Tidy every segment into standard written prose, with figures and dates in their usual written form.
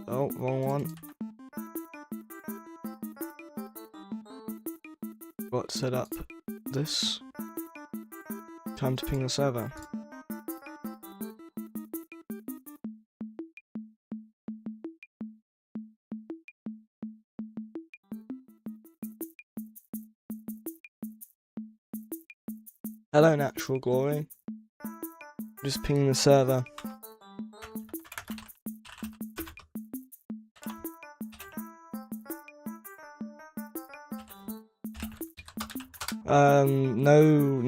Oh, wrong one. Got to set up this. Time to ping the server. Hello, Natural Glory. Just pinging the server.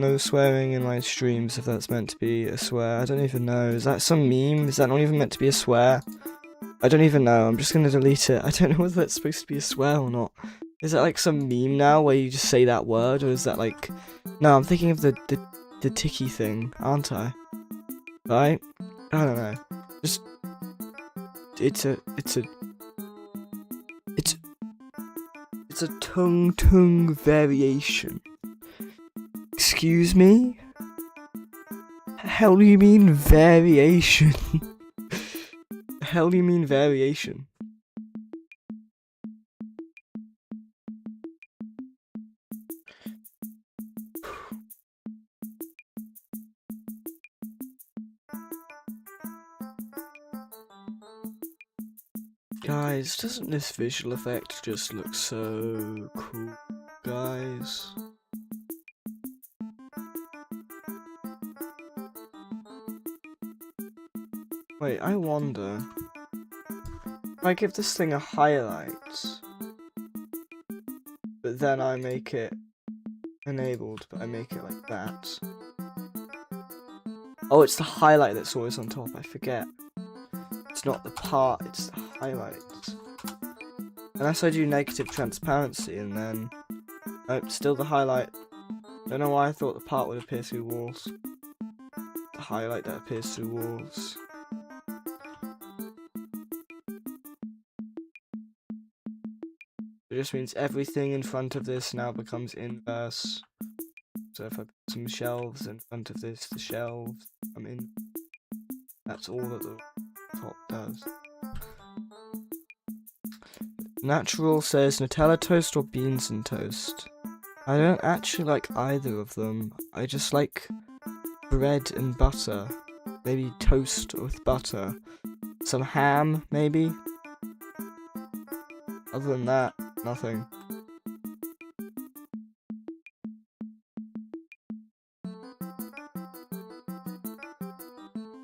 No swearing in my streams if that's meant to be a swear. I don't even know. Is that some meme? Is that not even meant to be a swear? I don't even know. I'm just gonna delete it. I don't know whether that's supposed to be a swear or not. Is that like some meme now where you just say that word, or is that like... No, I'm thinking of the ticky thing, aren't I? Right? I don't know. Just... It's a tongue variation. Excuse me? Hell do you mean variation? Hell do you mean variation? Guys, doesn't this visual effect just look so cool, guys? Wait, I wonder if I give this thing a highlight, but then I make it enabled, but I make it like that. Oh, it's the highlight that's always on top, I forget. It's not the part, it's the highlights. Unless I do negative transparency and then... Nope, still the highlight. Don't know why I thought the part would appear through walls. The highlight that appears through walls. It just means everything in front of this now becomes inverse. So if I put some shelves in front of this, the shelves come in. That's all that the top does. Natural says Nutella toast or beans and toast. I don't actually like either of them. I just like bread and butter. Maybe toast with butter. Some ham, maybe. Other than that, nothing.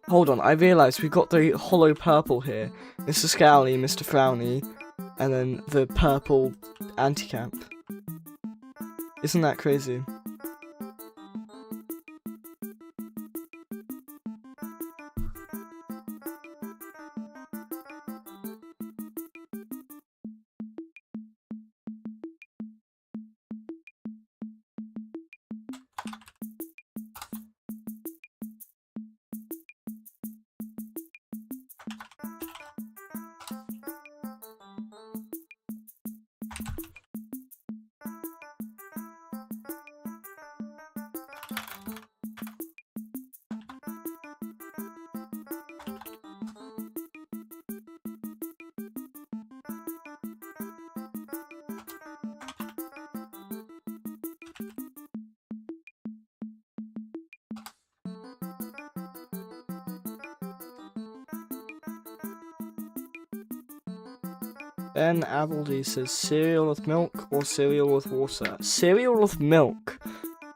Hold on, I realised we got the hollow purple here. Mr. Scowly, Mr. Frowny, and then the purple anti-camp. Isn't that crazy? Ben Appledy says cereal with milk or cereal with water. Cereal with milk.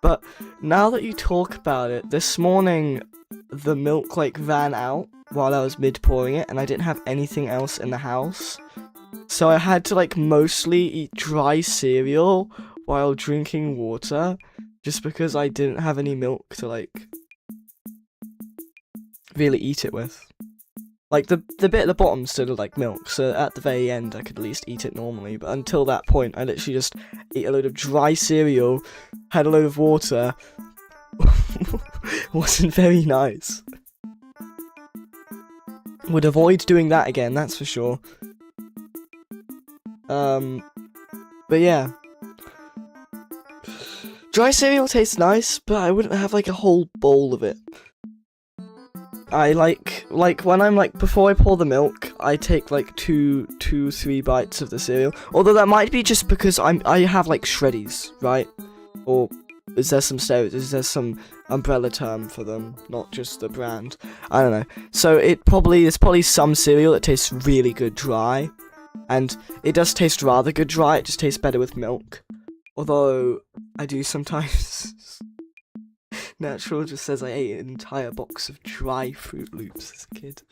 But now that you talk about it, this morning the milk like ran out while I was mid-pouring it and I didn't have anything else in the house. So I had to like mostly eat dry cereal while drinking water just because I didn't have any milk to like really eat it with. Like, the bit at the bottom still like milk, so at the very end I could at least eat it normally, but until that point I literally just ate a load of dry cereal, had a load of water. Wasn't very nice. Would avoid doing that again, that's for sure. But yeah. Dry cereal tastes nice, but I wouldn't have like a whole bowl of it. I like when I'm like before I pour the milk, I take like 3 bites of the cereal. Although that might be just because I have like shreddies, right? Or is there some umbrella term for them, not just the brand? I don't know. So there's probably some cereal that tastes really good dry, and it does taste rather good dry. It just tastes better with milk. Although I do sometimes. Natural just says I ate an entire box of dry Fruit Loops as a kid.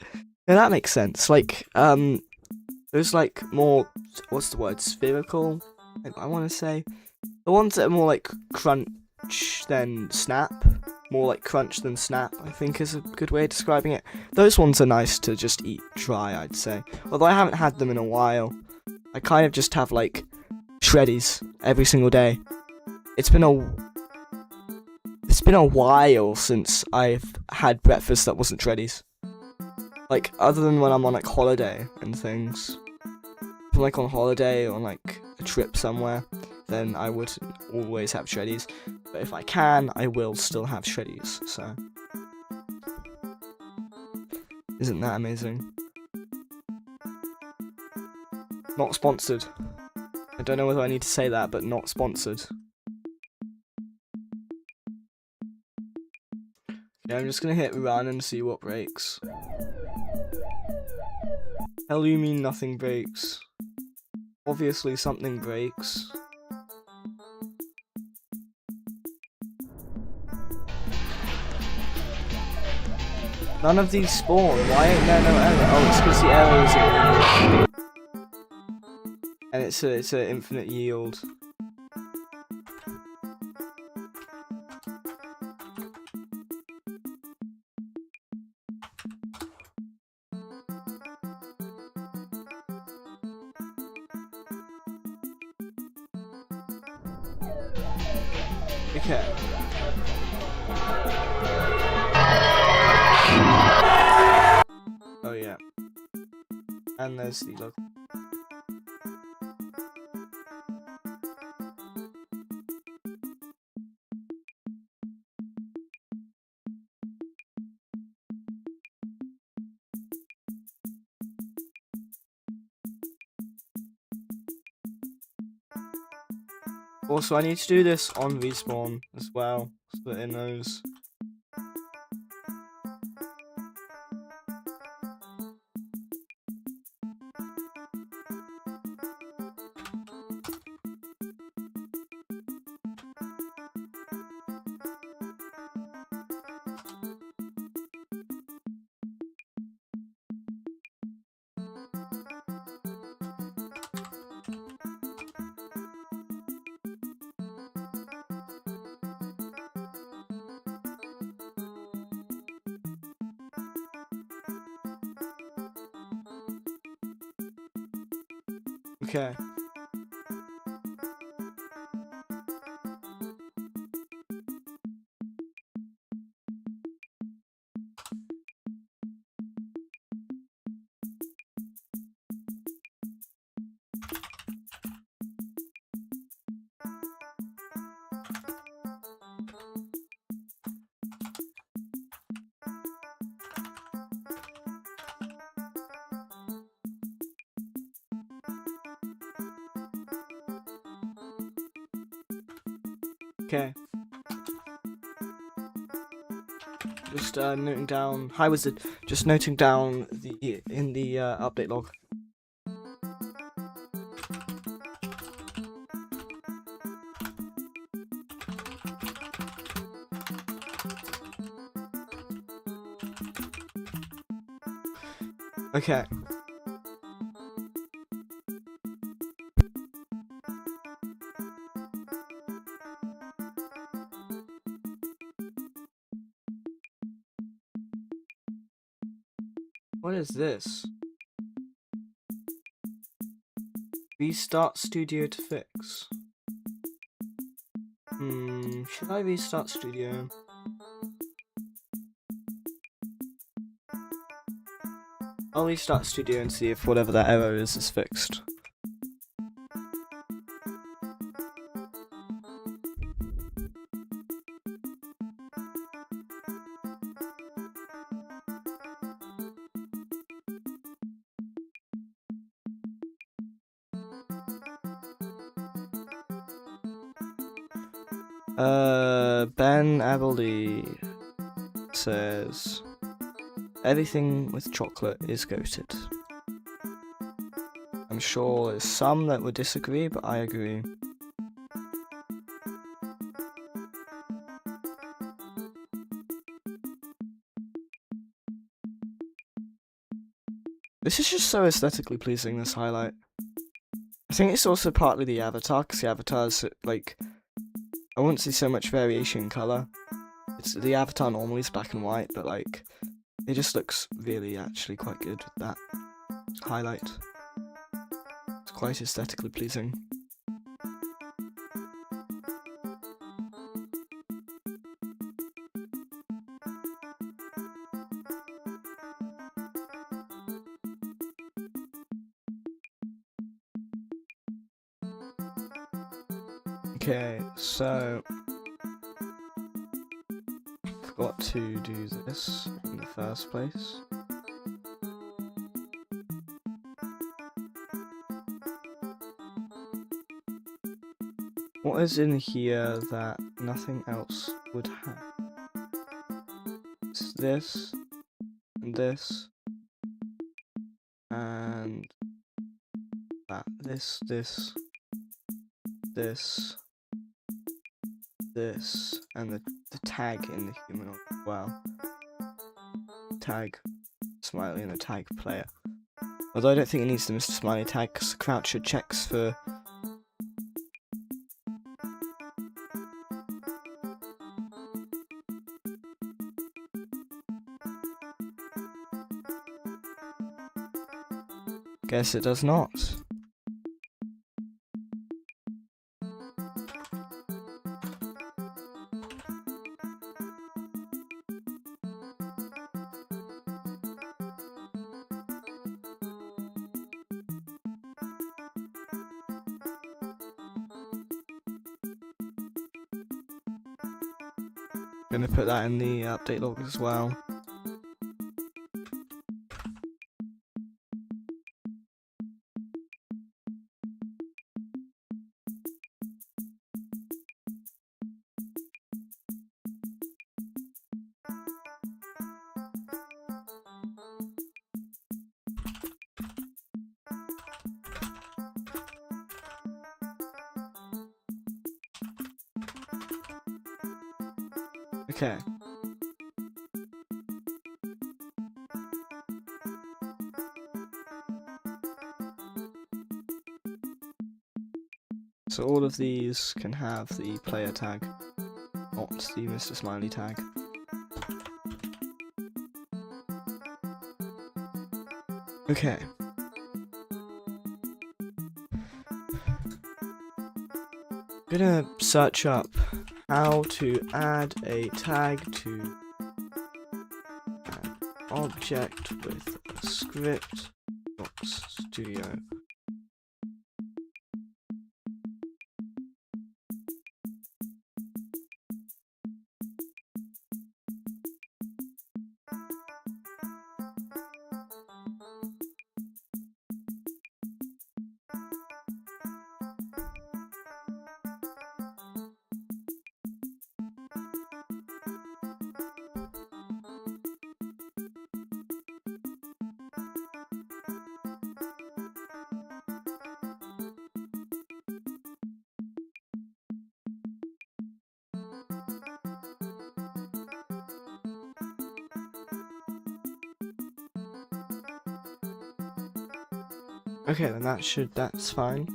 Yeah, that makes sense. Like, there's like more, what's the word, spherical, I want to say. The ones that are more like crunch than snap. More like crunch than snap, I think is a good way of describing it. Those ones are nice to just eat dry, I'd say. Although I haven't had them in a while. I kind of just have like shreddies every single day. It's been a while since I've had breakfast that wasn't shreddies. Like, other than when I'm on like holiday and things. If I'm like on holiday or on like a trip somewhere, then I would always have shreddies. But if I can, I will still have shreddies, so. Isn't that amazing? Not sponsored. I don't know whether I need to say that, but not sponsored. Yeah, I'm just gonna hit run and see what breaks. Hell, you mean nothing breaks? Obviously something breaks. None of these spawn. Why ain't there no error? Oh, it's because the error is in. And it's an infinite yield. Okay. Oh yeah. And there's the look. Also, I need to do this on respawn as well, so that it knows. Okay. Okay. Just noting down. Hi, Wizard. Just noting down in the update log. Okay. What is this? Restart studio to fix. Should I restart studio? I'll restart studio and see if whatever that error is fixed. Ben Appleby says everything with chocolate is goated. I'm sure there's some that would disagree, but I agree. This is just so aesthetically pleasing, this highlight. I think it's also partly the avatar, because the avatar's, like, I wouldn't see so much variation in colour. The avatar normally is black and white, but, like, it just looks really actually quite good with that highlight. It's quite aesthetically pleasing. Okay, so forgot to do this in the first place. What is in here that nothing else would have? It's this, and this, and that. This, and the tag in the humanoid as well. Tag Smiley and the tag player. Although I don't think it needs the Mr. Smiley tag, because the Croucher checks for... Guess it does not. Gonna put that in the update log as well. Okay. So all of these can have the player tag, not the Mr. Smiley tag. Okay. I'm gonna search up how to add a tag to an object with a script box studio. Okay, then that's fine.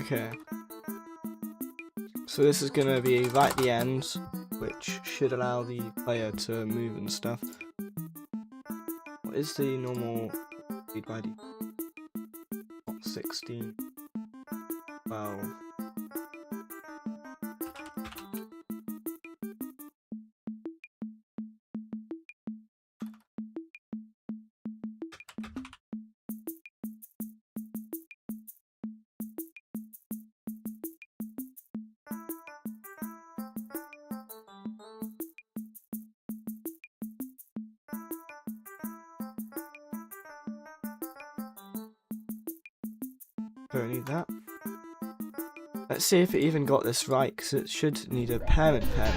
Okay. So this is gonna be right at the end, which should allow the player to move and stuff. What is the normal speed by default? 16, 12. Don't need that. Let's see if it even got this right, because it should need a parent now.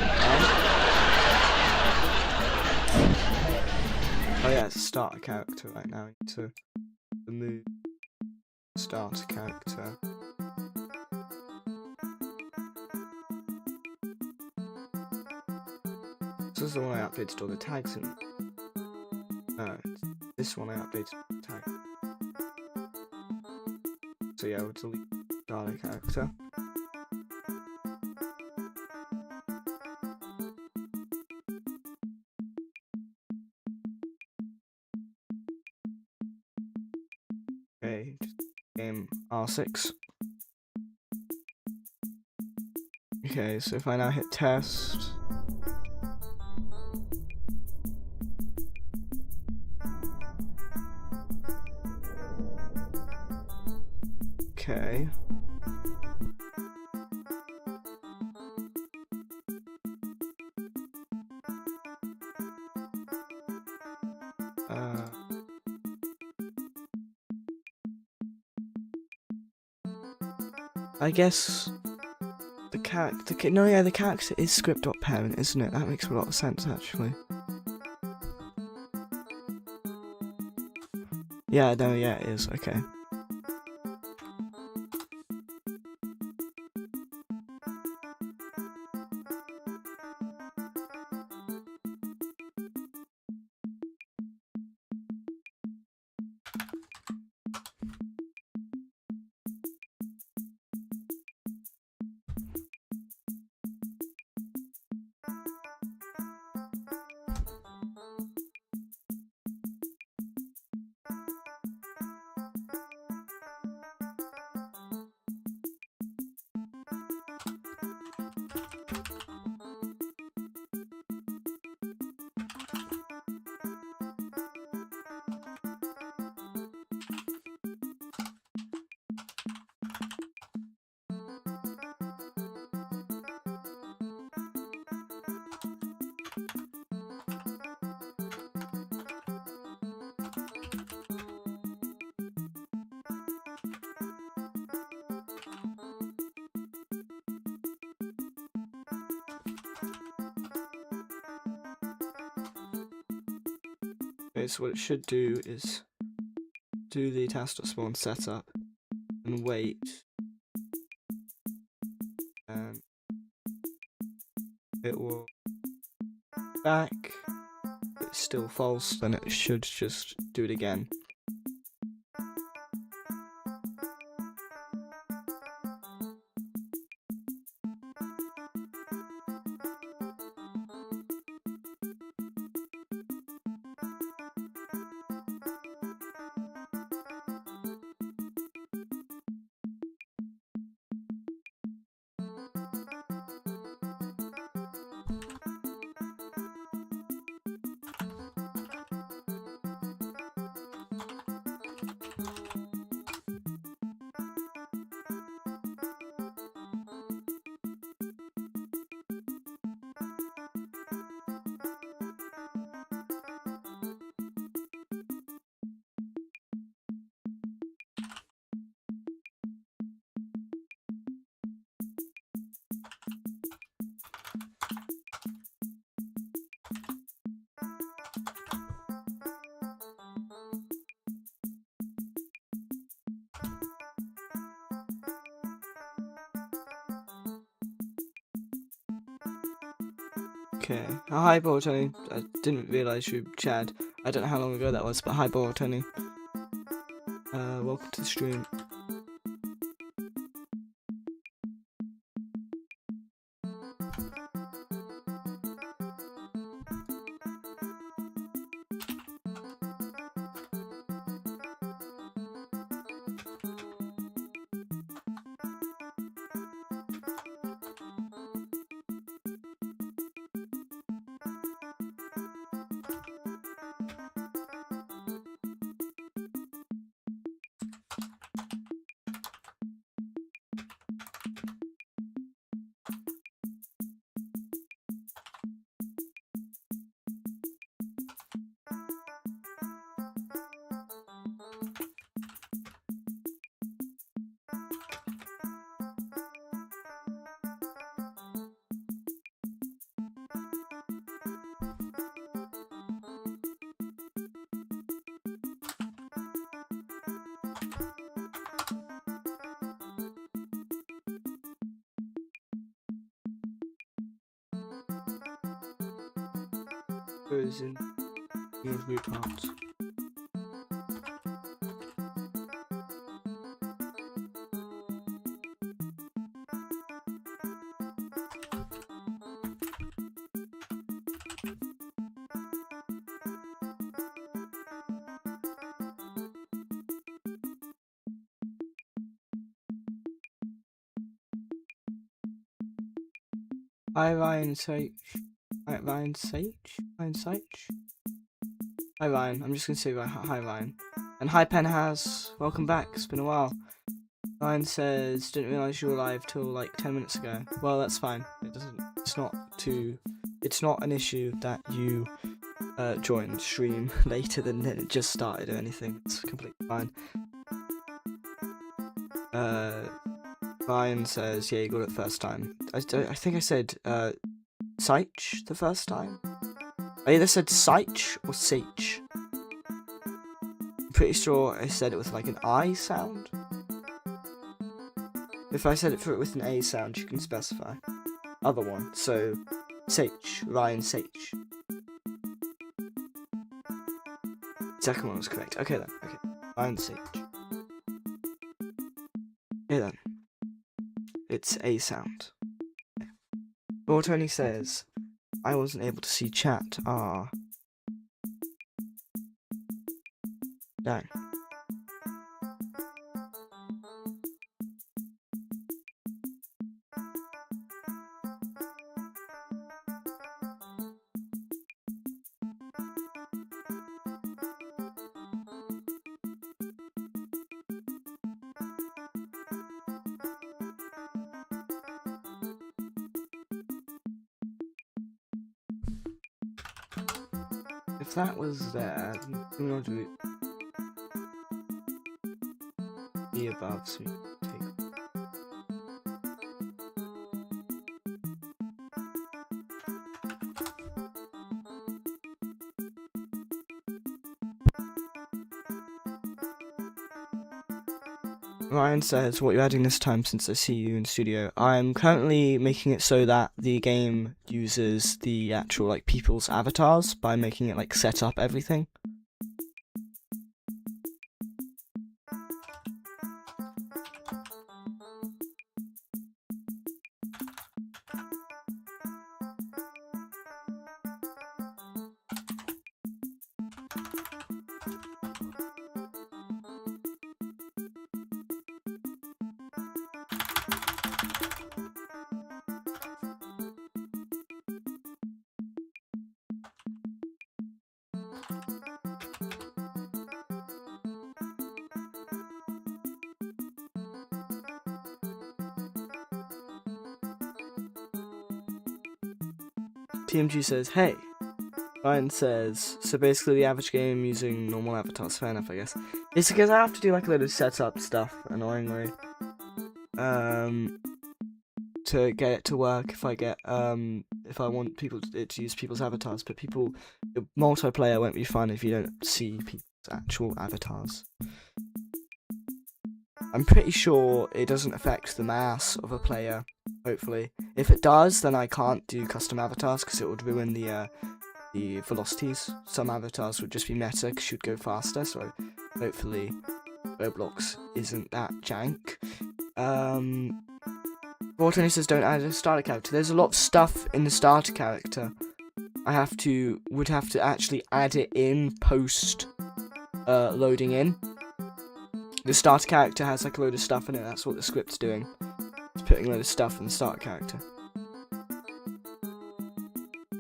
Oh yeah, it's a starter character right now. I need to remove starter character. This is the one I updated all the tags in. No, it's this one I updated all the tags. So yeah, we'll delete starter character. Okay, game R6. Okay, so if I now hit test. Okay. I guess the character. No, yeah, the character is script.parent, isn't it? That makes a lot of sense, actually. Yeah, no, yeah, it is. Okay. Okay, so what it should do is do the task.spawn setup and wait, and it will back. If it's still false, then it should just do it again. Okay. Hi, Tony. I didn't realise you chatted. I don't know how long ago that was, but hi, Tony. Welcome to the stream. goes in root parts. Hi Ryan Sage. Ryan Sage? Ryan Sage? Hi Ryan, I'm just gonna say hi Ryan. And hi Penhas, welcome back, it's been a while. Ryan says, didn't realise you were live till like 10 minutes ago. Well, that's fine. It's not an issue that you joined stream later than it just started or anything. It's completely fine. Ryan says, yeah, you got it first time. I think I said, Seich the first time? I either said Seich or Seich. I'm pretty sure I said it with like an I sound. If I said it with an A sound, you can specify. Other one, so Seich, Ryan Seich. Second one was correct. Okay then, okay. Ryan Seich. Okay then. It's A sound. Okay. Lord Tony says, I wasn't able to see chat. Ah. Dang. If that was there, then we want to be above, so we can take. Ryan says, what are you adding this time since I see you in studio? I'm currently making it so that the game uses the actual like people's avatars by making it like set up everything. TMG says, hey. Ryan says, so basically the average game using normal avatars. Fair enough, I guess. It's because I have to do like a load of setup stuff, annoyingly. To get it to work if I want people to use people's avatars, but multiplayer won't be fun if you don't see people's actual avatars. I'm pretty sure it doesn't affect the mass of a player, hopefully. If it does, then I can't do custom avatars because it would ruin the velocities. Some avatars would just be meta because you'd go faster, so hopefully Roblox isn't that jank. Tony says don't add a starter character. There's a lot of stuff in the starter character. Would have to actually add it in post loading in. The starter character has like a load of stuff in it, that's what the script's doing. It's putting a load of stuff in the starter character.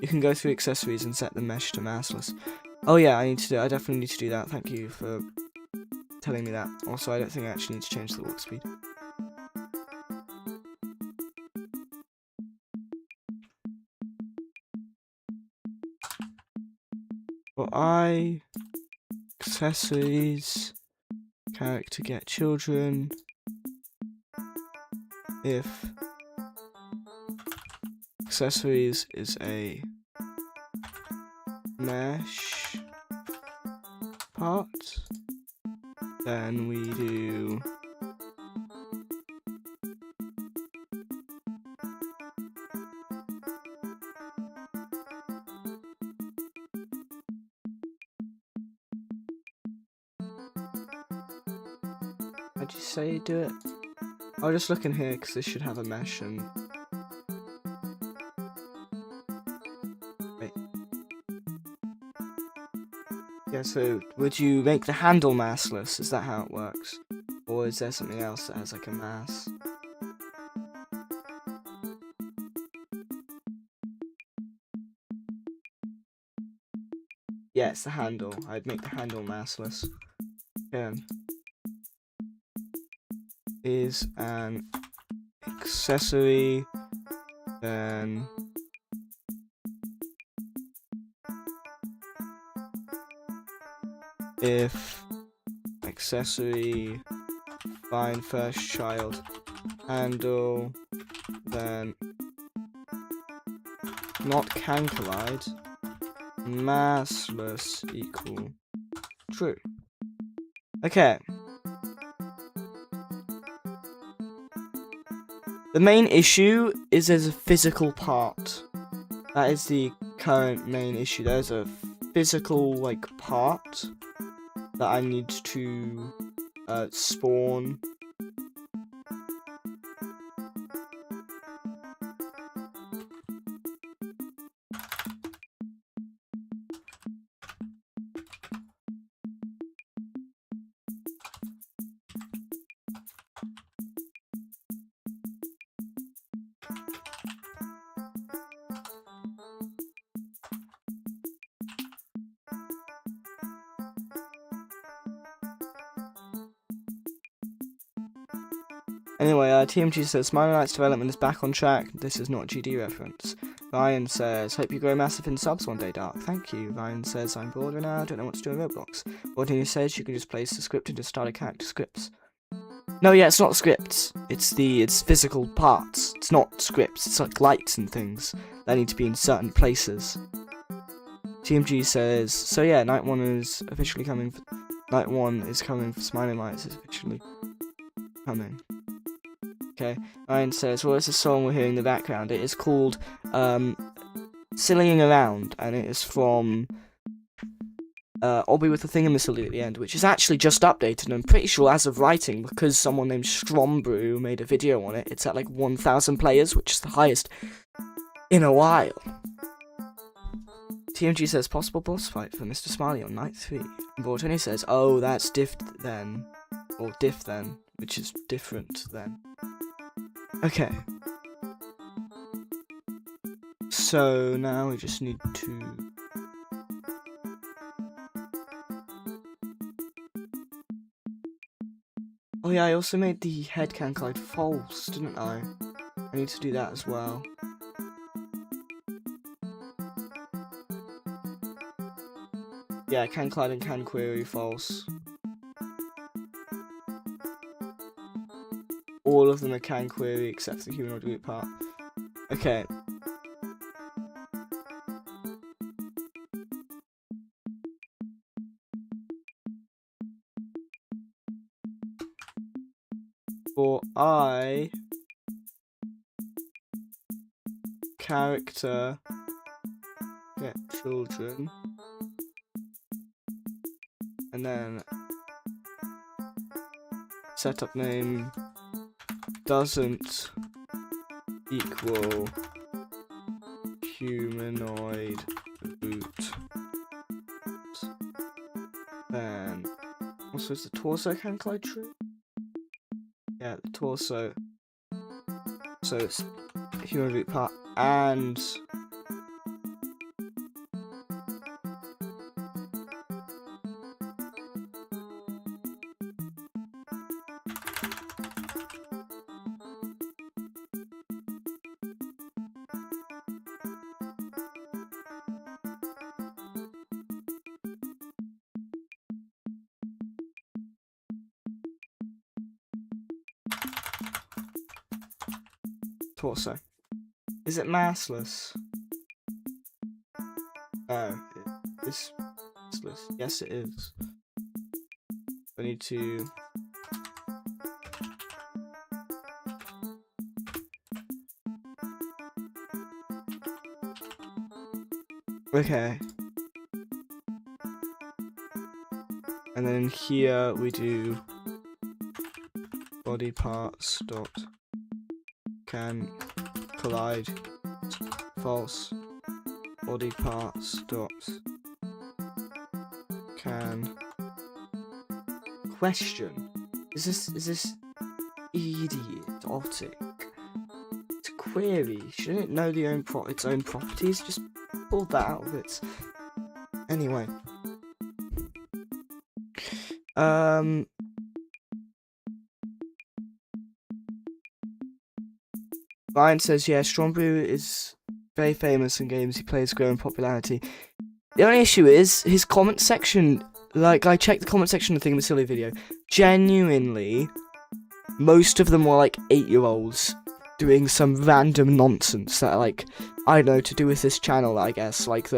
You can go through accessories and set the mesh to massless. Oh yeah, I definitely need to do that. Thank you for telling me that. Also, I don't think I actually need to change the walk speed. For accessories, character get children, if accessories is a mesh part, then we do How'd you say do it? I'll just look in here because this should have a mesh and... Wait. Yeah, so would you make the handle massless? Is that how it works? Or is there something else that has like a mass? Yeah, it's the handle. I'd make the handle massless. Again. Is an accessory, then if accessory find first child handle, then not can collide, massless equal true. Okay. The main issue is there's a physical part. That is the current main issue. There's a physical like part that I need to spawn. Anyway, TMG says, Smiley Light's development is back on track. This is not GD reference. Ryan says, hope you grow massive in subs one day, Dark. Thank you. Ryan says, I'm bored right now, don't know what to do in Roblox. Rodney says, you can just place the script into starter character scripts. No, yeah, it's not scripts. It's physical parts. It's not scripts. It's like lights and things that need to be in certain places. TMG says, so yeah, Night 1 is officially coming. Night 1 is coming for Smiley Lights. Is officially coming. Okay, Ryan says, well, it's a song we're hearing in the background. It is called Sillying Around, and it is from Obby with the thingamasilly at the end, which is actually just updated, and I'm pretty sure as of writing, because someone named Strombrew made a video on it, it's at like 1,000 players, which is the highest in a while. TMG says, possible boss fight for Mr. Smiley on night 3. And Vortoni says, oh, that's diff then, or diff then, which is different then. Okay. So now we just need to... Oh yeah, I also made the head can collide false, didn't I? I need to do that as well. Yeah, can collide and can query false. All of them are can query except the humanoid root part. Okay. For I character get children, and then setup name doesn't equal humanoid root. Then also is the torso can collide true? Yeah, the torso. So it's humanoid root part and torso. Is it massless? Oh, it's massless. Yes, it is. I need to... Okay. And then here we do body parts dot can collide. False. Body parts dot can question. Is this idiotic? It's a query. Shouldn't it know its own properties? Just pull that out of it. Anyway. Ryan says, yeah, Stromberg is very famous in games he plays, growing popularity. The only issue is his comment section. Like, I checked the comment section of the thingamasilly video. Genuinely, most of them were like 8-year-olds doing some random nonsense that, like, I don't know, to do with this channel, I guess. Like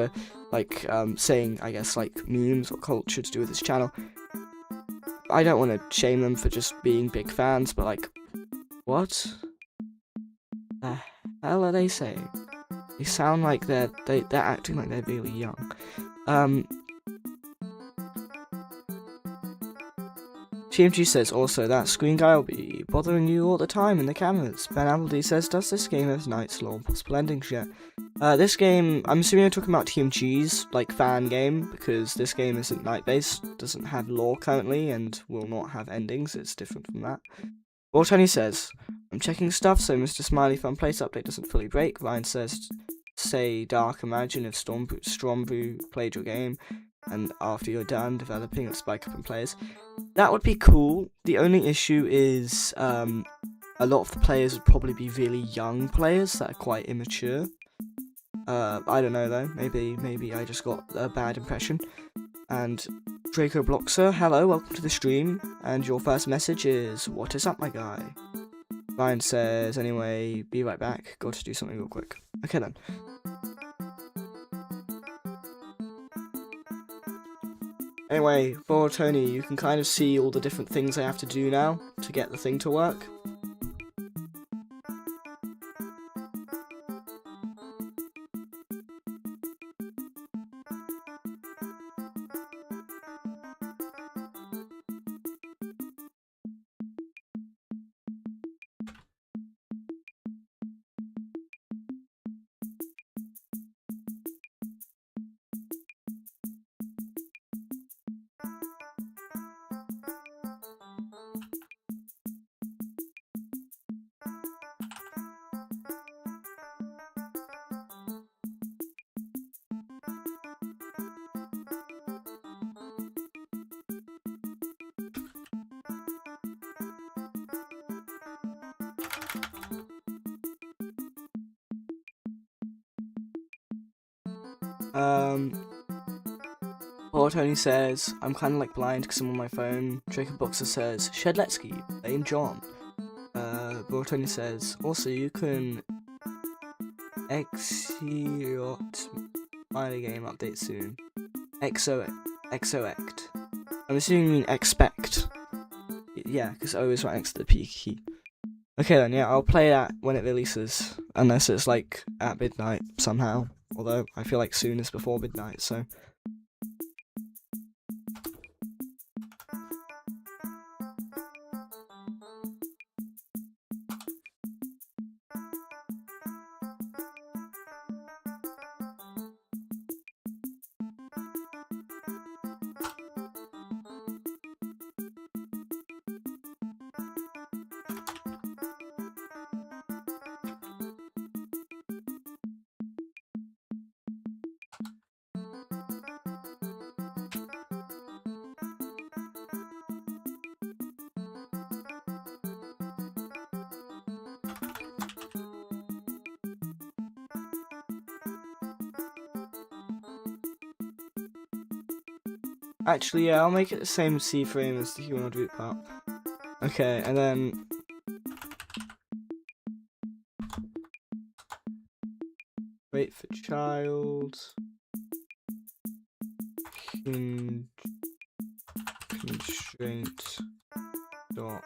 saying, I guess, like memes or culture to do with this channel. I don't want to shame them for just being big fans, but like, what the hell are they saying? They sound like they're acting like they're really young. TMG says also that screen guy will be bothering you all the time in the cameras. Ben Appleby says, does this game have Knight's Law and possible endings yet? This game, I'm assuming you're talking about TMG's, like, fan game, because this game isn't night-based, doesn't have lore currently, and will not have endings, it's different from that. Well, Tony says, I'm checking stuff, so Mr. Smiley Fun Place update doesn't fully break. Ryan says, say dark, imagine if Stormbrew played your game, and after you're done developing, it'll spike up in players. That would be cool. The only issue is, a lot of the players would probably be really young players that are quite immature. I don't know though, maybe I just got a bad impression. And Draco Bloxer, hello, welcome to the stream, and your first message is, what is up, my guy? Ryan says, anyway, be right back, got to do something real quick. Okay then. Anyway, for Tony, you can kind of see all the different things I have to do now to get the thing to work. Poor Tony says, I'm kind of like blind because I'm on my phone. Jacob Boxer says, Shedletsky, blame John. Poor Tony says, also you can exeot Smiley game update soon. Exoect. I'm assuming you mean expect. Yeah, because O is right next to the P key. Okay then, yeah, I'll play that when it releases. Unless it's like at midnight somehow. Although I feel like soon is before midnight, so. Actually, yeah, I'll make it the same C frame as the humanoid root part. Okay, and then wait for child. Constraint dot.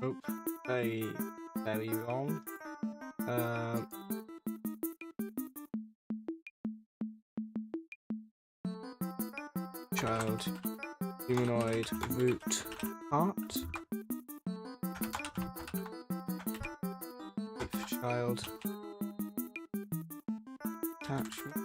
Nope. Very wrong. Child. Humanoid. Root. Heart. Child. Attachment.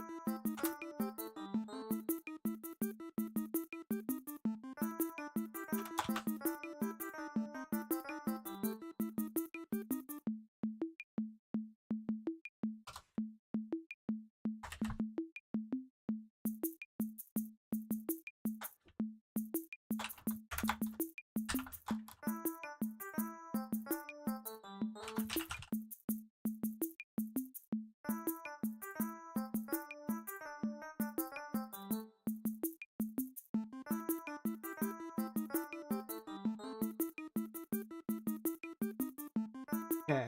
Okay.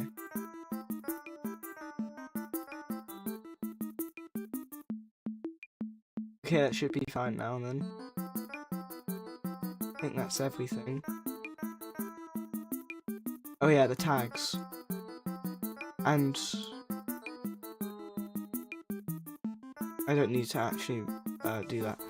Okay, that should be fine now then. I think that's everything. Oh yeah, the tags. And I don't need to actually do that.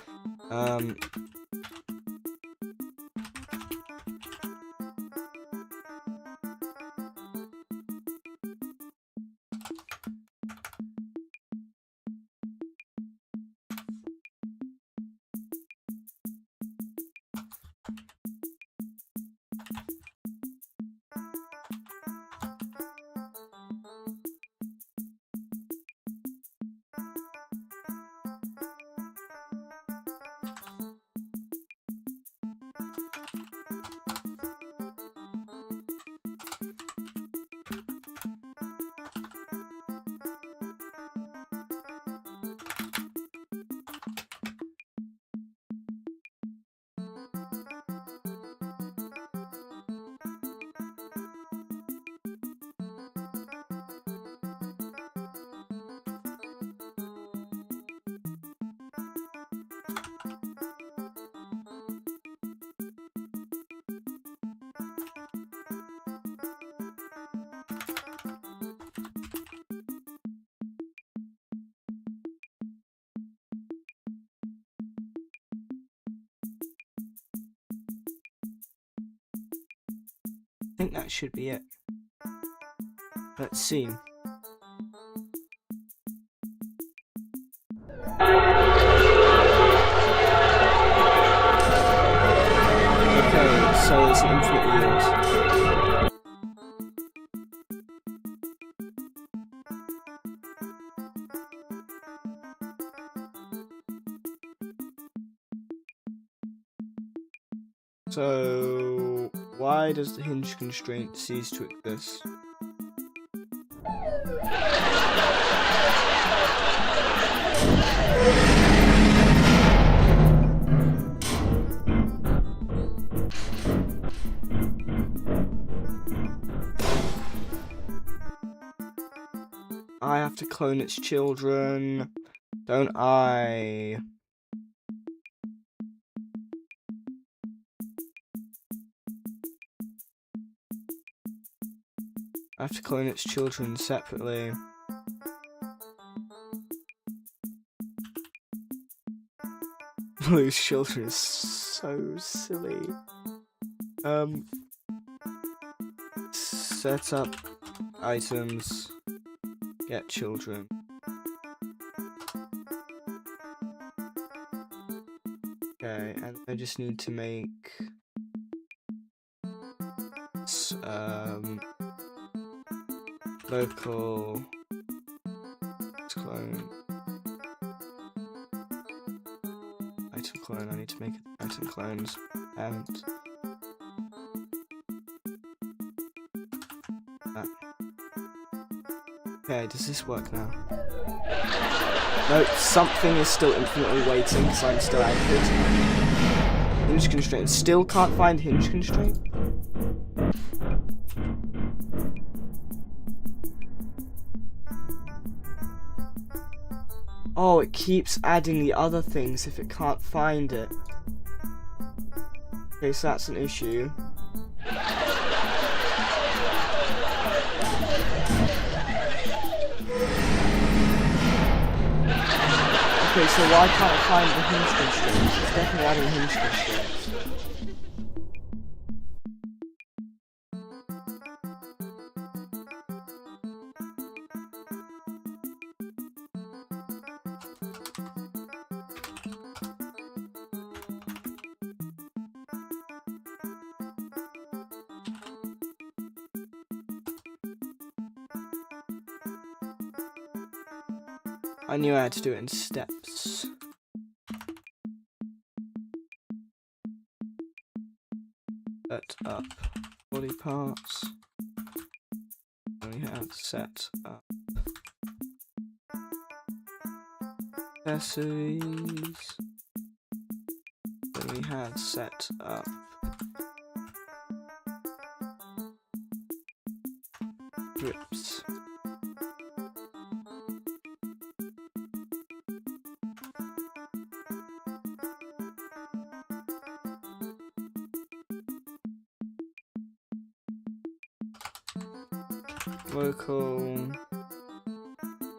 I think that should be it. Let's see. Okay, so it's an infinite yield. So, why does the hinge constraint cease to exist? I have to clone its children, don't I? I have to clone its children separately. Blue's children is so silly. Set up items, get children. Okay, and I just need to make local clone item clone. I need to make item clones and that. Okay, does this work now? No, something is still infinitely waiting because I'm still anchored. Hinge constraint. Still can't find hinge constraint. Oh, it keeps adding the other things if it can't find it. Okay, so that's an issue. Wait, so why can't I find the hinge constraints? It's definitely adding hinge constraints. I knew I had to do it in steps. Set up body parts. And we have set up accessories. Then we have set up grips. Local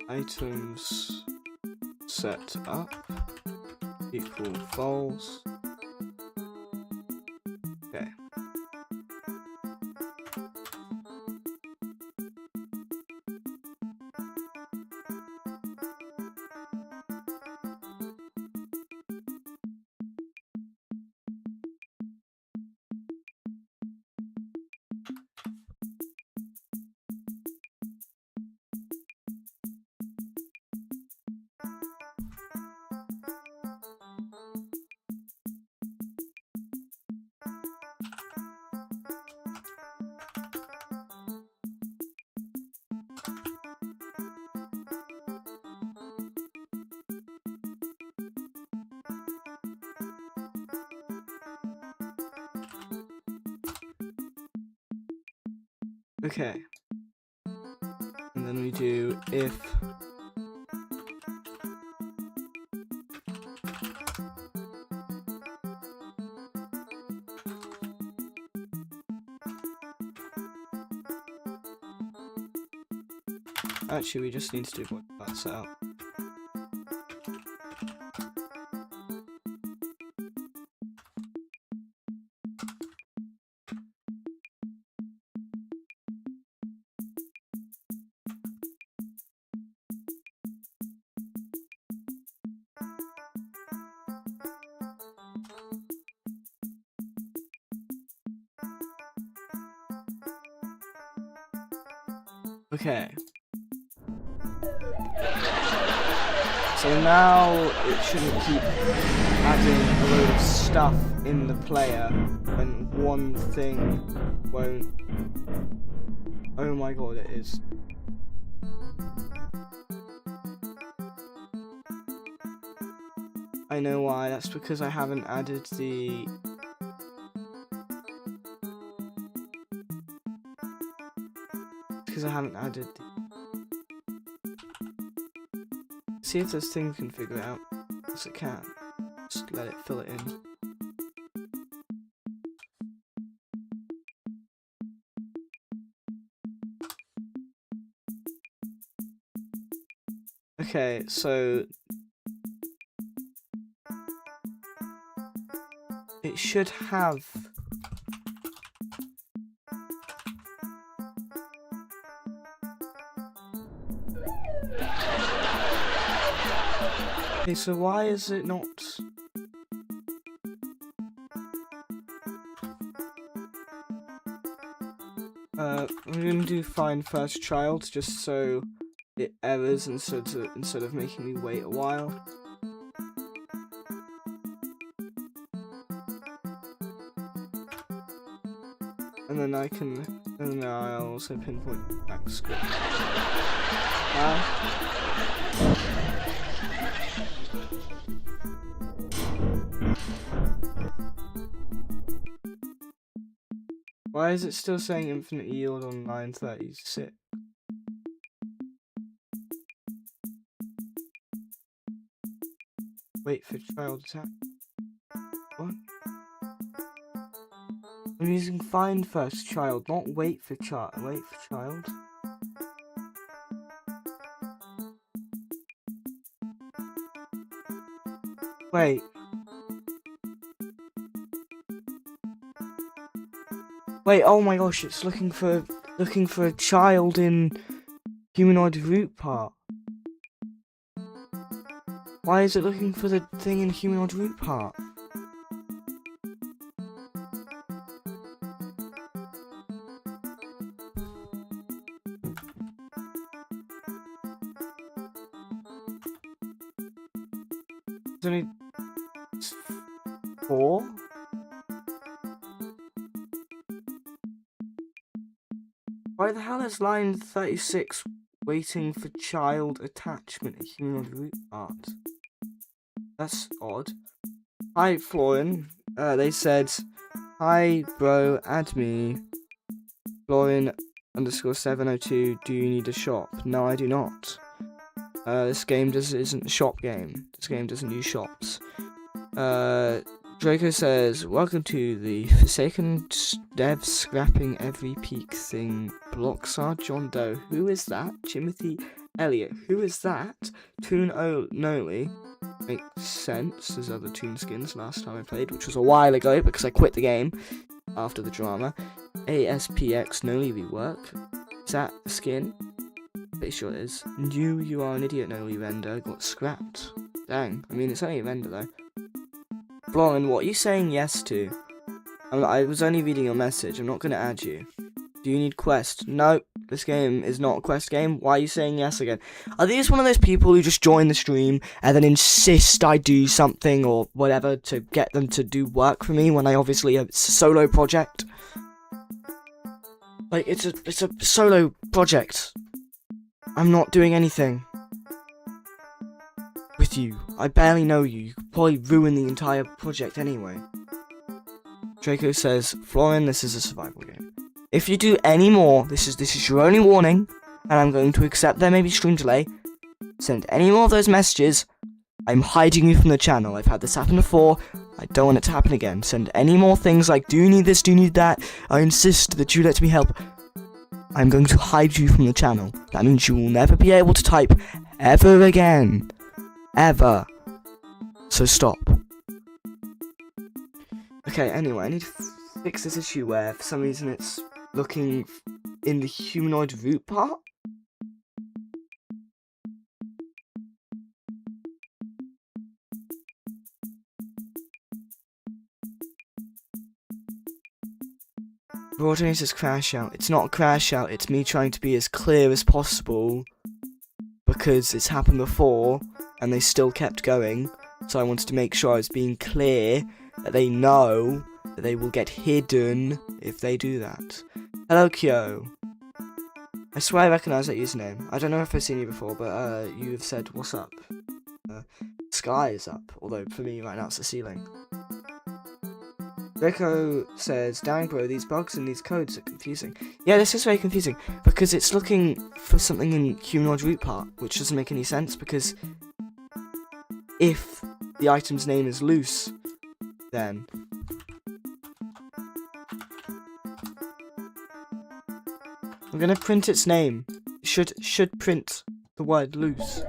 items set up equal false. Okay. Okay. And then we do if actually we just need to do what that's out. Okay. So now it shouldn't keep adding a load of stuff in the player when one thing won't. Oh my god, it is. I know why, that's because I haven't added the See if this thing can figure it out. Yes, it can. Just let it fill it in. Okay, so it should have okay, so why is it not? I'm gonna do find first child just so it errors instead of making me wait a while. And then I'll also pinpoint the back script. Why is it still saying infinite yield on line 36? Wait for child attack. What? I'm using find first child, not wait for child. Wait for child. Wait. Wait, oh my gosh, it's looking for a child in humanoid root part. Why is it looking for the thing in humanoid root part? It's only 4? Why the hell is line 36 waiting for child attachment in humanoid root part? That's odd. Hi, Florian. They said, hi, bro, add me. Florian _702, do you need a shop? No, I do not. This game isn't a shop game. This game doesn't use shops. Draco says, welcome to the Forsaken Dev Scrapping Every Peak Thing. Blocksar John Doe. Who is that? Timothy Elliott. Who is that? Toon O'Noley. Makes sense. There's other Toon skins last time I played, which was a while ago because I quit the game after the drama. ASPX Noli rework. Is that the skin? Pretty sure it is. You are an idiot, Noli render. Got scrapped. Dang. I mean, it's only a render though. Florin, what are you saying yes to? I was only reading your message. I'm not going to add you. Do you need quest? No, this game is not a quest game. Why are you saying yes again? Are these one of those people who just join the stream and then insist I do something or whatever to get them to do work for me when I obviously have a solo project? Like, it's a solo project. I'm not doing anything with you. I barely know you. You could probably ruin the entire project anyway. Draco says, Florian, this is a survival game. If you do any more, this is your only warning, and I'm going to accept there may be stream delay. Send any more of those messages, I'm hiding you from the channel. I've had this happen before. I don't want it to happen again. Send any more things like, do you need this, do you need that? I insist that you let me help. I'm going to hide you from the channel. That means you will never be able to type ever again. Ever. So stop. Okay, anyway, I need to fix this issue where for some reason it's looking in the humanoid root part. Broadway says crash out. It's not a crash out, it's me trying to be as clear as possible because it's happened before and they still kept going. So I wanted to make sure I was being clear that they know that they will get hidden if they do that. Hello, Kyo. I swear I recognise that username. I don't know if I've seen you before, but you have said, what's up? Sky is up, although for me right now it's the ceiling. Rico says, dang bro, these bugs and these codes are confusing. Yeah, this is very confusing, because it's looking for something in humanoid root part, which doesn't make any sense, because if the item's name is loose, then I'm gonna print its name. Should print the word loose.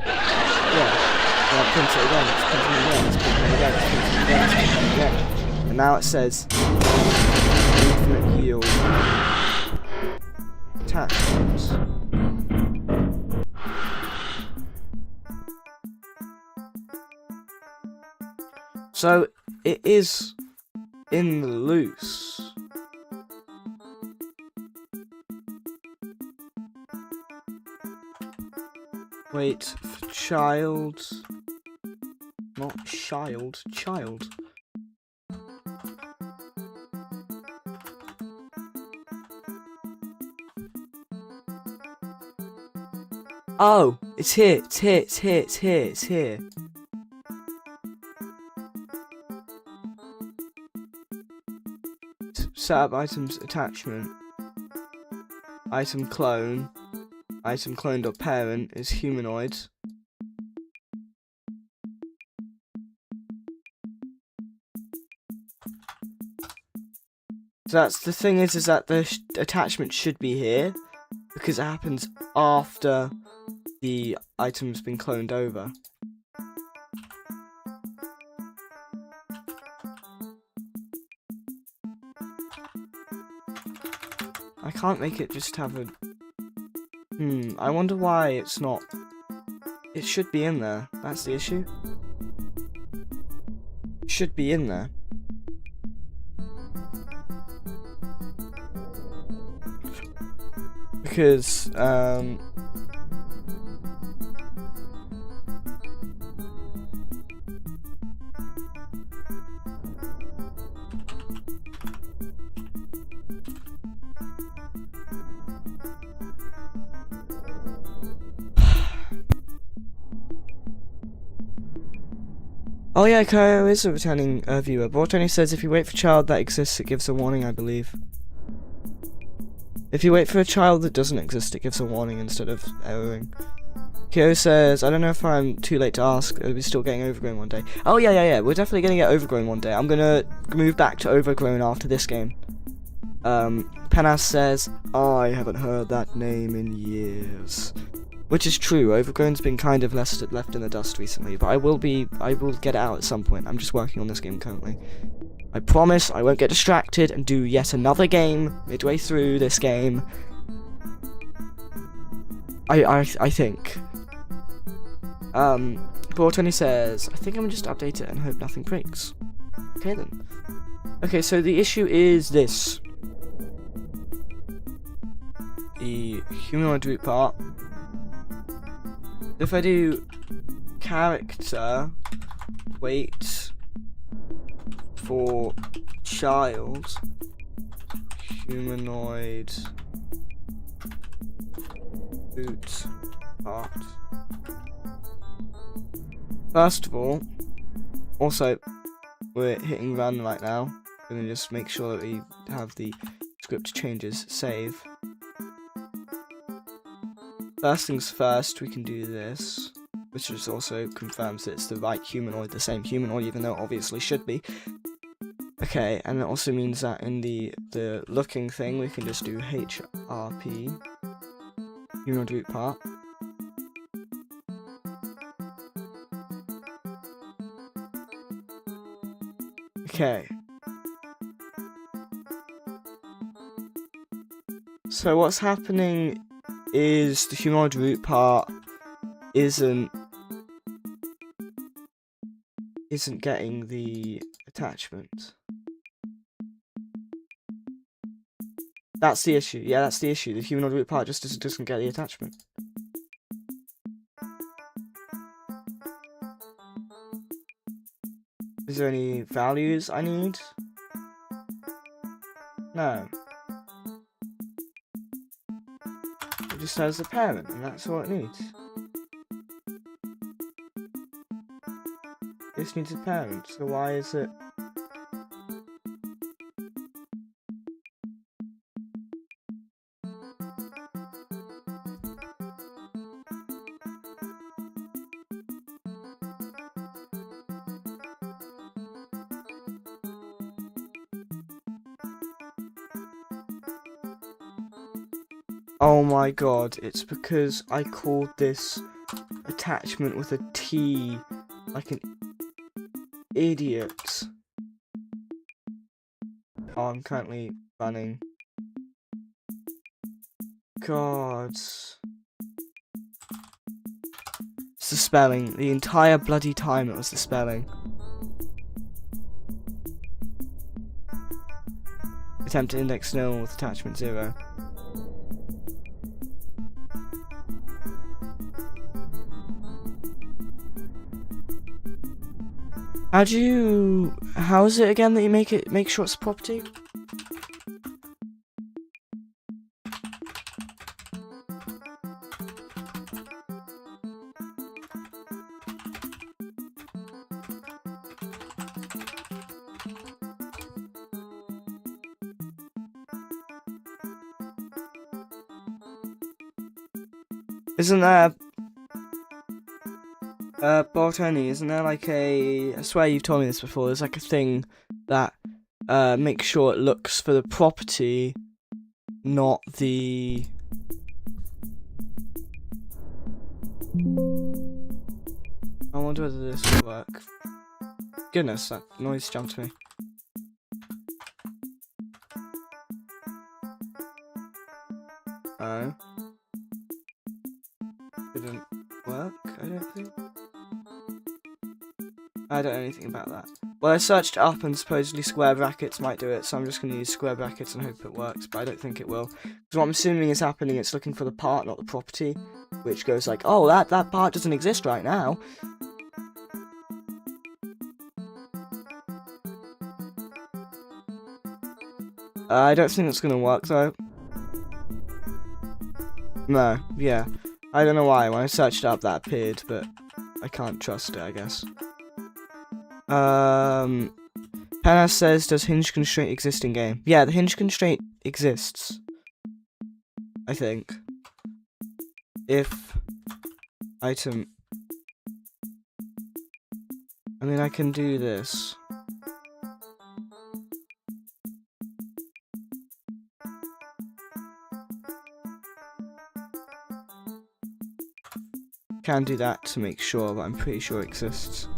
Yeah. Print it again, it's printing again, it's printing again, it's printing again, it's printing again. And now it says infinite yield attachments. So it is in the loose. Wait for child. Not child, child. Oh, it's here, it's here, it's here, it's here, it's here. Set up items attachment. Item clone. Item clone.parent is humanoid. So that's the thing is that the attachment should be here because it happens after the item's been cloned over. can't make it just have a... I wonder why it's not... It should be in there. That's the issue. It should be in there. Because, oh yeah, Kyo is a returning viewer. Bortoni says if you wait for a child that exists, it gives a warning, I believe. If you wait for a child that doesn't exist, it gives a warning instead of erroring. Kyo says, I don't know if I'm too late to ask, are we still getting Overgrown one day? Oh yeah, we're definitely gonna get Overgrown one day. I'm gonna move back to Overgrown after this game. Penas says, I haven't heard that name in years. Which is true, Overgrown's been kind of left in the dust recently, but I will get it out at some point. I'm just working on this game currently. I promise I won't get distracted and do yet another game midway through this game. I think. Bortoni says, I think I'm gonna just update it and hope nothing breaks. Okay then. Okay, so the issue is this. The humanoid root part. If I do character, wait for child, humanoid root part. First of all, also, we're hitting run right now. We're going to just make sure that we have the script changes save. First things first, we can do this, which just also confirms that it's the right humanoid, the same humanoid, even though it obviously should be. Okay, and it also means that in the looking thing, we can just do HRP, humanoid root part. Okay. So what's happening is the humanoid root part isn't getting the attachment. That's the issue. Yeah, that's the issue. The humanoid root part just doesn't get the attachment. Is there any values I need? No. It just has a parent, and that's all it needs. This needs a parent, so why is it... Oh my god, it's because I called this attachment with a T like an idiot. Oh, I'm currently running. God. It's the spelling. The entire bloody time it was the spelling. Attempt to index 0 with attachment 0. How is it again that you make sure it's a property? Isn't there Bortoni, isn't there like I swear you've told me this before, there's like a thing that makes sure it looks for the property, not the... I wonder whether this will work. Goodness, that noise jumped me. Oh. Didn't work, I don't think. I don't know anything about that. Well, I searched it up and supposedly square brackets might do it, so I'm just going to use square brackets and hope it works, but I don't think it will. Because what I'm assuming is happening, it's looking for the part, not the property, which goes like, oh, that part doesn't exist right now. I don't think it's going to work, though. No, yeah. I don't know why. When I searched it up, that appeared, but I can't trust it, I guess. Hannah says, does hinge constraint exist in game? Yeah, the hinge constraint exists. I think. If item... I mean, I can do this. Can do that to make sure, but I'm pretty sure it exists.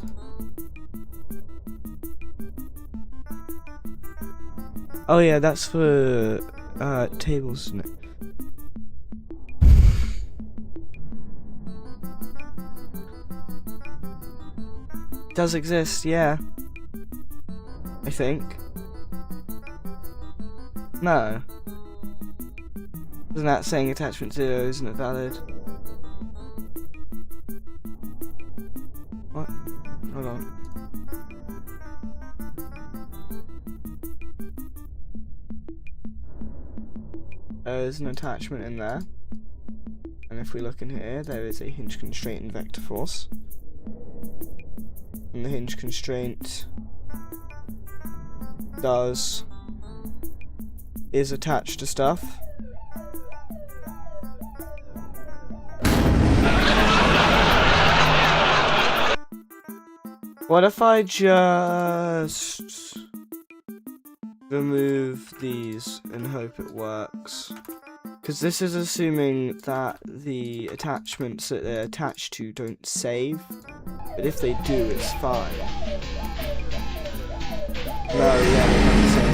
Oh yeah, that's for tables, isn't it? It does exist, yeah. I think. No. Isn't that saying attachment 0 isn't it valid? What? Hold on. There's an attachment in there. And if we look in here, there is a hinge constraint in vector force. And the hinge constraint is attached to stuff. What if I just remove these and hope it works? Because this is assuming that the attachments that they're attached to don't save. But if they do, it's fine. No, yeah, they don't save.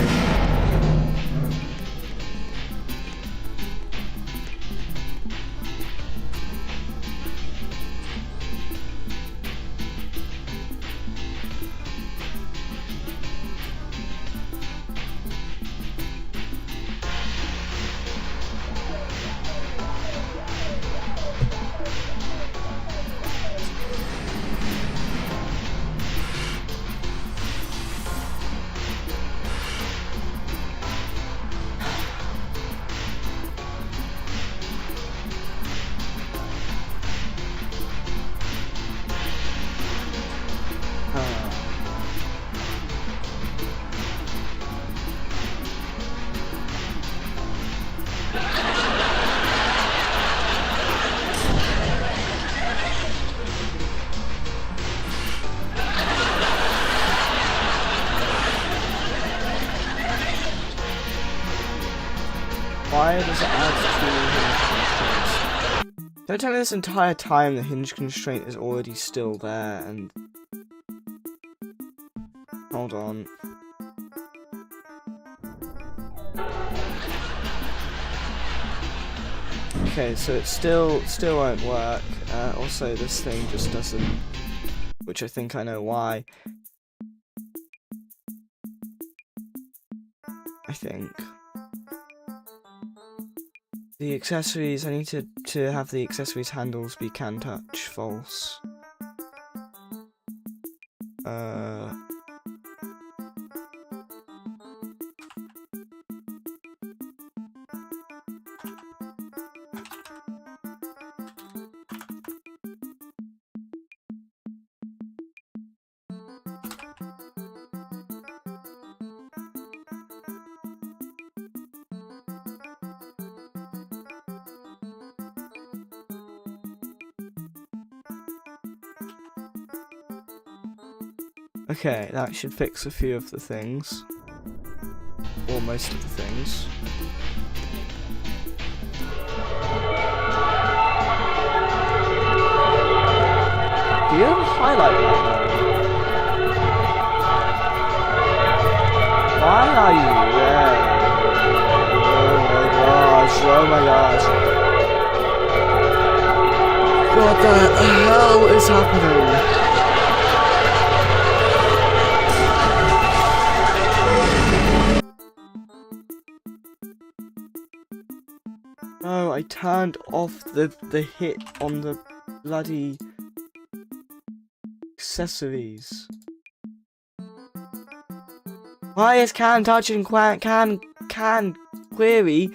Why does it add 2 hinge constraints? Don't tell me this entire time the hinge constraint is already still there and... Hold on. Okay, so it still won't work. Also, this thing just doesn't... Which I think I know why. I think. The accessories, I need to have the accessories handles be can touch, false. Okay, that should fix a few of the things. Or most of the things. Do you have a highlight right now? Why are you red? Oh my gosh, oh my gosh. What the hell is happening? No, I turned off the hit on the bloody accessories. Why is can touching can query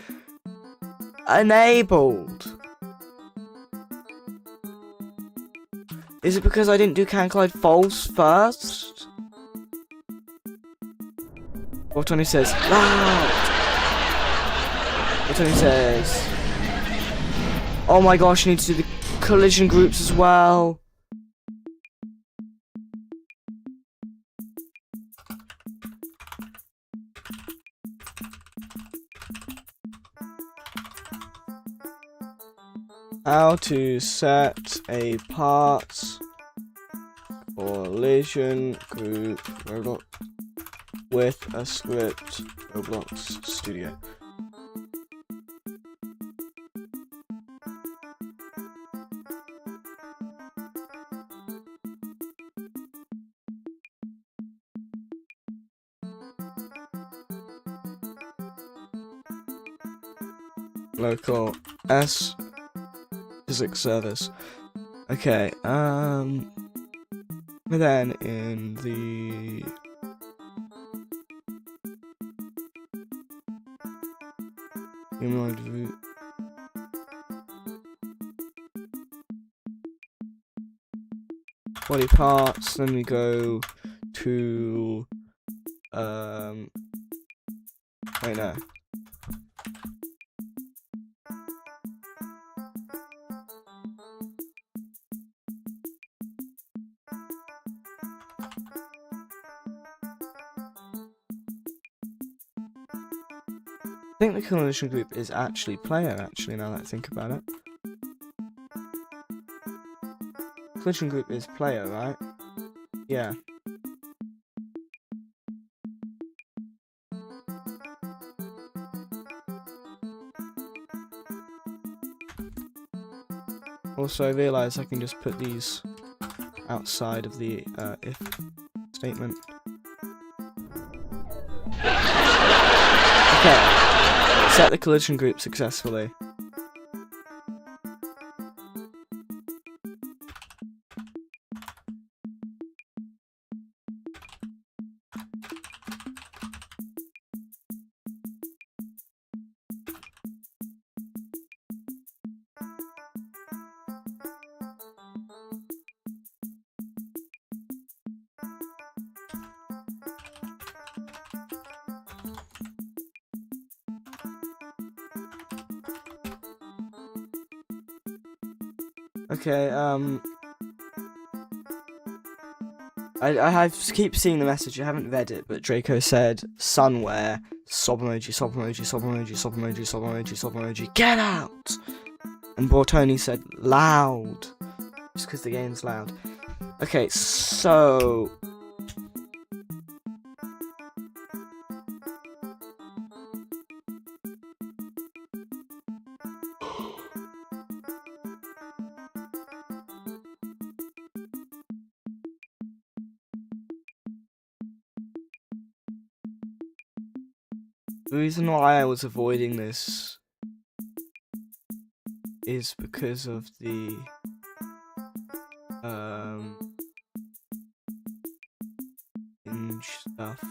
enabled? Is it because I didn't do can collide false first? What Tony says loud. What Tony says. Oh my gosh, I need to do the collision groups as well. How to set a parts collision group Roblox with a script Roblox Studio. Local S physics service. Okay, then in the humanoid root body parts, then we go to wait no. I think the collision group is actually player, actually, now that I think about it. Collision group is player, right? Yeah. Also, I realise I can just put these outside of the if statement. Okay. Set the collision group successfully. Okay, I keep seeing the message, I haven't read it, but Draco said, Sunwear, sob emoji, sob emoji, sob emoji, sob emoji, sob emoji, sob emoji, get out! And Bortoni said, loud, just because the game's loud. Okay, so... The reason why I was avoiding this is because of the hinge stuff.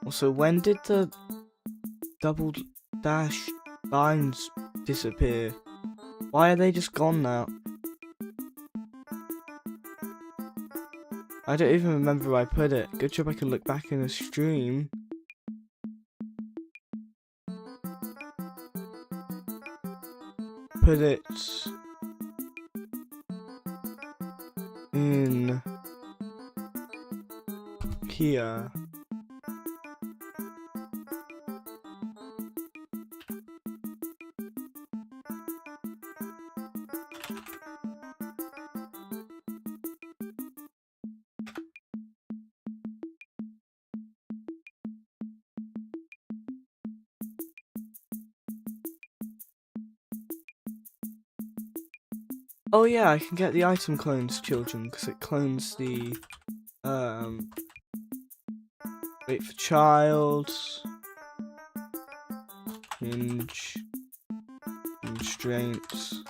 Also, when did the double dash lines disappear? Why are they just gone now? I don't even remember where I put it. Good job I can look back in the stream. Put it in here. Oh yeah, I can get the item clones children because it clones the wait for child, hinge, constraints,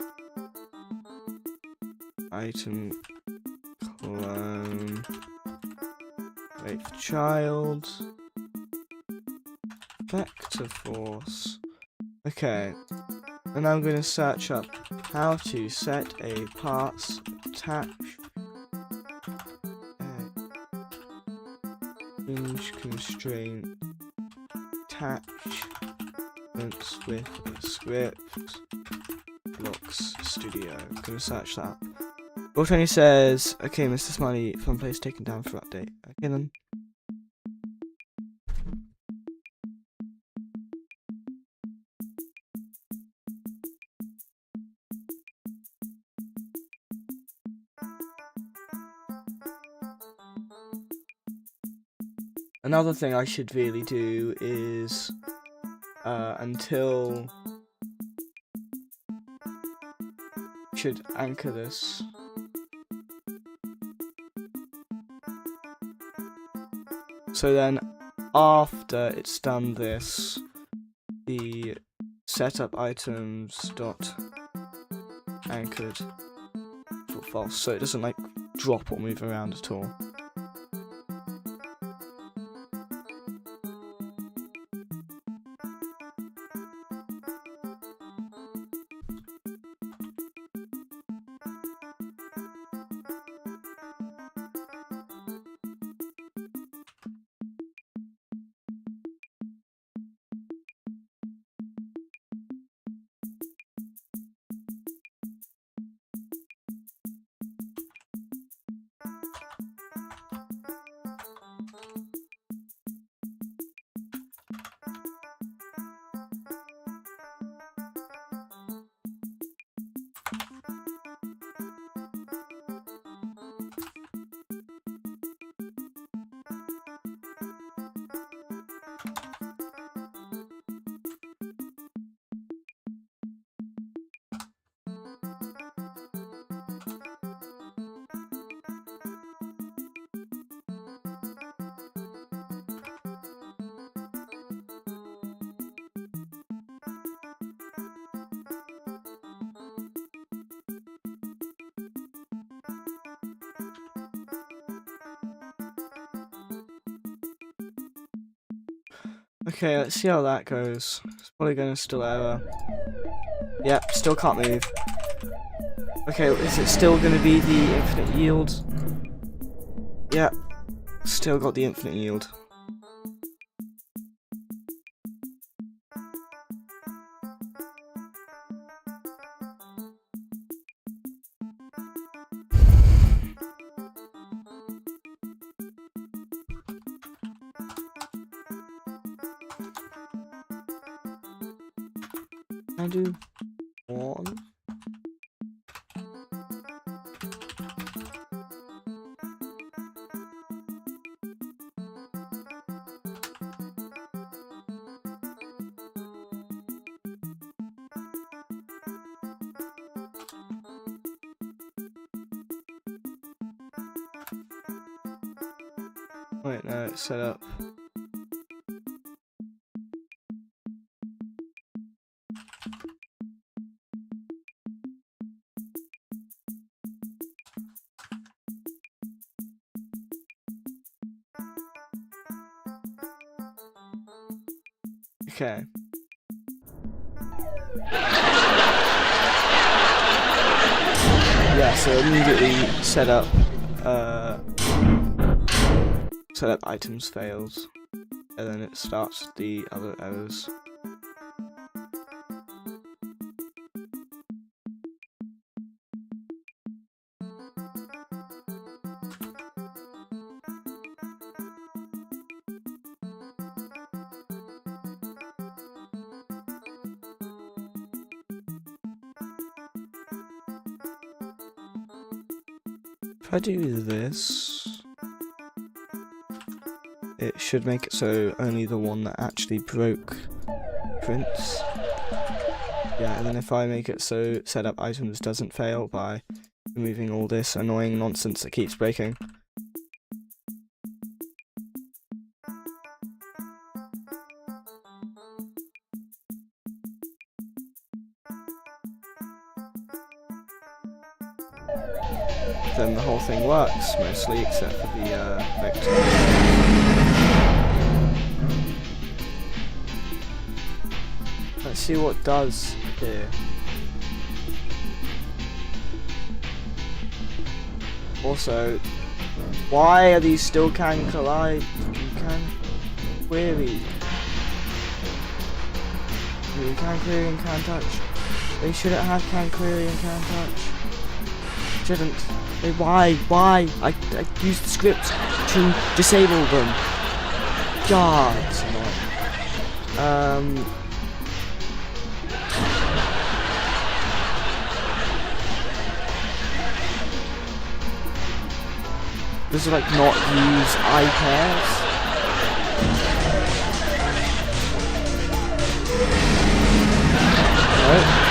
item clone, wait for child, vector force. Okay, and I'm going to search up how to set a parts attach hinge constraint attachments with a script blocks studio. I'm going to search that. Auto says, okay, Mr. Smiley, fun place taken down for update. Okay then. Another thing I should really do is until should anchor this. So then after it's done this, the setup items dot anchored for false, so it doesn't like drop or move around at all. Okay, let's see how that goes. It's probably gonna still error. Yep, still can't move. Okay, is it still gonna be the infinite yield? Yep, still got the infinite yield. I do one. Wait, no, it's set up. Okay. Yeah, so immediately set up items fails, and then it starts the other errors. If I do this, it should make it so only the one that actually broke prints. Yeah, and then if I make it so setup items doesn't fail by removing all this annoying nonsense that keeps breaking. Then the whole thing works, mostly, except for the vector. Let's see what does here. Also, why are these still can collide? Can query? Can query and can touch. They shouldn't have can query and can touch. Shouldn't. Why? I used the script to disable them. God, it's annoying. This is like not use iPads. Right.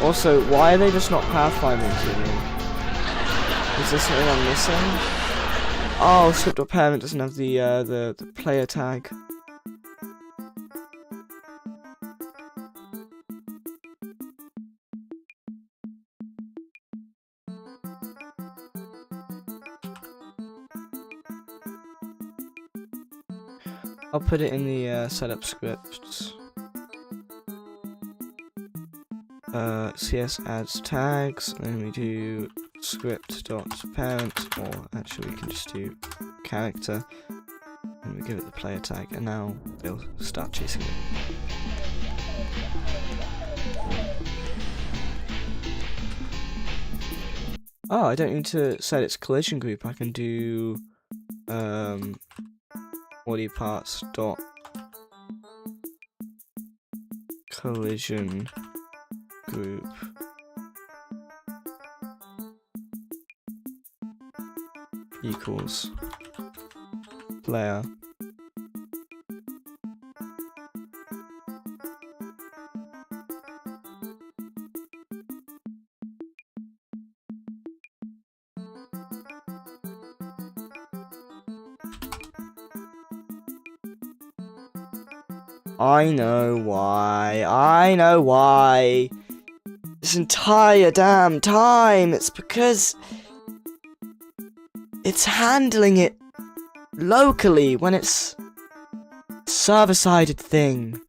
Also, why are they just not pathfinding to me? Is this something I'm missing? Oh, script.parent doesn't have the player tag. I'll put it in the setup scripts. CS adds tags, and then we do script.parent, or actually we can just do character, and we give it the player tag, and now they'll start chasing it. Oh, I don't need to set its collision group. I can do body parts dot collision group equals player. I know why. This entire damn time, it's because it's handling it locally when it's a server-sided thing.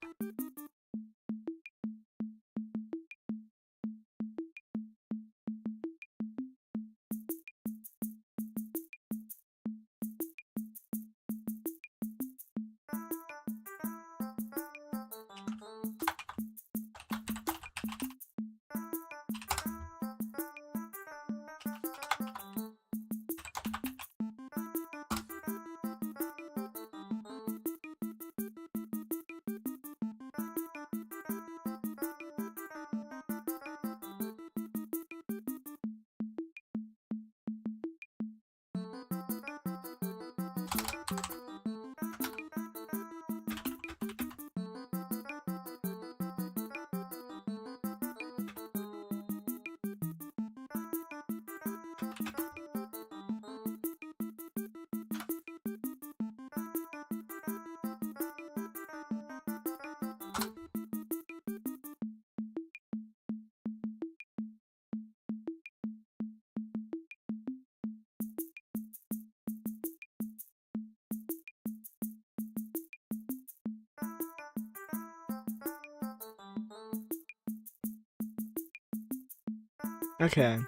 Okay.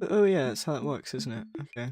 Oh yeah, that's how it works, isn't it? Okay.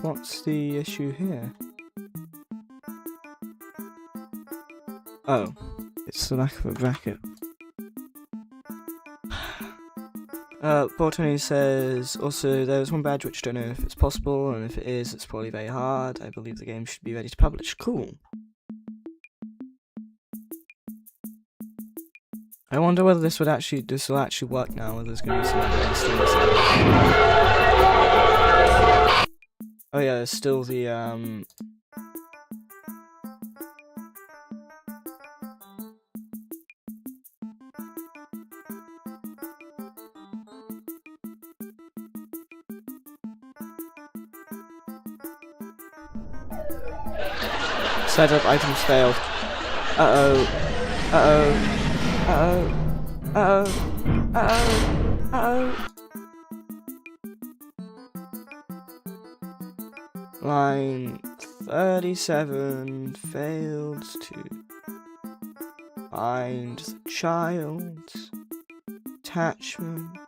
What's the issue here? Oh, it's the lack of a bracket. Bortoni says, also, there is one badge which I don't know if it's possible, and if it is, it's probably very hard. I believe the game should be ready to publish. Cool. I wonder whether this will actually work now, whether there's going to be some other things. Oh yeah, there's still the, setup items failed. Uh-oh. Uh-oh. Uh-oh. Uh-oh. Uh-oh. Uh-oh. Line 37 failed to find the child's attachment.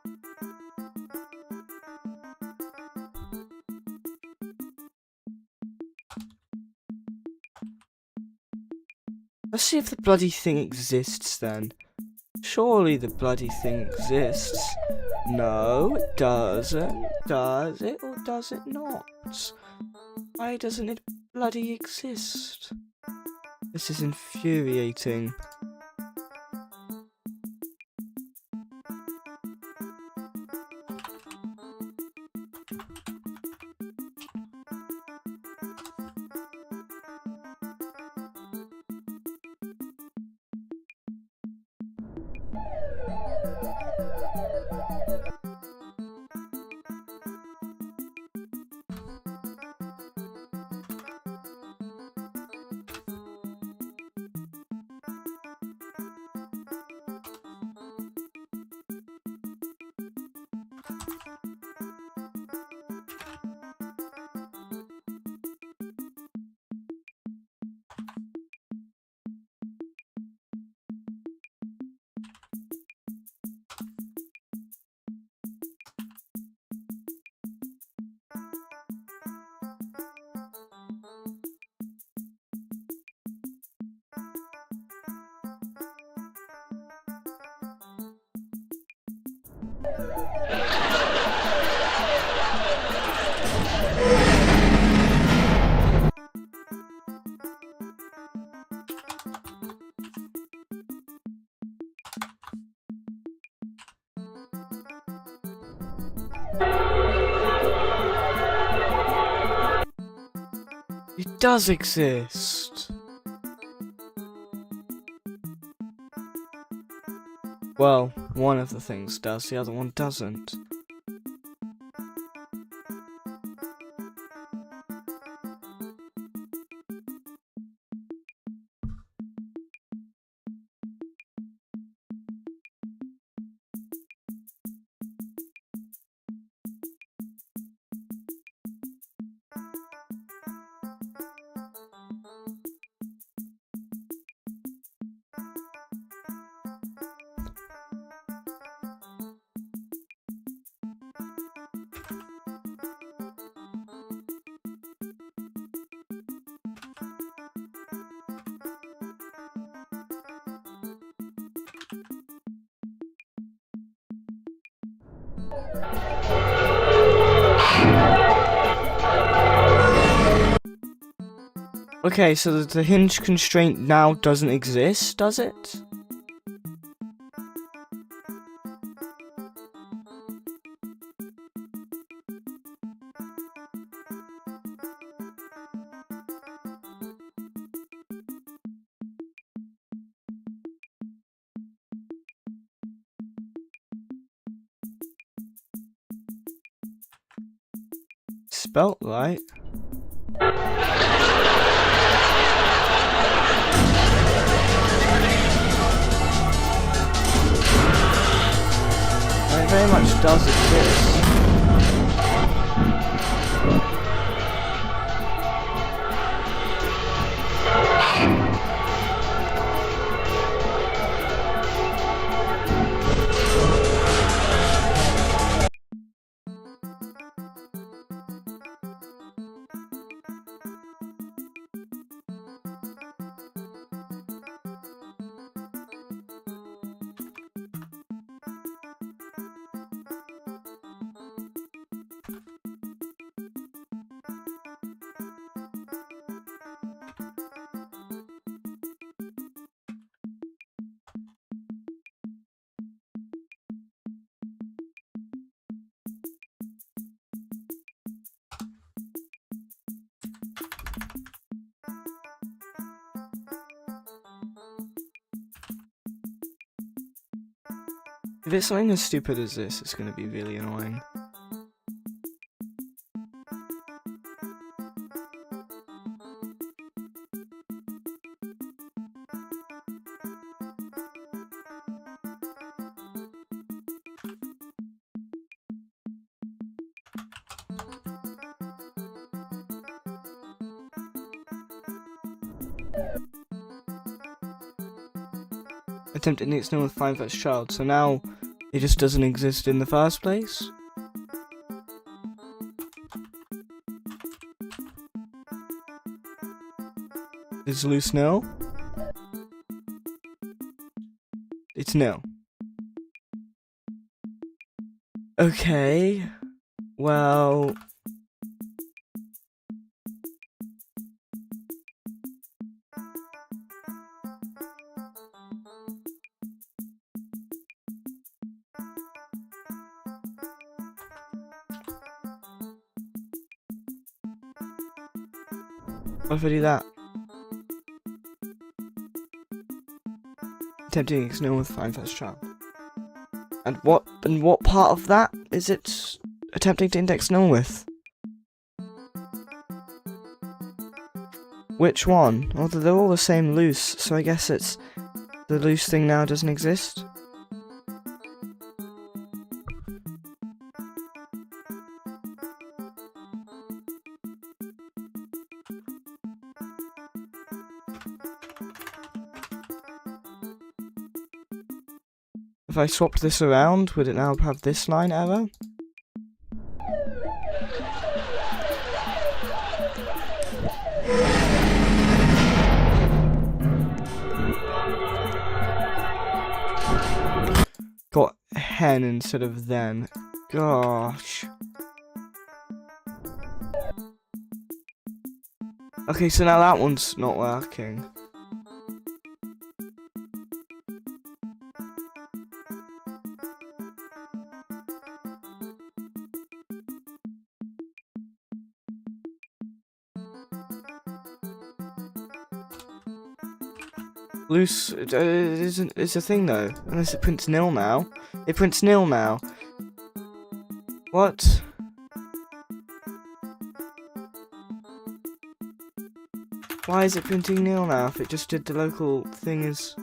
Let's see if the bloody thing exists then. Surely the bloody thing exists. No, it doesn't. Does it or does it not? Why doesn't it bloody exist? This is infuriating. It does exist. Well, one of the things does, the other one doesn't. Okay, so the hinge constraint now doesn't exist, does it? spelt right. And it very much does exist. If it's something as stupid as this, it's going to be really annoying. Attempted next name with find first child, so now it just doesn't exist in the first place? Is loose nil? It's nil. Okay, well... What if I do that? Attempting to ignore with find first child. And what part of that is it attempting to index null with? Which one? Oh, they're all the same loose, so I guess it's the loose thing now doesn't exist. If I swapped this around, would it now have this line error? Got hen instead of then. Gosh. Okay, so now that one's not working. Loose is a thing though, unless it prints nil now. It prints nil now. What? Why is it printing nil now if it just did the local thing as...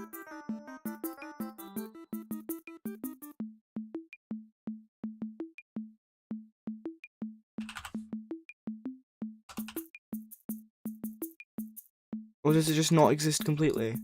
Or does it just not exist completely?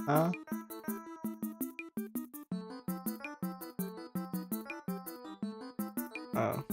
Huh? Oh.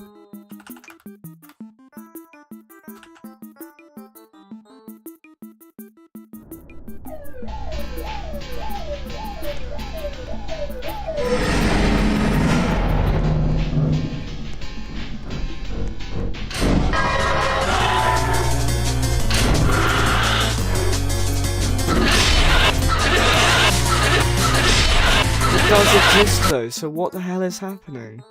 does exist though, so what the hell is happening?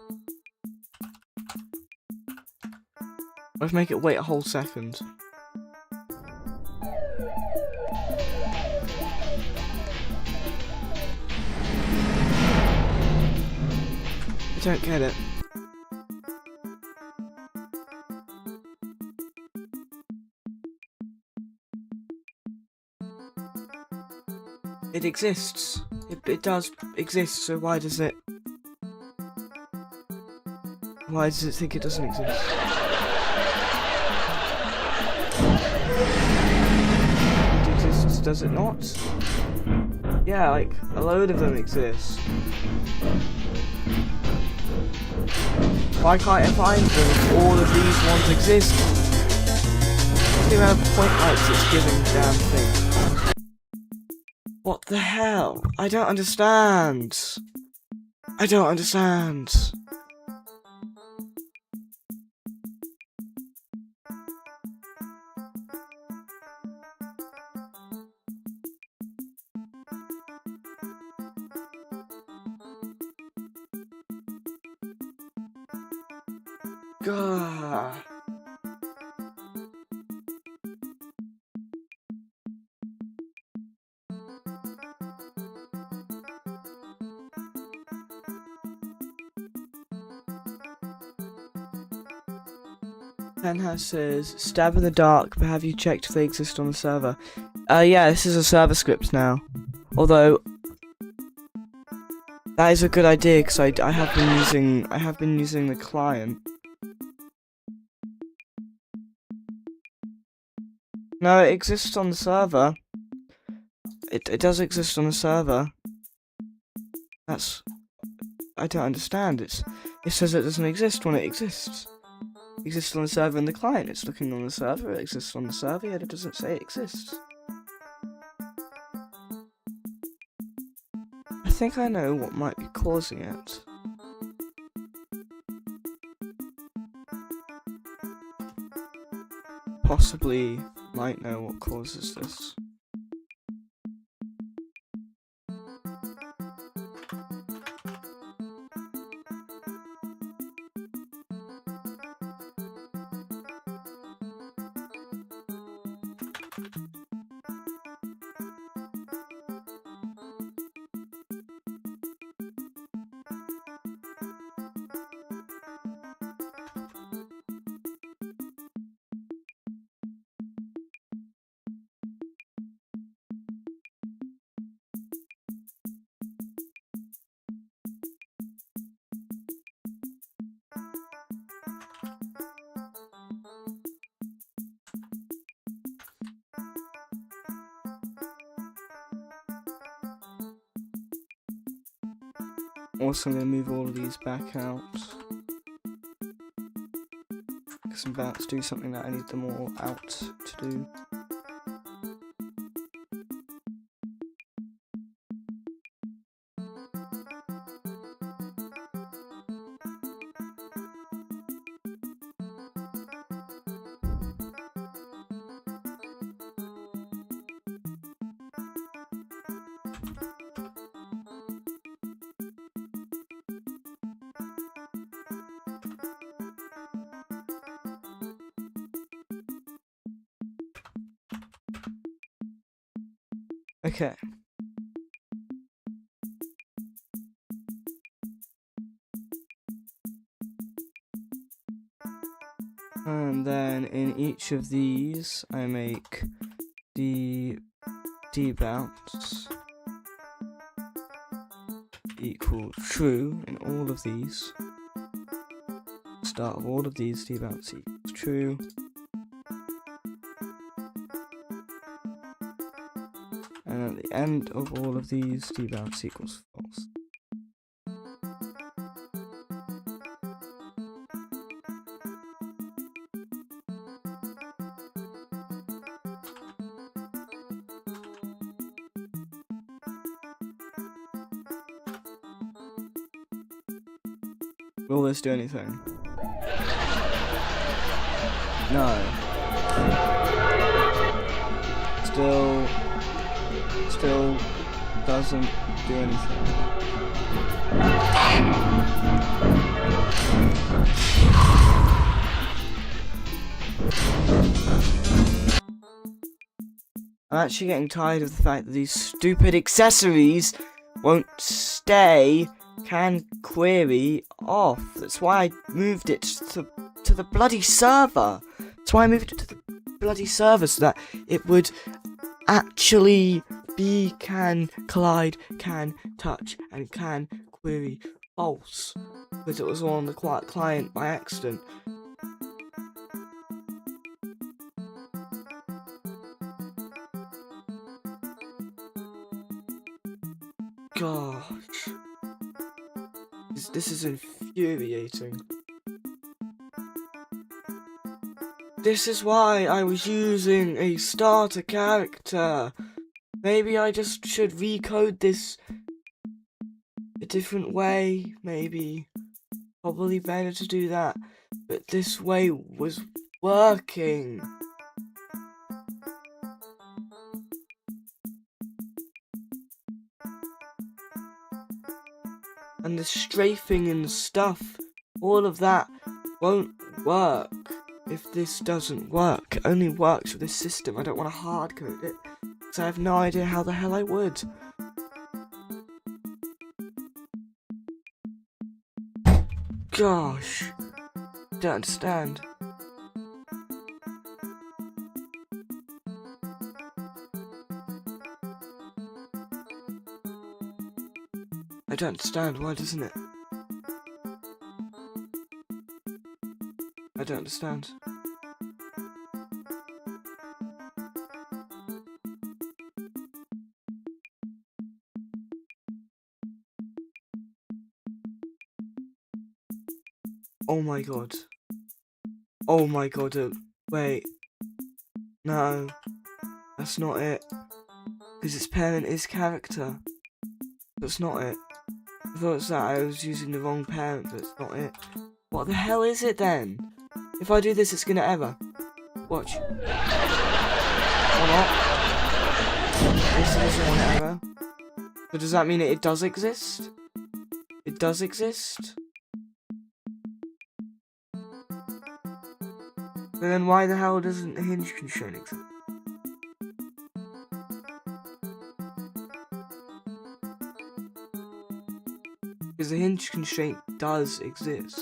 Let's make it wait a whole second. I don't get it. It exists. It does exist, so why does it... Why does it think it doesn't exist? It exists, does it not? Yeah, like, a load of them exist. Why can't I find them if all of these ones exist? What's the amount of point lights it's giving the damn thing? What the hell? I don't understand. I don't understand. Gah. Penhouse says, stab in the dark, but have you checked if they exist on the server? Yeah, this is a server script now. Although, that is a good idea, because I have been using the client. No, it exists on the server. It does exist on the server. That's... I don't understand. It says it doesn't exist when it exists. It exists on the server and the client. It's looking on the server, it exists on the server, yet it doesn't say it exists. I think I know what might be causing it. Possibly might know what causes this. Also, I'm going to move all of these back out, because I'm about to do something that I need them all out to do. Okay. And then in each of these, I make the debounce equal true in all of these. Start of all of these, debounce equals true. And at the end of all of these, debounce equals false. Will this do anything? No. doesn't do anything. I'm actually getting tired of the fact that these stupid accessories won't stay can query off. That's why I moved it to the bloody server. That's why I moved it to the bloody server, so that it would actually be can collide, can touch, and can query false. Because it was all on the client by accident. Gosh. This is infuriating. This is why I was using a starter character. Maybe I just should recode this a different way, maybe. Probably better to do that. But this way was working. And the strafing and stuff, all of that won't work if this doesn't work. It only works with this system. I don't want to hardcode it, because I have no idea how the hell I would. Gosh, don't understand. I don't understand. Why doesn't it? I don't understand. Oh my god. Oh my god. Wait. No. That's not it. Because its parent is character. That's not it. I thought it was that I was using the wrong parent, but it's not it. What the hell is it then? If I do this, it's gonna error. Watch. Or not. This isn't an error. But does that mean it does exist? It does exist? But then why the hell doesn't the hinge constraint exist? Because the hinge constraint does exist.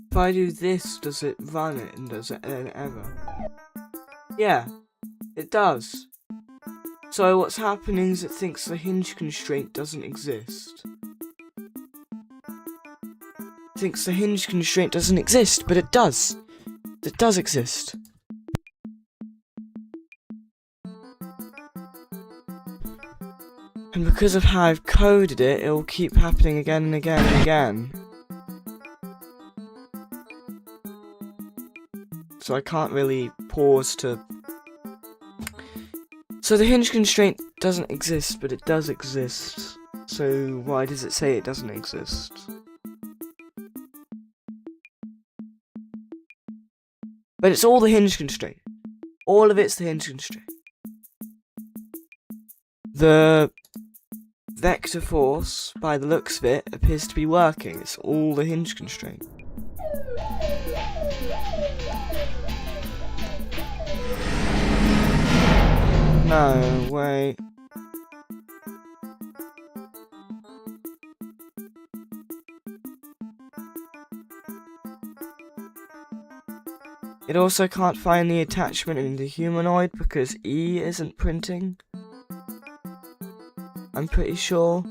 If I do this, does it run it and does it an error? Yeah, it does. So what's happening is it thinks the hinge constraint doesn't exist. It thinks the hinge constraint doesn't exist, but it does. It does exist. And because of how I've coded it, it will keep happening again and again and again. So I can't really pause to... So the hinge constraint doesn't exist, but it does exist. So why does it say it doesn't exist? But it's all the hinge constraint. All of it's the hinge constraint. The vector force, by the looks of it, appears to be working. It's all the hinge constraint. No, wait. It also can't find the attachment in the humanoid because E isn't printing. I'm pretty sure.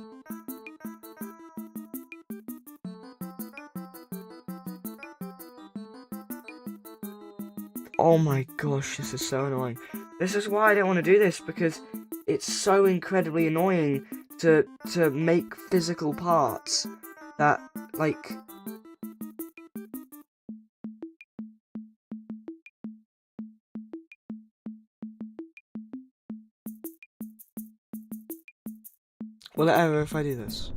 Oh my gosh, this is so annoying. This is why I don't want to do this, because it's so incredibly annoying to make physical parts that, like... Will it error if I do this?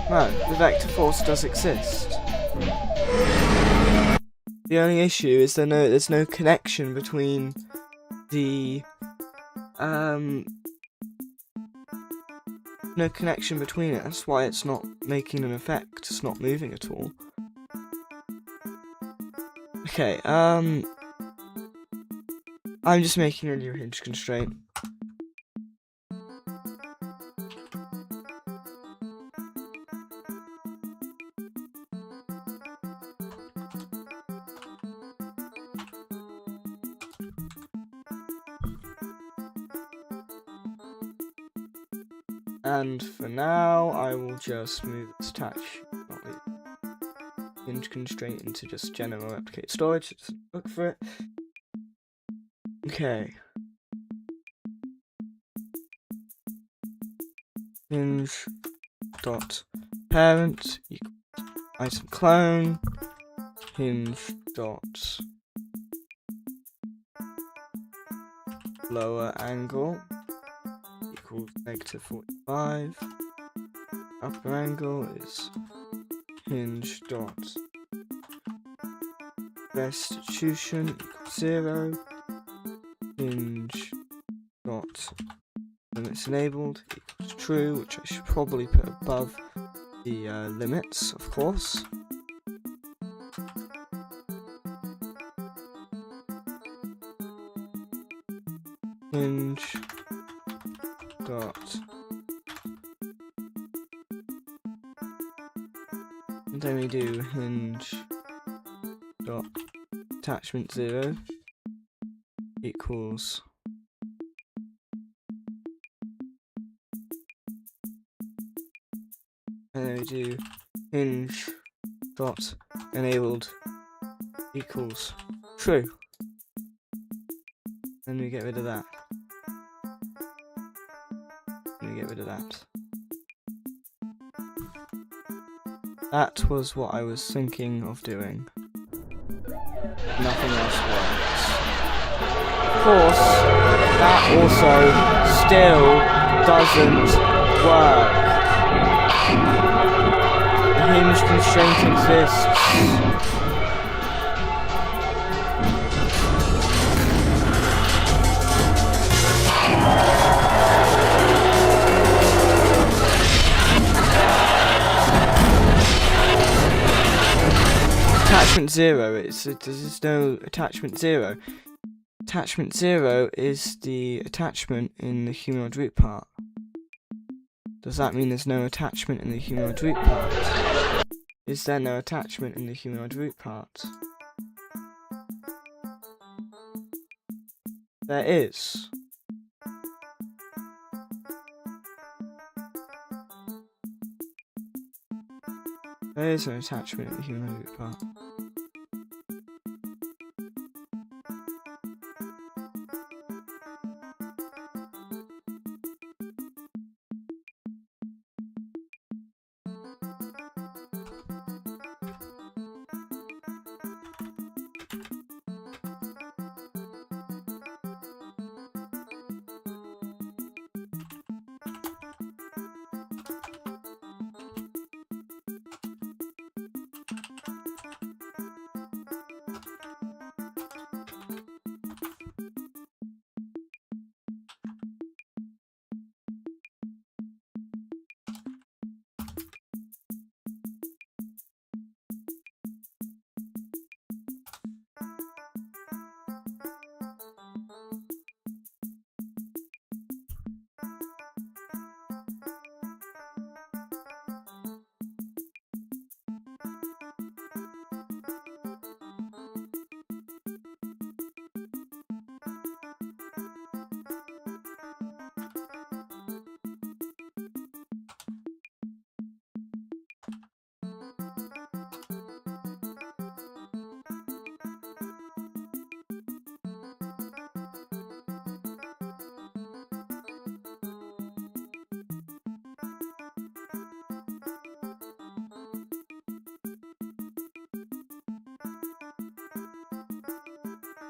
No, the vector force does exist. The only issue is there's no connection between the no connection between it. That's why it's not making an effect. It's not moving at all. Okay, I'm just making a new hinge constraint. And for now, I will just move its hinge constraint into just general replicate storage. Just look for it. Okay. Hinge dot parent equals item clone. Hinge dot lower angle equals -45. Upper angle is hinge dot restitution equals 0. Hinge dot limits enabled equals true, which I should probably put above the limits, of course. Hinge dot, and then we do hinge dot attachment 0 equals and then we do hinge dot enabled equals true. Then we get rid of that. And we get rid of that. That was what I was thinking of doing. Nothing else works. Of course, that also still doesn't work. The hinge constraint exists. Attachment 0, there's no attachment 0. Attachment 0 is the attachment in the humanoid root part. Does that mean there's no attachment in the humanoid root part? Is there no attachment in the humanoid root part? There is. There is an attachment in the humanoid root part.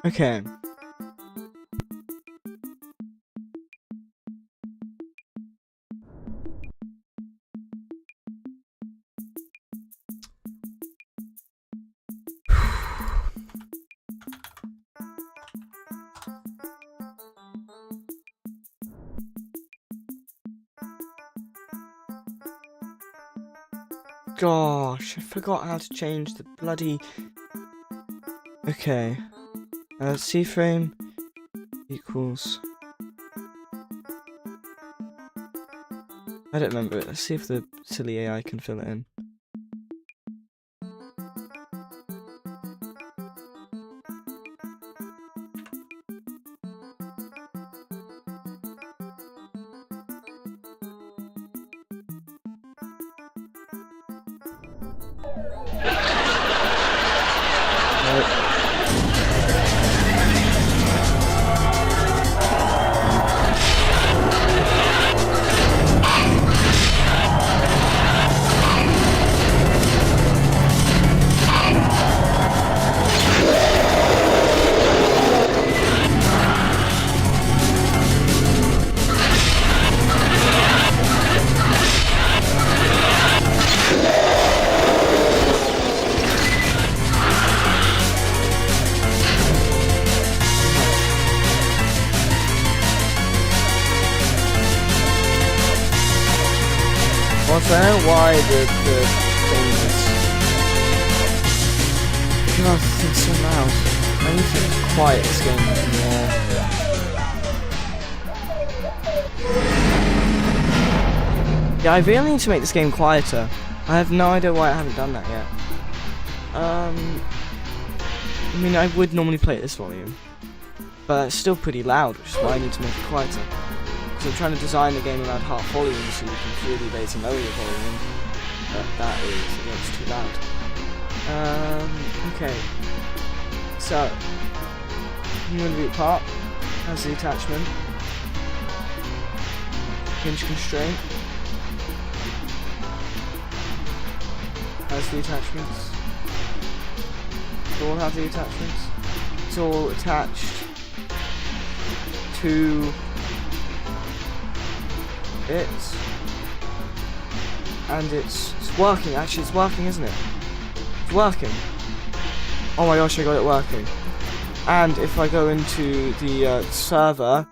Okay. Gosh, I forgot how to change the bloody... Okay. C-frame equals... I don't remember it. Let's see if the silly AI can fill it in. Also, I don't know why the thing is... God, this thing's so loud. I need to quiet this game more. Yeah, I really need to make this game quieter. I have no idea why I haven't done that yet. I mean, I would normally play at this volume, but it's still pretty loud, which is why I need to make it quieter. So I'm trying to design the game around half volume so you can freely raise and lower your volume, but that is against too loud. Okay. So, human root part has the attachment. Hinge constraint has the attachments. They all have the attachments. It's all attached to it, and it's working. Actually, it's working, isn't it? It's working. Oh my gosh, I got it working. And if I go into the server,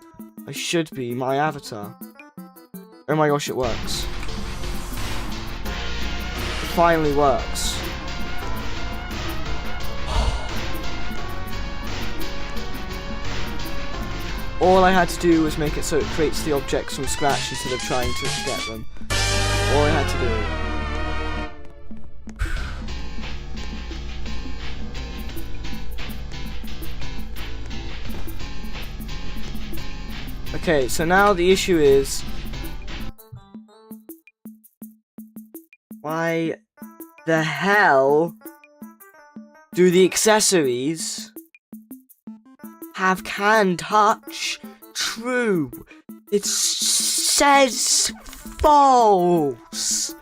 I should be my avatar. Oh my gosh, it works. It finally works. All I had to do was make it so it creates the objects from scratch instead of trying to get them. All I had to do. Okay, so now the issue is... why the hell do the accessories have can touch true? It says false.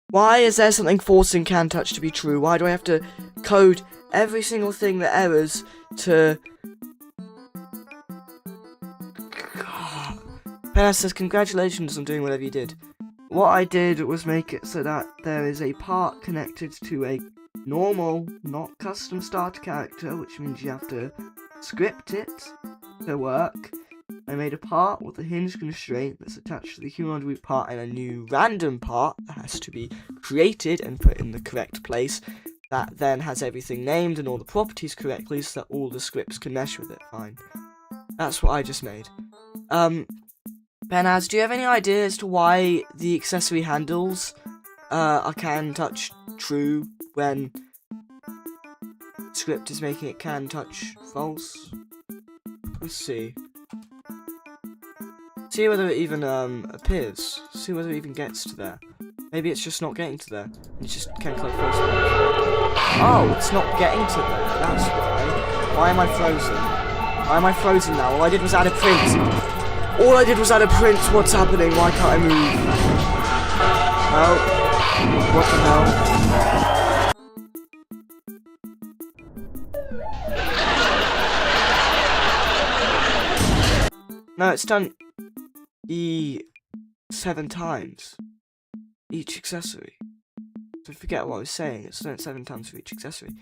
Why is there something forcing can touch to be true? Why do I have to code every single thing that errors to... Penna says, congratulations on doing whatever you did. What I did was make it so that there is a part connected to a normal, not custom starter character, which means you have to script it to work. I made a part with a hinge constraint that's attached to the human root part and a new random part that has to be created and put in the correct place, that then has everything named and all the properties correctly so that all the scripts can mesh with it fine. That's what I just made. Penaz, do you have any idea as to why the accessory handles are can touch true when script is making it can touch false? Let's see. See whether it even appears. See whether it even gets to there. Maybe it's just not getting to there. It's just can click false. Oh, it's not getting to there. That's why. Why am I frozen? Why am I frozen now? All I did was add a print. All I did was add a print. What's happening? Why can't I move? Oh. What the hell? No, it's done E7 times each accessory. So forget what I was saying. It's done it 7 times for each accessory.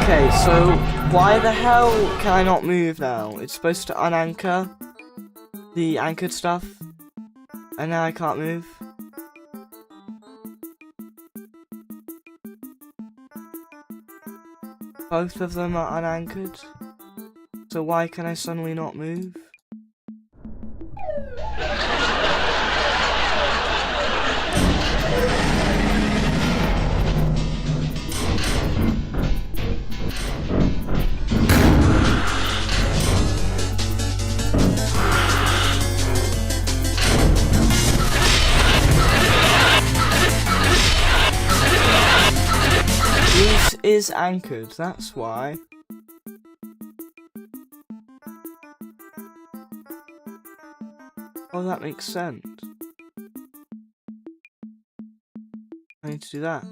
Okay, so why the hell can I not move now? It's supposed to unanchor the anchored stuff, and now I can't move. Both of them are unanchored, so why can I suddenly not move? This is anchored, that's why. Oh, that makes sense. I need to do that.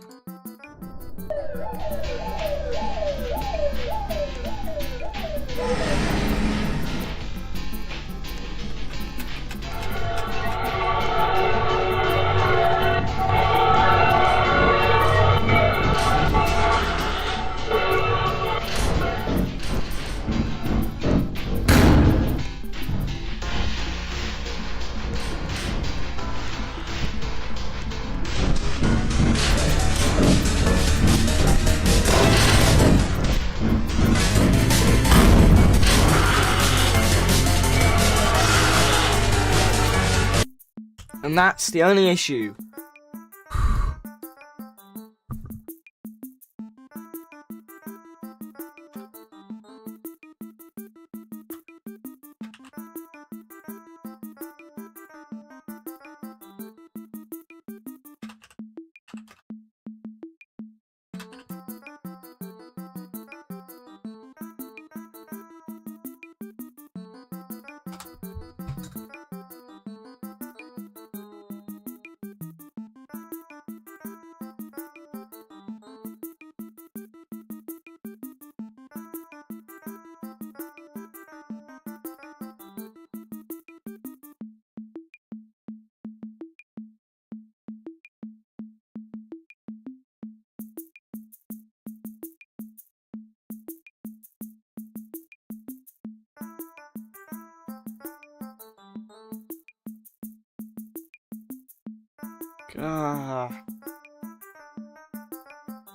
And that's the only issue.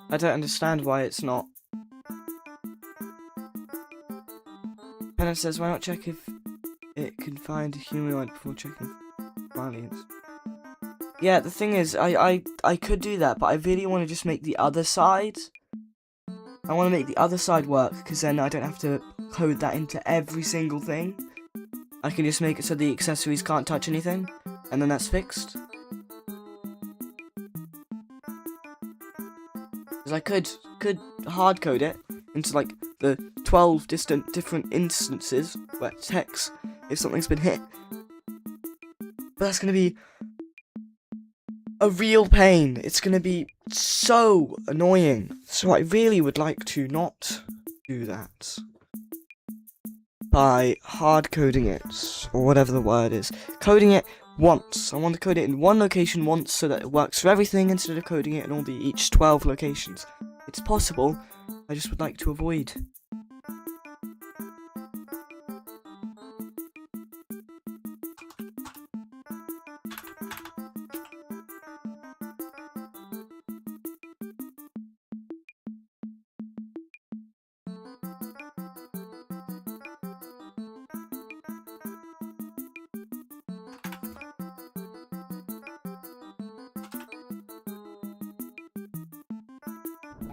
I don't understand why it's not. And it says, why not check if it can find a humanoid before checking Smiley? Yeah, the thing is, I could do that, but I really want to just make the other side. I want to make the other side work, because then I don't have to code that into every single thing. I can just make it so the accessories can't touch anything, and then that's fixed. Because I could hard code it into like the 12 different instances where it checks if something's been hit. But that's gonna be a real pain. It's gonna be so annoying. So I really would like to not do that by hard coding it, or whatever the word is. Coding it once. I want to code it in one location once so that it works for everything instead of coding it in all each 12 locations. It's possible, I just would like to avoid.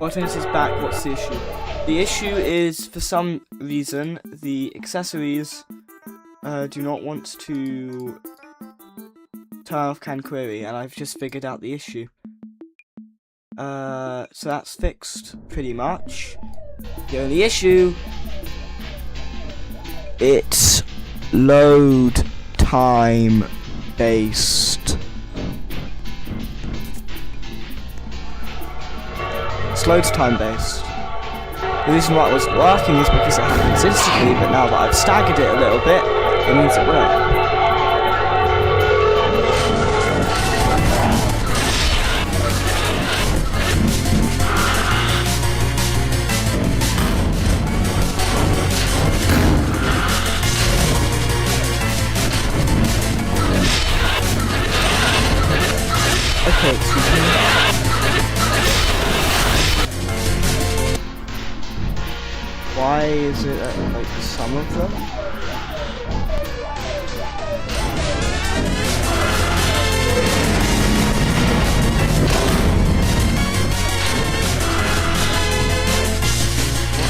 OWATAMSATE is back. What's the issue? The issue is, for some reason, the accessories do not want to turn off can query, and I've just figured out the issue. So that's fixed, pretty much. The only issue, it's load time based. It's load time based. The reason why it wasn't working is because it happens instantly, but now that I've staggered it a little bit, it means it will. Okay, excuse me. Why is it at, like, some of them?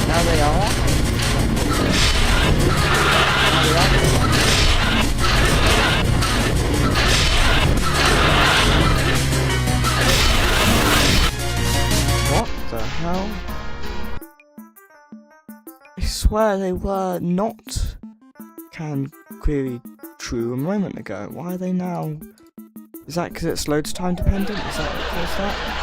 Now they are? What the hell? I swear they were not can query true a moment ago. Why are they now? Is that because it's loads time dependent? Is that what caused that?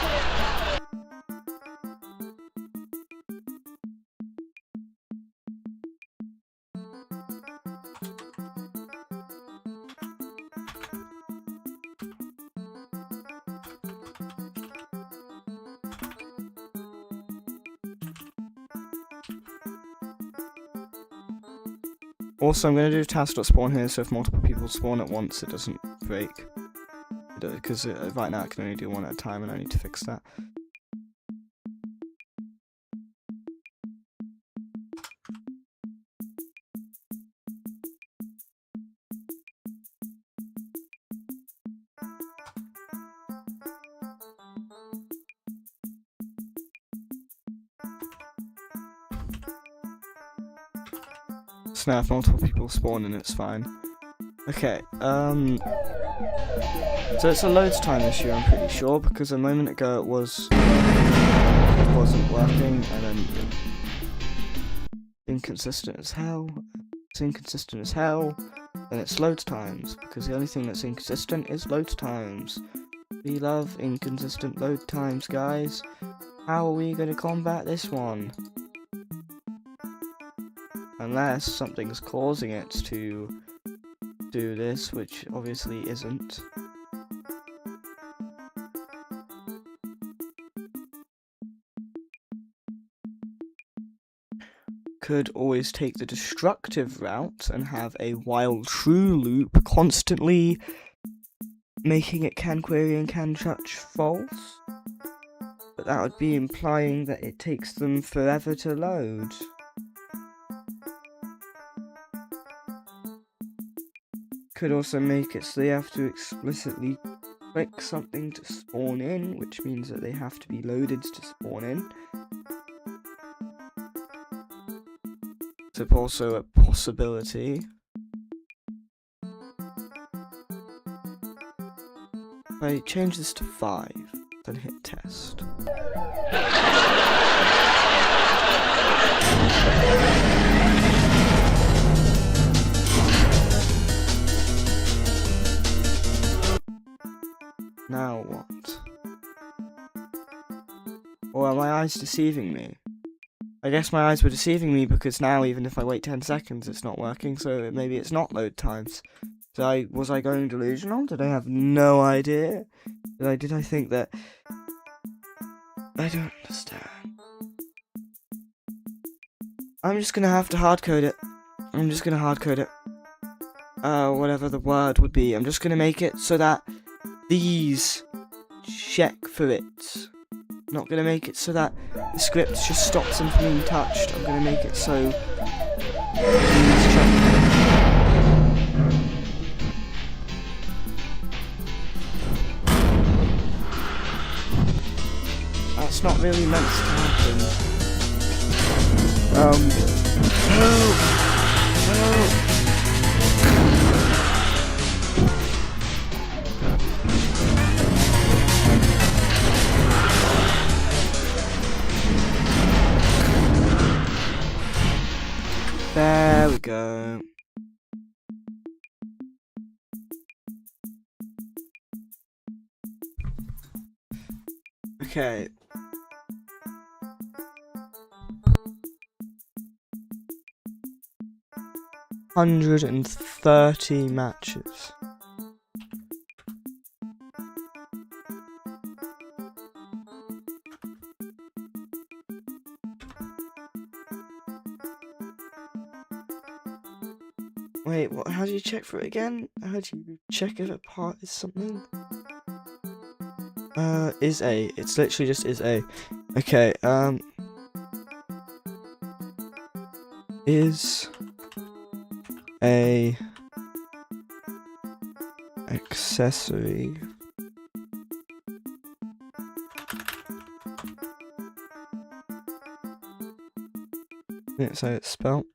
Also, I'm going to do task.spawn here, so if multiple people spawn at once, it doesn't break. Because right now I can only do one at a time, and I need to fix that. So now if multiple people spawn in, it's fine. Okay, so it's a loads time issue, I'm pretty sure, because a moment ago it wasn't working, and then inconsistent as hell. It's inconsistent as hell, then it's loads times, because the only thing that's inconsistent is loads times. We love inconsistent load times, guys. How are we going to combat this one? Unless something's causing it to do this, which obviously isn't. Could always take the destructive route and have a while true loop constantly making it can query and can touch false. But that would be implying that it takes them forever to load. Could also make it so they have to explicitly click something to spawn in, which means that they have to be loaded to spawn in. So also a possibility. If I change this to 5, then hit test. Now what? Or are my eyes deceiving me? I guess my eyes were deceiving me because now even if I wait 10 seconds it's not working, so maybe it's not load times. Was I going delusional? Did I have no idea? Did I think that... I don't understand. I'm just gonna have to hardcode it. I'm just gonna hardcode it. Whatever the word would be. I'm just gonna make it so that these check for it. I'm not gonna make it so that the script just stops them from being touched. I'm gonna make it so these check. That's It's not really meant to happen. Help! Help! There we go. Okay. $130 matches. Wait, what? How do you check for it again? How do you check if a part is something? Is A. It's literally just is A. Okay, is a accessory that's how it's spelled.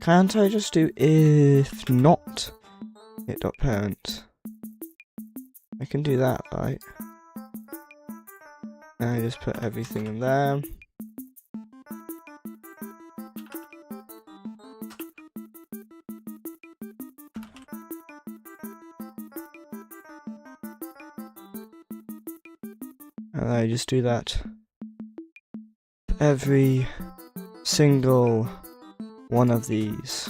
Can't I just do if not it.parent? I can do that, right? Now I just put everything in there. And I just do that for every single one of these.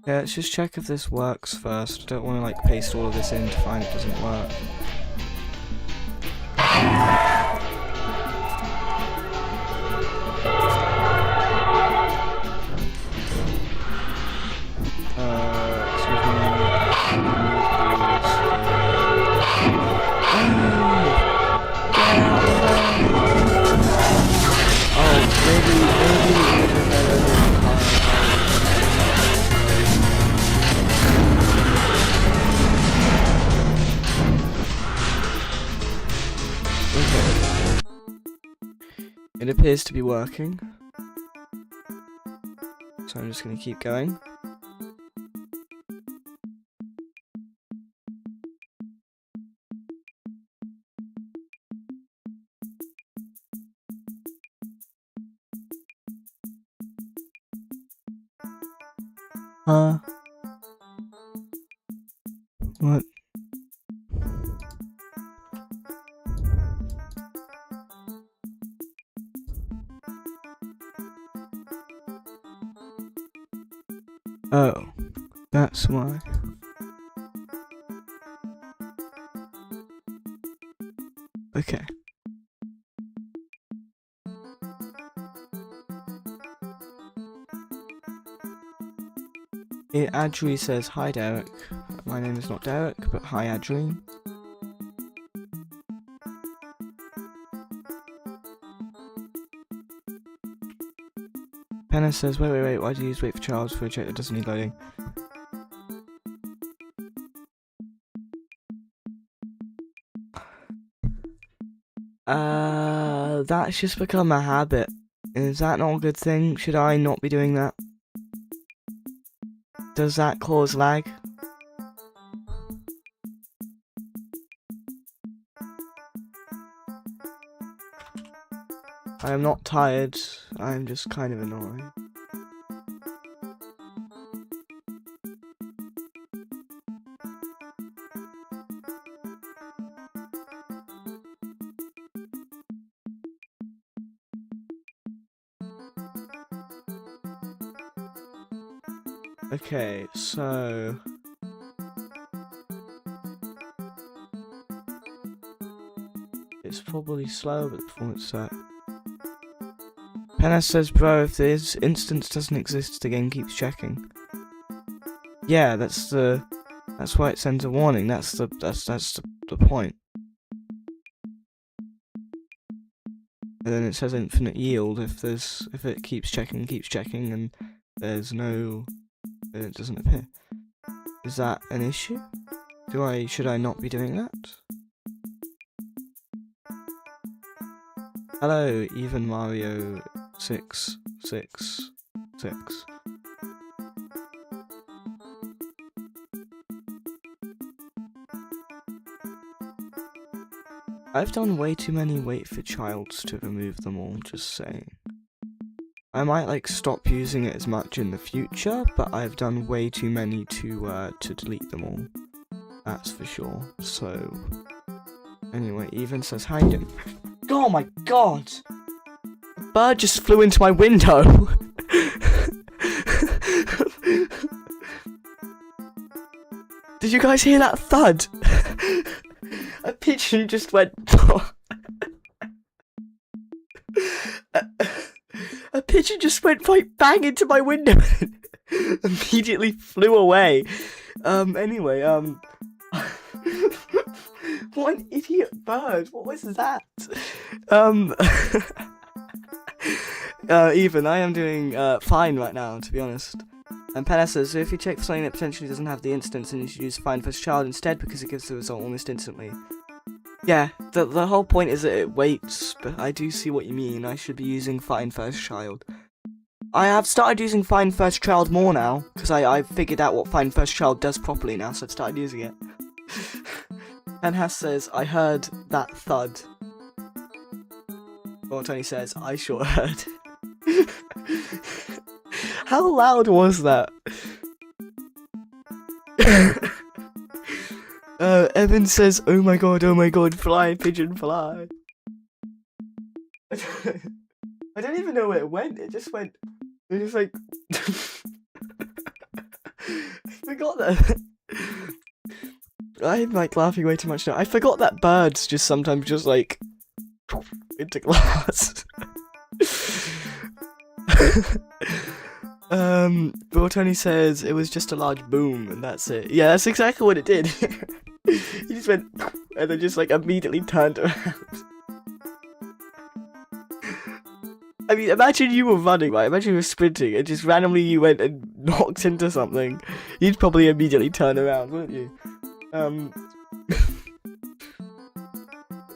Yeah, let's just check if this works first. I don't want to like paste all of this in to find it doesn't work. It appears to be working, so I'm just going to keep going. What? Oh, that's why. Okay. It actually says, "Hi Derek." My name is not Derek, but hi Adrian. Penna says, wait, why do you use wait for child for a check that doesn't need loading? That's just become a habit. Is that not a good thing? Should I not be doing that? Does that cause lag? I am not tired, I'm just kind of annoyed. Okay, so it's probably slow, but the performance set. Penna says, bro, if this instance doesn't exist, the game keeps checking. Yeah, that's why it sends a warning. That's the point. And then it says infinite yield if it keeps checking and there's no, it doesn't appear. Is that an issue? Should I not be doing that? Hello, even Mario 666. I've done way too many wait for childs to remove them all, just saying. I might like stop using it as much in the future, but I've done way too many to delete them all. That's for sure. So anyway, even says hi. Oh my god! A bird just flew into my window. Did you guys hear that thud? A pigeon just went. A pigeon just went right bang into my window and immediately flew away. Anyway, what an idiot bird. What was that? Even, I am doing, fine right now, to be honest. And Penna says, so if you check for something that potentially doesn't have the instance, then you should use find first child instead because it gives the result almost instantly. Yeah, the whole point is that it waits, but I do see what you mean. I should be using find first child. I have started using find first child more now, because I figured out what find first child does properly now, so I've started using it. And Hass says, I heard that thud. Or Tony says, I sure heard. How loud was that? Evan says, oh my god, fly, pigeon, fly. I don't even know where it went, it just like... I forgot that. I'm like laughing way too much now. I forgot that birds just sometimes just like... into glass. Well, Tony says it was just a large boom and that's it. Yeah, that's exactly what it did. He just went and then just like immediately turned around. I mean, imagine you were running, right? Imagine you were sprinting and just randomly you went and knocked into something. You'd probably immediately turn around, wouldn't you?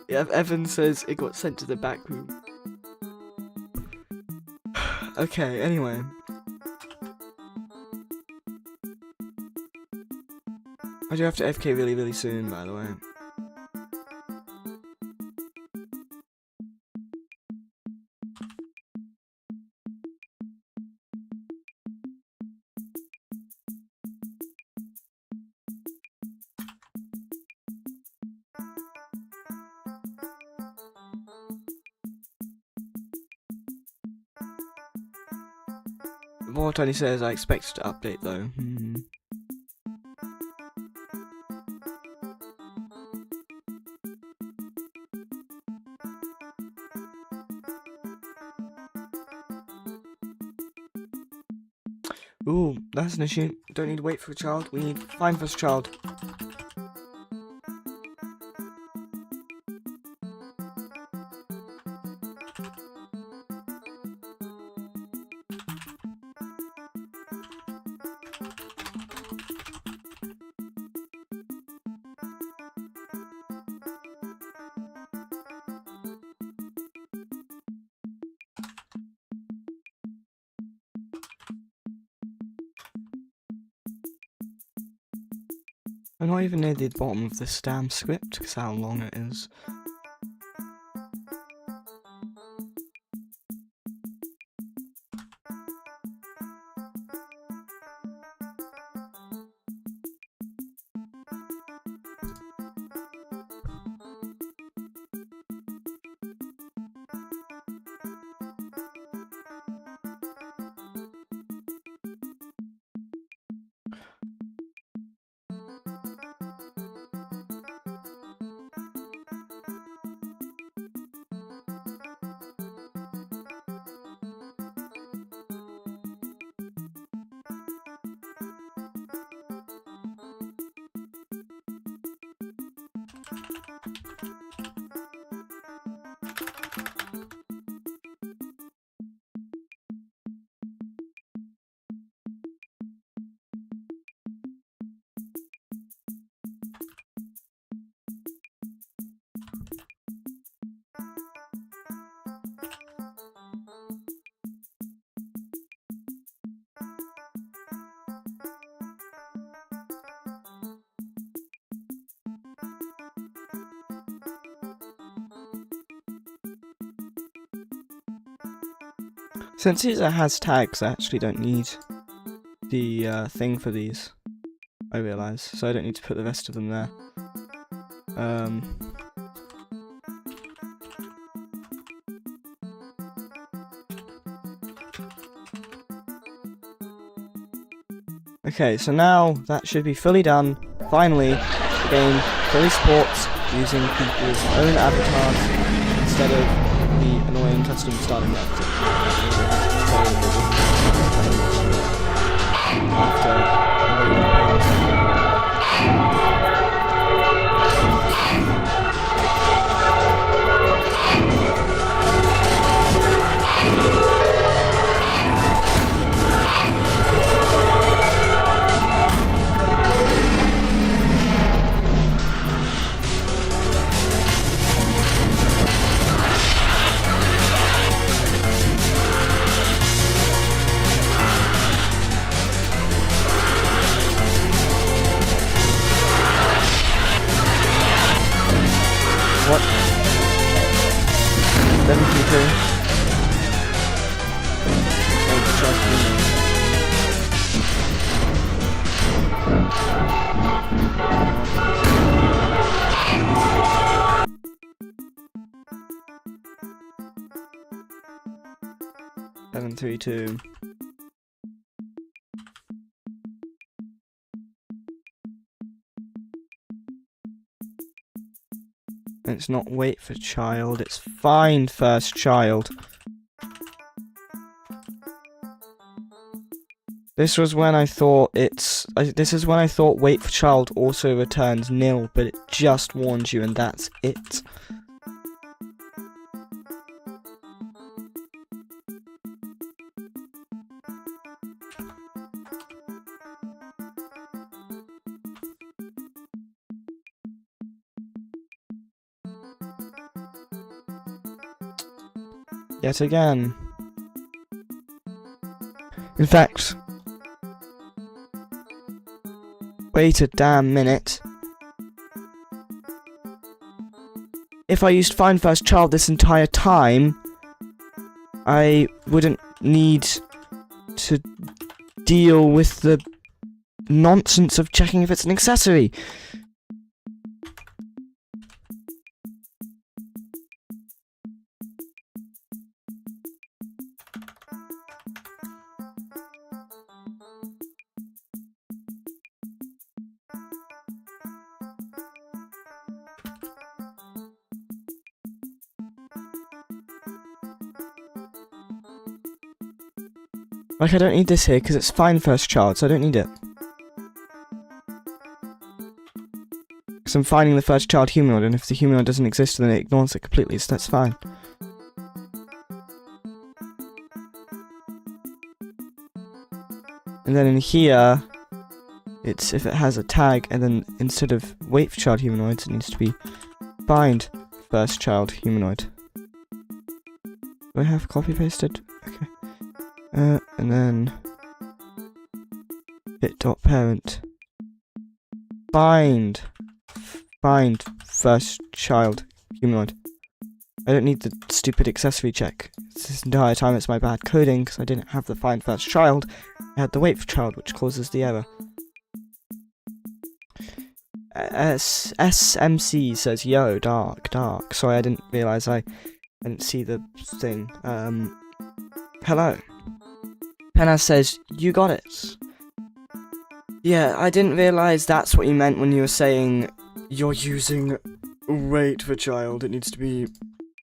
Yeah, Evan says it got sent to the back room. Okay, anyway. I do have to FK really soon, by the way. What Tony says, I expect to update though. Ooh, that's an issue. Don't need to wait for a child. We need find first child. I'm not even near the bottom of this damn script because how long it is. Since these has tags, I actually don't need the thing for these, I realise, so I don't need to put the rest of them there. Okay, so now that should be fully done. Finally, the game fully supports using people's own avatars instead of the annoying custom starting method. What? 72. Oh, trust me. Seven, 3, 2. It's not wait for child, it's find first child. This was when I thought this is when I thought wait for child also returns nil, but it just warns you and that's it. Yet again. In fact, wait a damn minute. If I used find first child this entire time, I wouldn't need to deal with the nonsense of checking if it's an accessory. Like, I don't need this here because it's find first child, so I don't need it. Because I'm finding the first child humanoid, and if the humanoid doesn't exist, then it ignores it completely, so that's fine. And then in here, it's if it has a tag, and then instead of wait for child humanoids, it needs to be find first child humanoid. Do I have copy pasted? Okay. And then bit.parent find first child humanoid. I don't need the stupid accessory check. This entire time it's my bad coding because I didn't have the find first child. I had the wait for child, which causes the error. SMC says yo dark. Sorry, I didn't realise I didn't see the thing. Hello. Penna says, you got it. Yeah, I didn't realise that's what you meant when you were saying you're using wait for child. It needs to be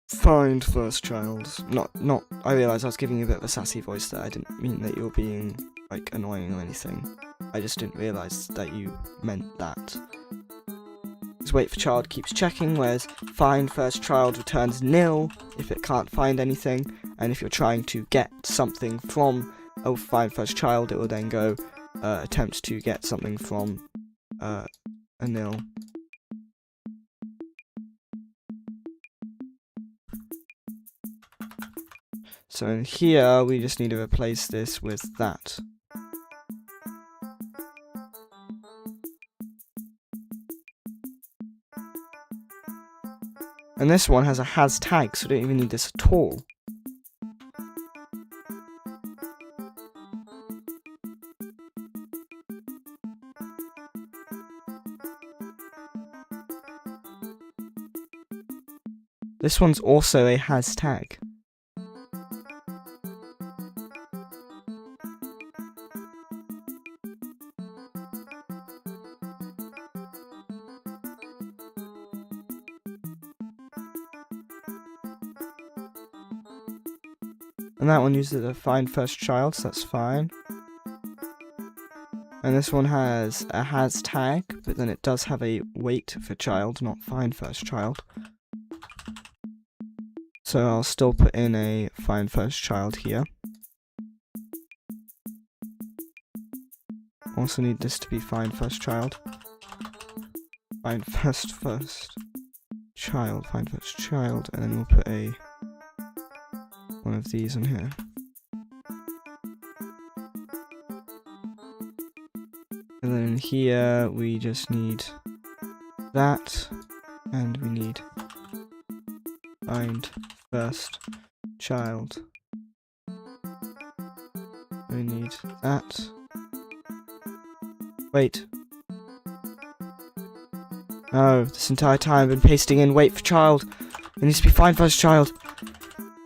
find first child. Not, I realised I was giving you a bit of a sassy voice there. I didn't mean that you were being, like, annoying or anything. I just didn't realise that you meant that. Because wait for child keeps checking, whereas find first child returns nil if it can't find anything, and if you're trying to get something from find first child, it will then go attempt to get something from a nil. So in here, we just need to replace this with that. And this one has a has tag, so we don't even need this at all. This one's also a has tag. And that one uses a find first child, so that's fine. And this one has a has tag, but then it does have a wait for child, not find first child. So I'll still put in a find first child here. Also need this to be find first child. Find first child, find first child, and then we'll put a one of these on here. And then in here we just need that, and we need find first child. We need that. Wait. Oh, this entire time I've been pasting in wait for child. It needs to be find first child.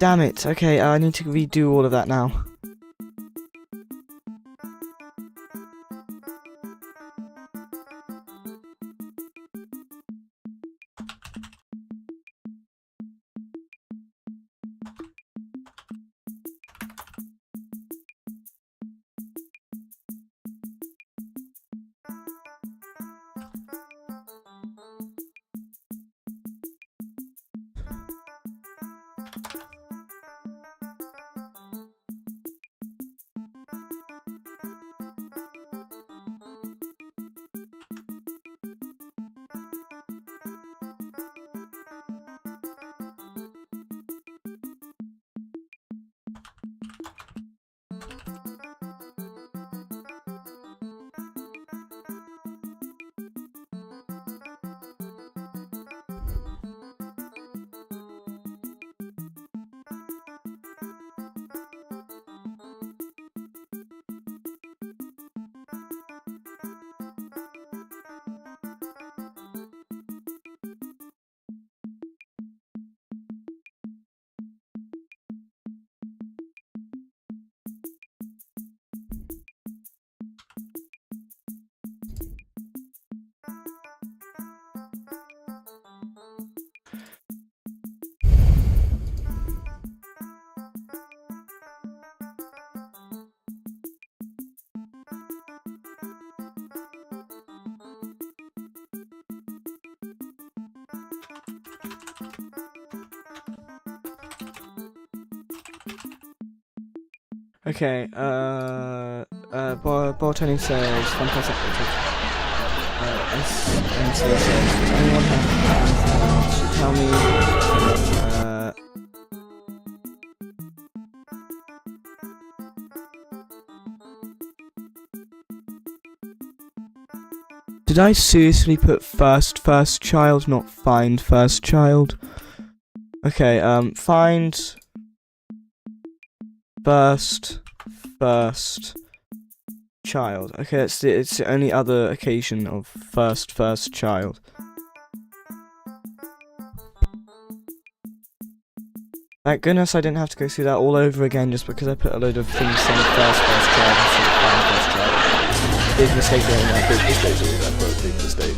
Damn it. Okay, I need to redo all of that now. Okay, bartending says, fantastic. SMC says, does anyone have to tell me, did I seriously put first child, not find first child? Okay, find first child. Okay, it's the only other occasion of first child. Thank goodness I didn't have to go through that all over again just because I put a load of things saying first child instead of find first child. Big mistake doing that. Big mistake doing that, bro. Big mistake.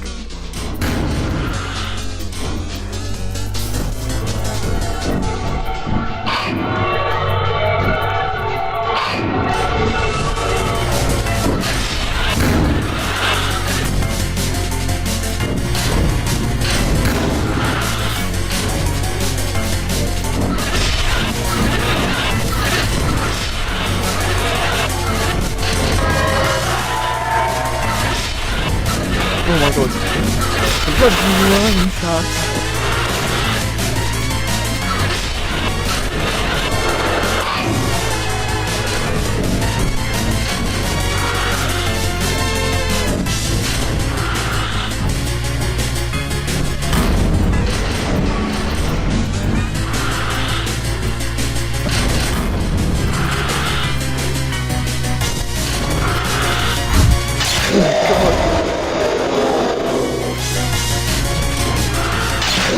my god. The blood one shot.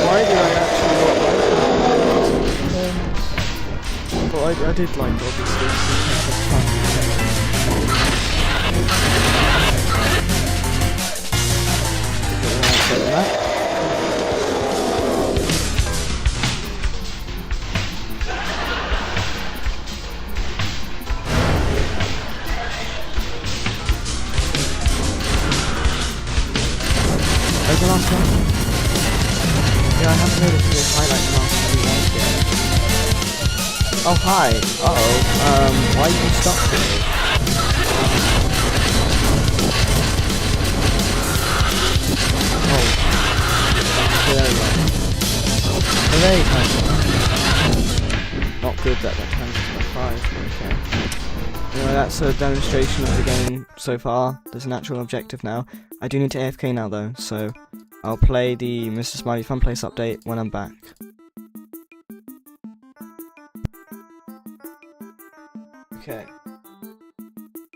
Why did I actually not like it? Well, I did like it, obviously. That's fun. Where's the last one? Yeah, I haven't noticed this highlight the last few ones yet. Oh, hi. Uh-oh. Why are you stuck here? Oh. There we go. Oh, there you go. Not good that counts as my 5, okay. Anyway, that's a demonstration of the game so far. There's an actual objective now. I do need to AFK now though, so I'll play the Mr. Smiley Fun Place update when I'm back. Okay.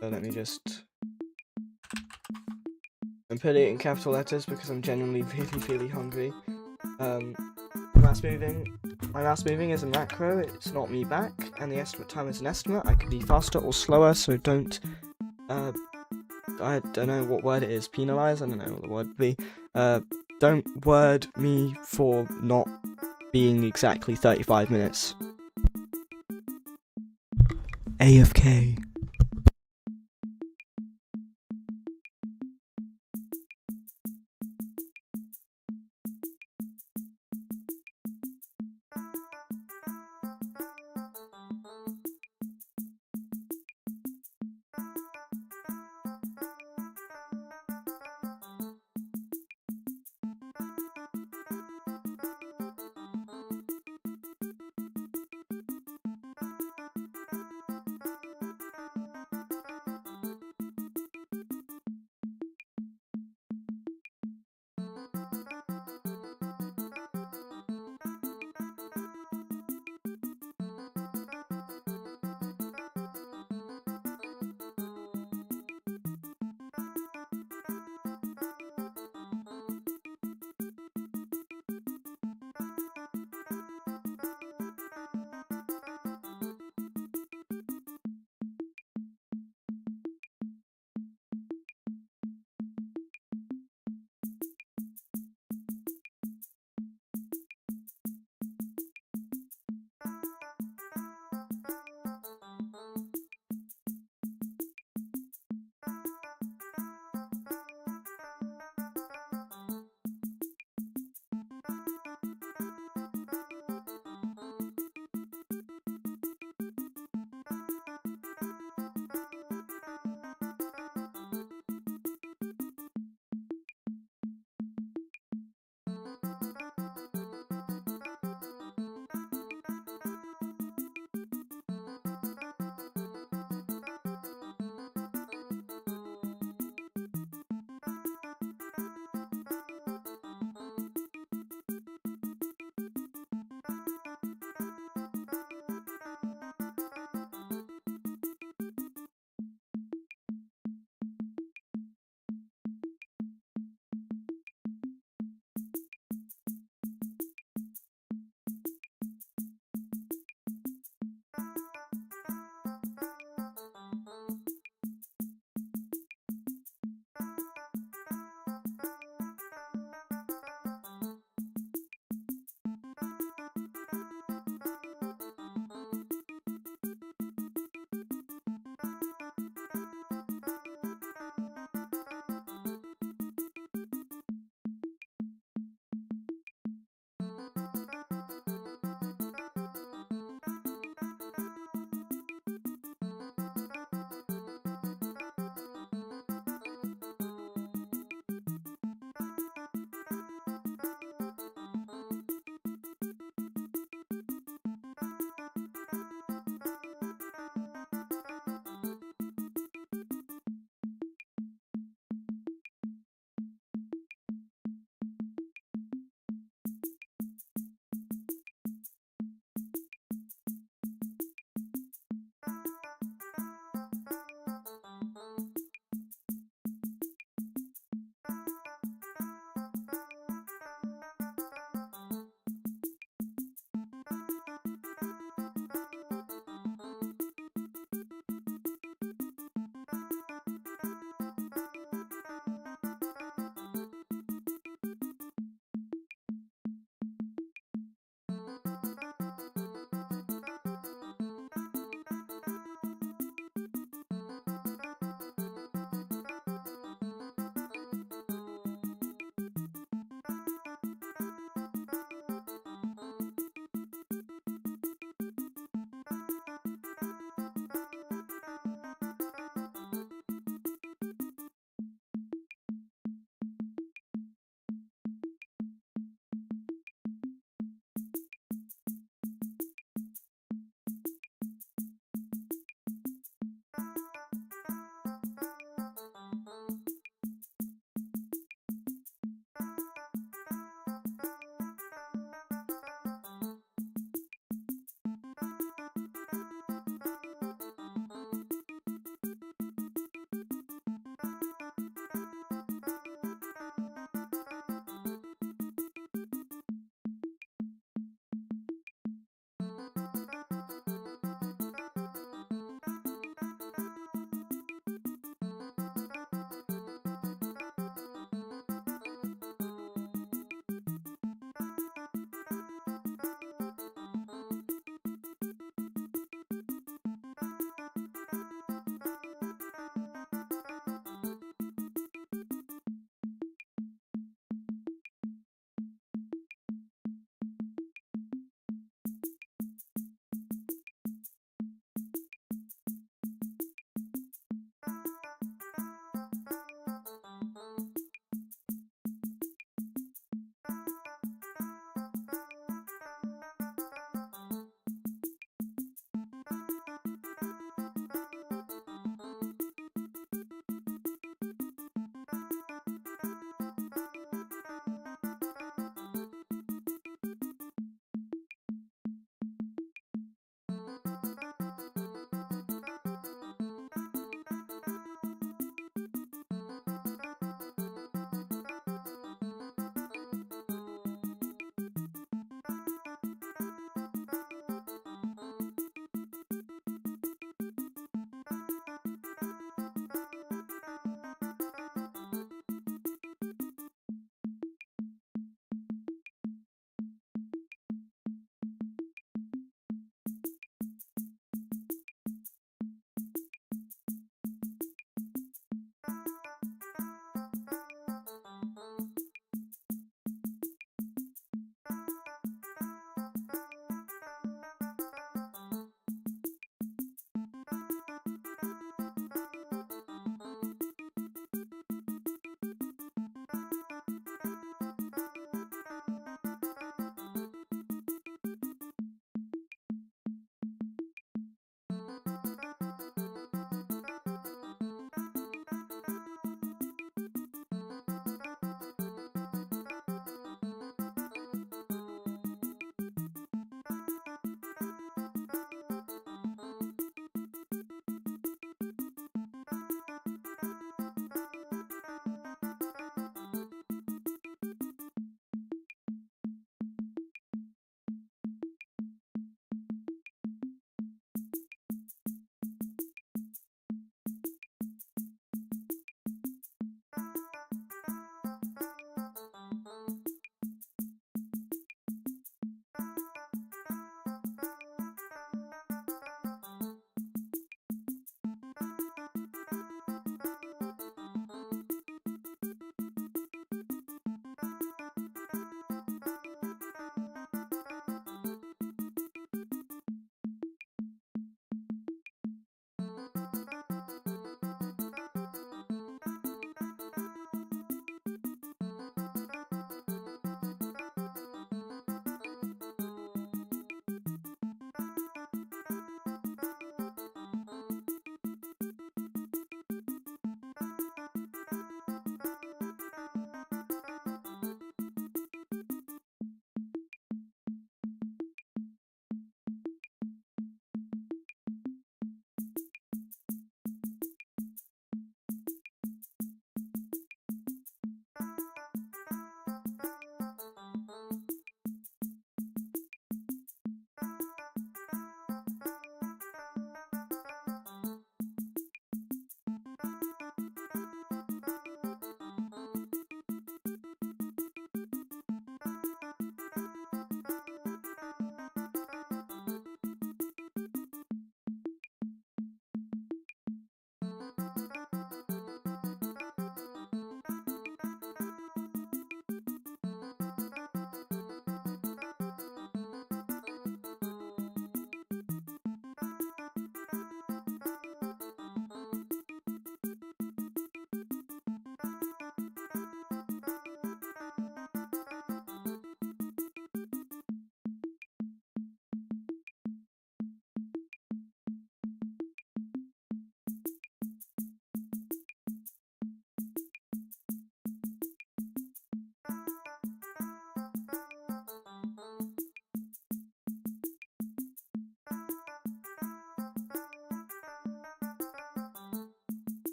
So let me just put it in capital letters because I'm genuinely really hungry. My mouse moving is a macro, it's not me back, and the estimate time is an estimate. I could be faster or slower, so don't I don't know what word it is. Penalise? I don't know what the word would be. Don't word me for not being exactly 35 minutes. AFK.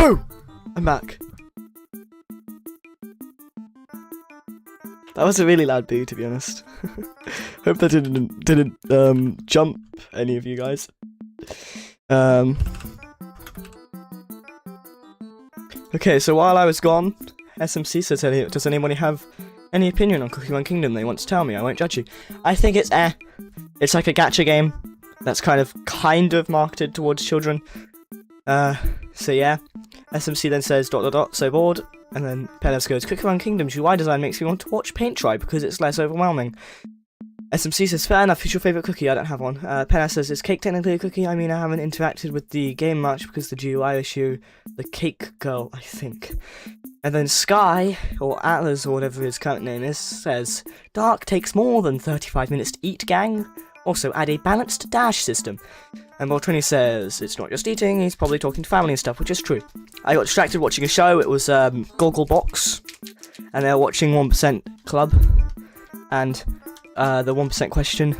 Boo! I'm back. That was a really loud boo, to be honest. Hope that didn't jump any of you guys. Okay, so while I was gone, SMC says, does anybody have any opinion on Cookie Run Kingdom they want to tell me? I won't judge you. I think it's It's like a gacha game that's kind of marketed towards children. So yeah. SMC then says ... so bored. And then Penis goes, Cookie Run Kingdom's UI design makes me want to watch paint dry because it's less overwhelming. SMC says, fair enough, who's your favourite cookie? I don't have one. Penis says, is cake technically a cookie? I mean, I haven't interacted with the game much because the GUI issue. The cake girl, I think. And then Sky, or Atlas, or whatever his current name is, says, Dark takes more than 35 minutes to eat, gang. Also, add a balanced dash system. And Voltrini says, it's not just eating, he's probably talking to family and stuff, which is true. I got distracted watching a show, it was Gogglebox, and they were watching 1% Club, and the 1% question.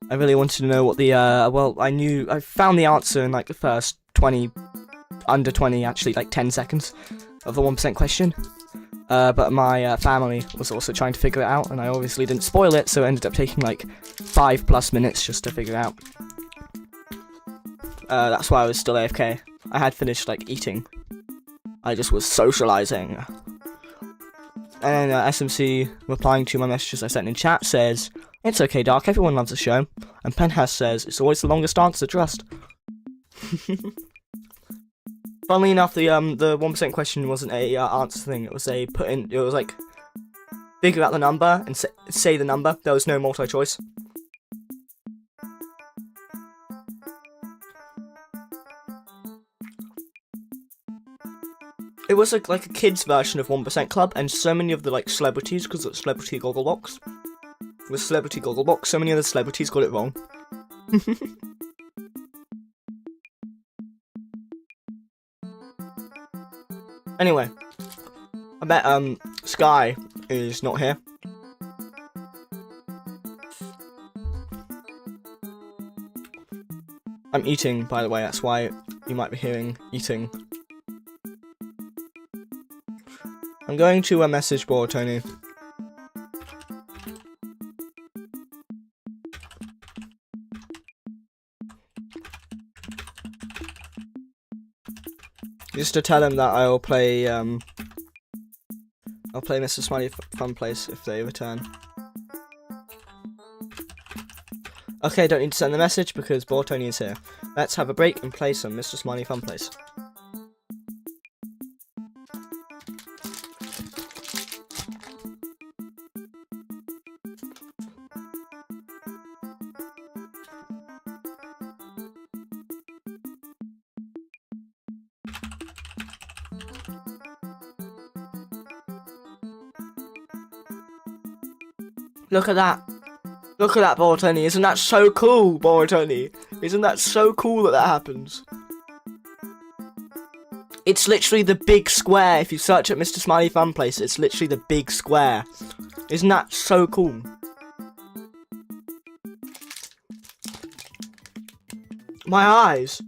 I really wanted to know what the, I found the answer in like the first 20, under 20 actually, like 10 seconds of the 1% question. But my family was also trying to figure it out, and I obviously didn't spoil it, so it ended up taking like 5+ minutes just to figure it out. That's why I was still AFK. I had finished like eating. I just was socializing. And SMC, replying to my messages I sent in chat, says, it's okay, Dark, everyone loves the show. And Penhas says, it's always the longest answer, trust. Funnily enough, the 1% question wasn't a answer thing. It was a it was like figure out the number and say the number. There was no multi-choice. It was like a kid's version of 1% Club, and so many of the like celebrities, because it's Celebrity Gogglebox. It was Celebrity Gogglebox. So many of the celebrities got it wrong. Anyway, I bet Sky is not here. I'm eating, by the way, that's why you might be hearing eating. I'm going to message Tony. Just to tell him that I'll play Mr. Smiley Fun Place if they return. Okay, don't need to send the message because Tony is here. Let's have a break and play some Mr. Smiley Fun Place. Look at that. Look at that, Tony. Isn't that so cool, Tony? Isn't that so cool that happens? It's literally the big square. If you search at Mr. Smiley Fun Place, it's literally the big square. Isn't that so cool? My eyes.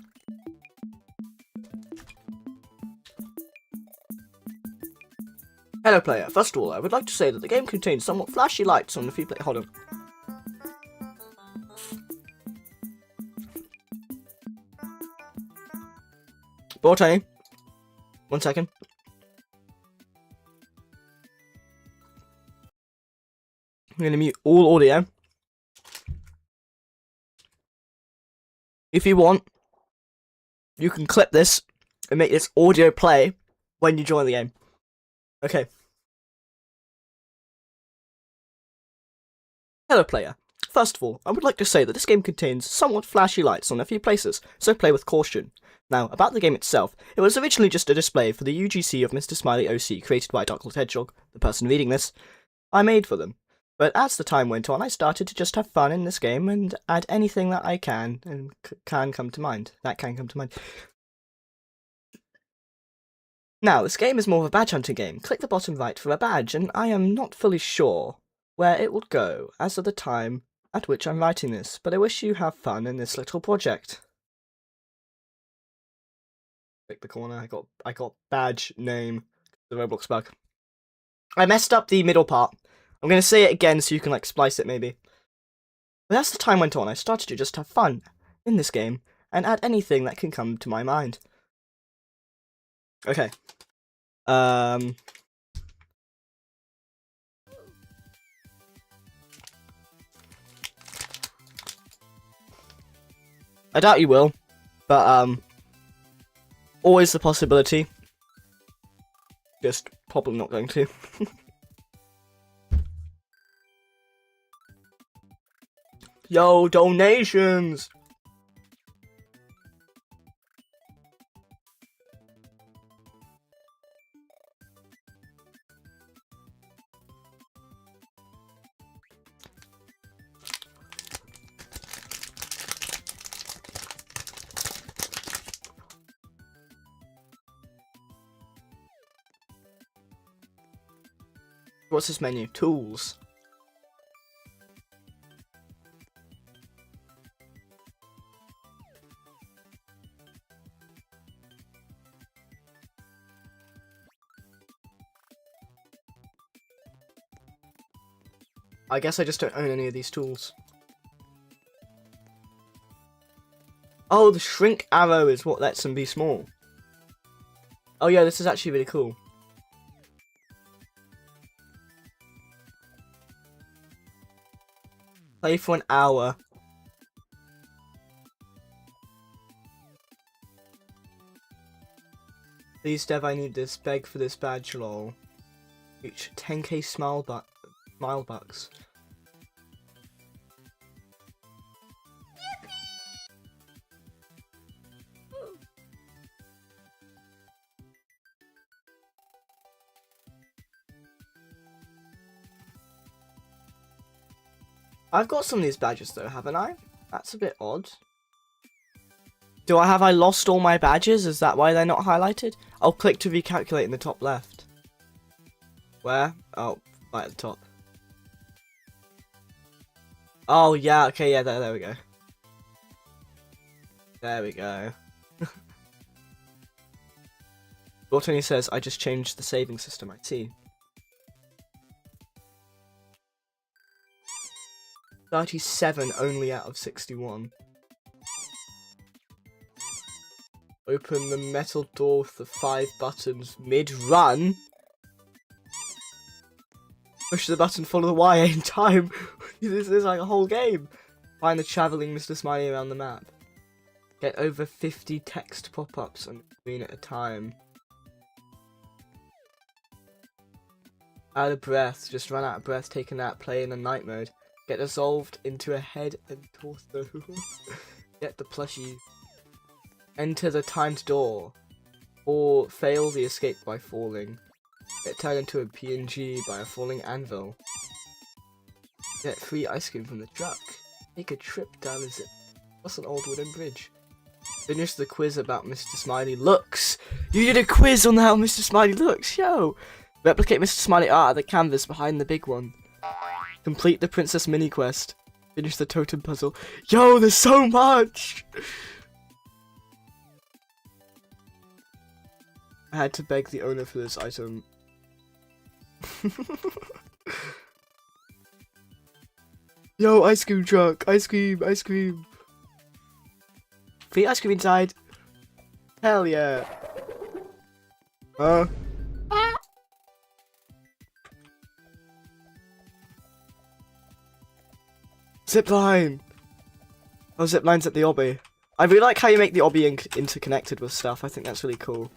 Hello player, first of all, I would like to say that the game contains somewhat flashy lights on the few play. Hold on. Tony. 1 second. I'm going to mute all audio. If you want, you can clip this and make this audio play when you join the game. Okay. Hello player. First of all, I would like to say that this game contains somewhat flashy lights on a few places, so play with caution. Now, about the game itself, it was originally just a display for the UGC of Mr. Smiley OC created by Dark Lord Hedgehog, the person reading this, I made for them. But as the time went on, I started to just have fun in this game and add anything that I can and can come to mind. Now, this game is more of a badge hunting game. Click the bottom right for a badge, and I am not fully sure where it will go as of the time at which I'm writing this, but I wish you have fun in this little project. Click the corner. I got badge name. The Roblox bug. I messed up the middle part. I'm gonna say it again so you can like splice it maybe. But as the time went on, I started to just have fun in this game and add anything that can come to my mind. Okay. I doubt you will, but always the possibility. Just probably not going to. Yo, donations! What's this menu? Tools. I guess I just don't own any of these tools. Oh, the shrink arrow is what lets them be small. Oh yeah, this is actually really cool. Play for an hour. Please, Dev, I need this. Beg for this badge, lol. Reach 10k smile bucks. I've got some of these badges though, haven't I? That's a bit odd. Have I lost all my badges? Is that why they're not highlighted? I'll click to recalculate in the top left. Where? Oh, right at the top. Oh yeah, okay, yeah, there we go. There we go. Botany says, I just changed the saving system, I see. 37 only out of 61. Open the metal door with the 5 buttons mid-run. Push the button, follow the Y in time. This is like a whole game. Find the travelling Mr. Smiley around the map. Get over 50 text pop-ups on the screen at a time. Out of breath, just run out of breath, take a nap, play in a night mode. Get dissolved into a head and torso. Get the plushie. Enter the timed door. Or fail the escape by falling. Get turned into a PNG by a falling anvil. Get free ice cream from the truck. Take a trip down a zip. What's an old wooden bridge? Finish the quiz about Mr. Smiley looks. You did a quiz on how Mr. Smiley looks, yo! Replicate Mr. Smiley art at the canvas behind the big one. Complete the princess mini quest. Finish the totem puzzle. Yo, there's so much! I had to beg the owner for this item. Yo, ice cream truck! Ice cream! Ice cream! Free ice cream inside! Hell yeah! Zipline! Oh, zipline's at the obby. I really like how you make the obby interconnected with stuff. I think that's really cool.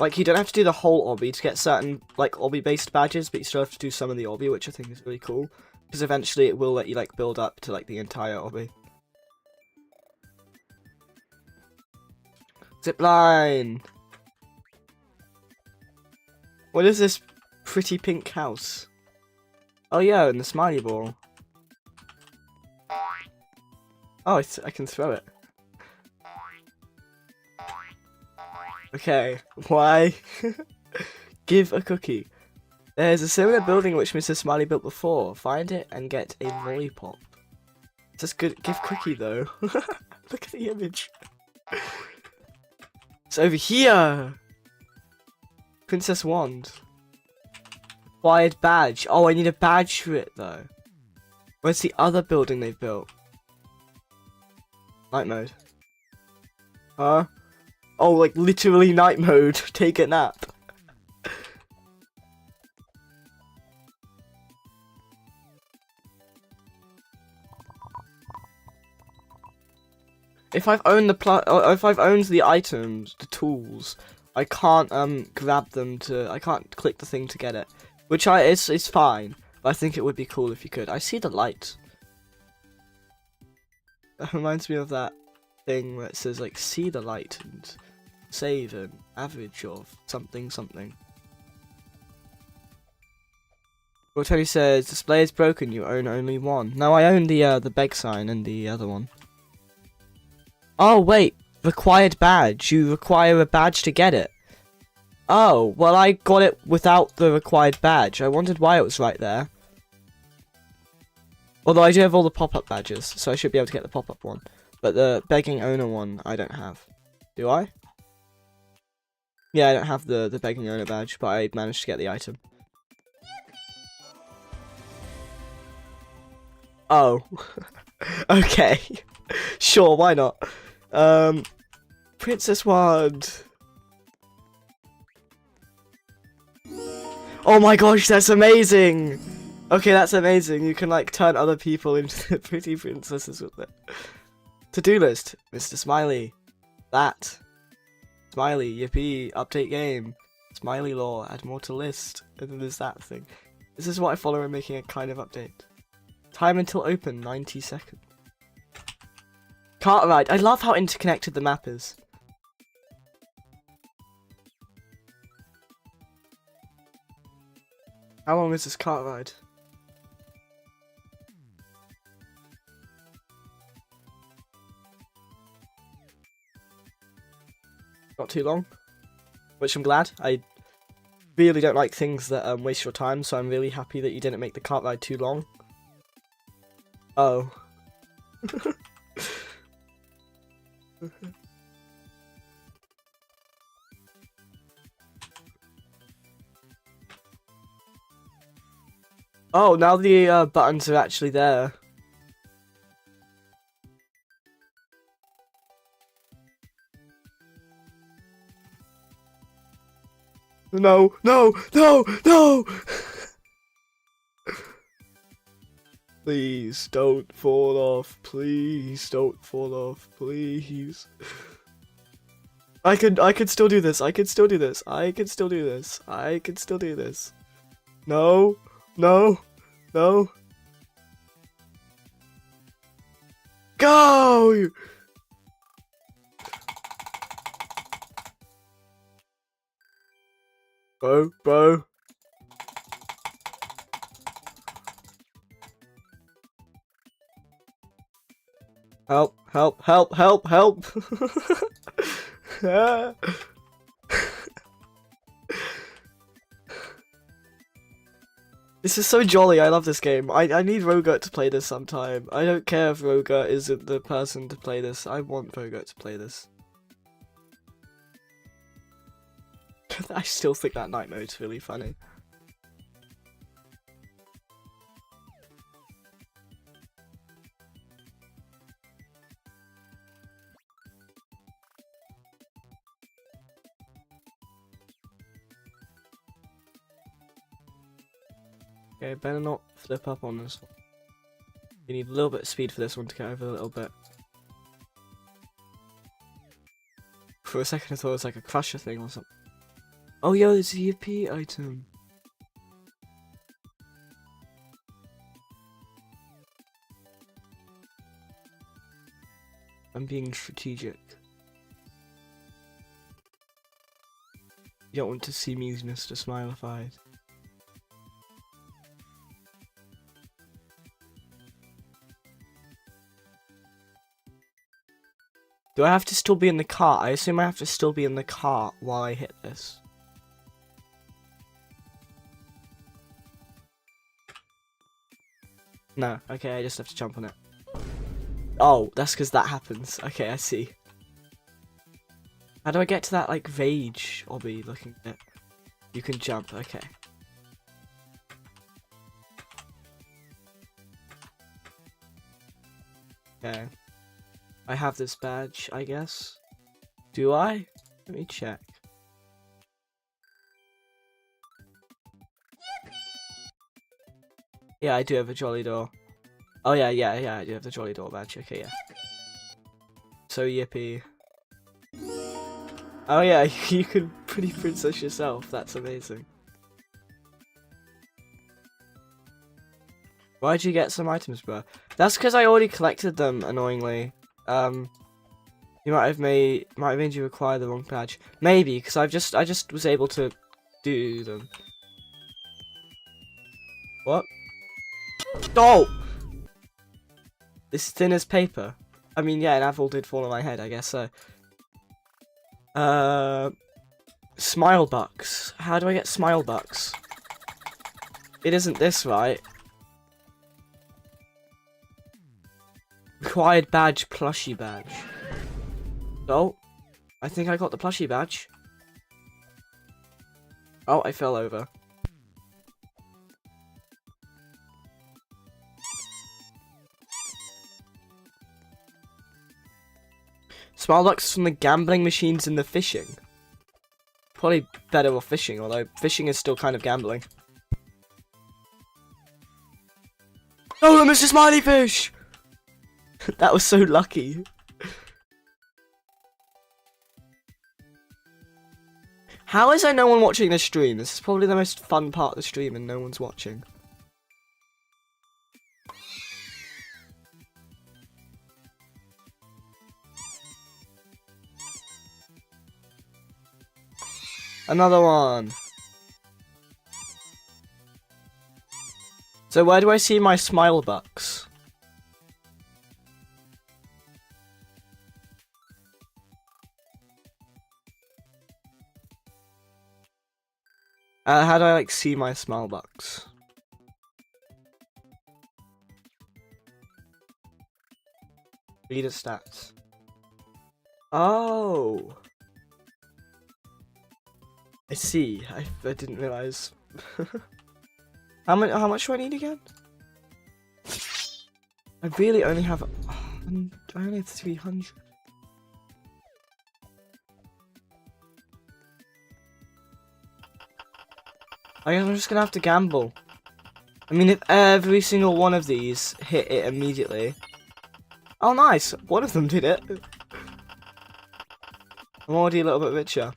Like, you don't have to do the whole obby to get certain, like, obby-based badges, but you still have to do some of the obby, which I think is really cool. Because eventually it will let you, like, build up to, like, the entire obby. Zipline! What is this pretty pink house? Oh yeah, and the smiley ball. Oh, I can throw it. Okay, why? Give a cookie. There's a similar building which Mr. Smiley built before. Find it and get a lollipop. Just good. Give cookie though. Look at the image. It's over here. Princess wand. Acquired badge. Oh, I need a badge for it though. Where's the other building they've built? Night mode. Huh? Oh, like literally night mode. Take a nap. If I've owned the items, the tools, I can't grab them to. I can't click the thing to get it, which it's fine. But I think it would be cool if you could. I see the light. That reminds me of that thing where it says like see the light and save an average of something something. Well, Tony says display is broken. You own only one. No, I own the beg sign and the other one. Oh, wait. Required badge. You require a badge to get it. Oh, well, I got it without the required badge. I wondered why it was right there. Although I do have all the pop-up badges, so I should be able to get the pop-up one. But the begging owner one, I don't have. Do I? Yeah, I don't have the begging owner badge, but I managed to get the item. Oh. Okay. Sure, why not? Princess Wand. Oh my gosh, that's amazing! Okay, that's amazing. You can like turn other people into pretty princesses with it. To-do list, Mr. Smiley. That. Smiley, yippee, update game. Smiley law, add more to list. And then there's that thing. This is what I follow when making a kind of update. Time until open, 90 seconds. Cart ride. I love how interconnected the map is. How long is this cart ride? Not too long. Which I'm glad. I really don't like things that waste your time, so I'm really happy that you didn't make the cart ride too long. Oh. Oh, now the buttons are actually there. No, no, no, no! Please don't fall off. Please don't fall off. Please. I could still do this. I could still do this. I could still do this. I could still do this. No. No. No. Go! Bro. Help. This is so jolly, I love this game. I need Rogert to play this sometime. I don't care if Rogert isn't the person to play this. I want Rogert to play this. I still think that night mode's really funny. Okay, better not flip up on this one. You need a little bit of speed for this one to get over a little bit. For a second I thought it was like a crusher thing or something. Oh yo, there's a EP item. I'm being strategic. You don't want to see me, Mr. Smilified. Do I have to still be in the cart? I assume I have to still be in the cart while I hit this. No, okay, I just have to jump on it. Oh, that's because that happens. Okay, I see. How do I get to that, like, Vage obby looking bit? You can jump, okay. Okay. I have this badge, I guess. Do I? Let me check. Yeah, I do have a jolly door. Oh yeah, I do have the jolly door badge. Okay, yeah. So yippee. Oh yeah, you can pretty princess yourself. That's amazing. Why'd you get some items, bro? That's because I already collected them. Annoyingly, you might have made you acquire the wrong badge. Maybe because I just was able to do them. What? Oh! It's thin as paper. I mean, yeah, an apple did fall on my head. I guess so. Smile bucks. How do I get smile bucks? It isn't this, right? Required badge, plushie badge. Oh, I think I got the plushie badge. Oh, I fell over. Smile bucks from the gambling machines and the fishing. Probably better with fishing, although fishing is still kind of gambling. Oh, I missed a smiley fish! That was so lucky. How is there no one watching this stream? This is probably the most fun part of the stream and no one's watching. Another one. So where do I see my smile bucks? How do I like see my smile bucks? Reader stats. Oh. I see. I didn't realize. How much do I need again? I really only have. I only have 300. I guess I'm just gonna have to gamble. I mean, if every single one of these hit it immediately. Oh, nice! One of them did it. I'm already a little bit richer.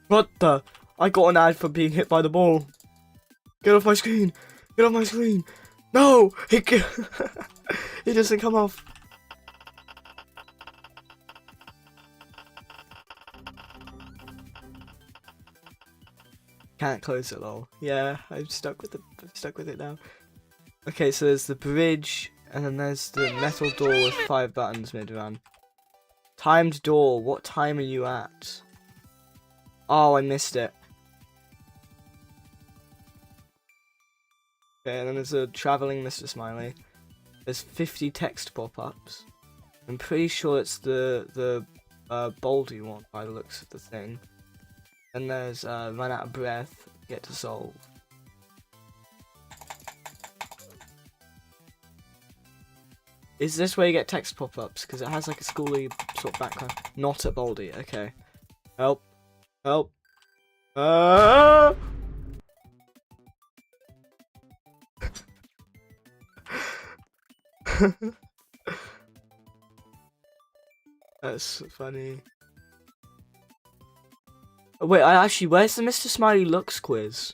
What the? I got an ad for being hit by the ball. Get off my screen! Get off my screen! No! It doesn't come off. Can't close it, lol. Yeah, I'm stuck with it now. Okay, so there's the bridge, and then there's the metal door with 5 buttons mid-run. Timed door, what time are you at? Oh, I missed it. Okay, and then there's a traveling Mr. Smiley. There's 50 text pop-ups. I'm pretty sure it's the Baldy one by the looks of the thing. And there's run out of breath, get to solve. Is this where you get text pop-ups? Because it has like a schooly sort of background. Not at Baldy, okay. Help. Help. That's funny. Oh, wait, actually, where's the Mr. Smiley Looks quiz?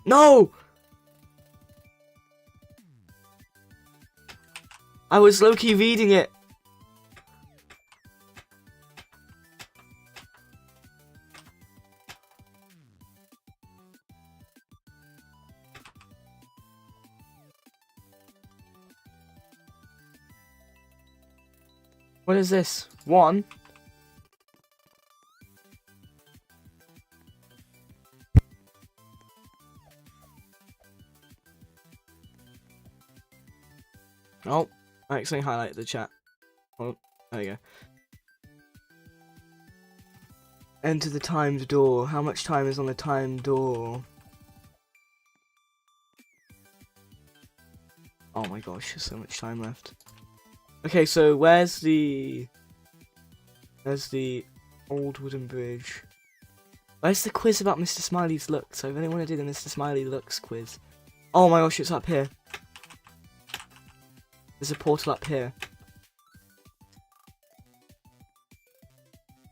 No! I was low-key reading it. What is this? 1. Oh, I accidentally highlighted the chat. Oh, there you go. Enter the timed door. How much time is on the timed door? Oh my gosh, there's so much time left. Okay, so where's the old wooden bridge? Where's the quiz about Mr. Smiley's looks? I really want to do the Mr. Smiley looks quiz. Oh my gosh, it's up here. There's a portal up here.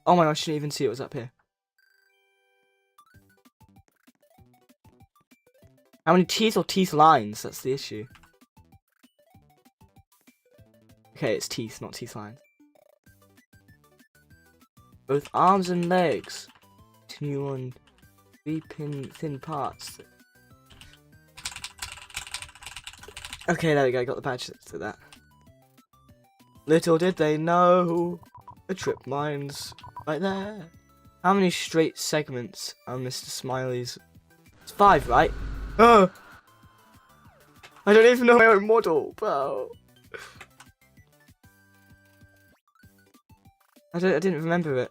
Oh my gosh, I didn't even see it was up here. How many teeth or teeth lines? That's the issue. Okay, it's teeth, not teeth lines. Both arms and legs. Continue on 3 thin parts. Okay, there we go, got the badge to that. Little did they know, the trip mine's right there. How many straight segments are Mr. Smiley's? It's 5, right? Oh! I don't even know my own model, bro. I didn't remember it.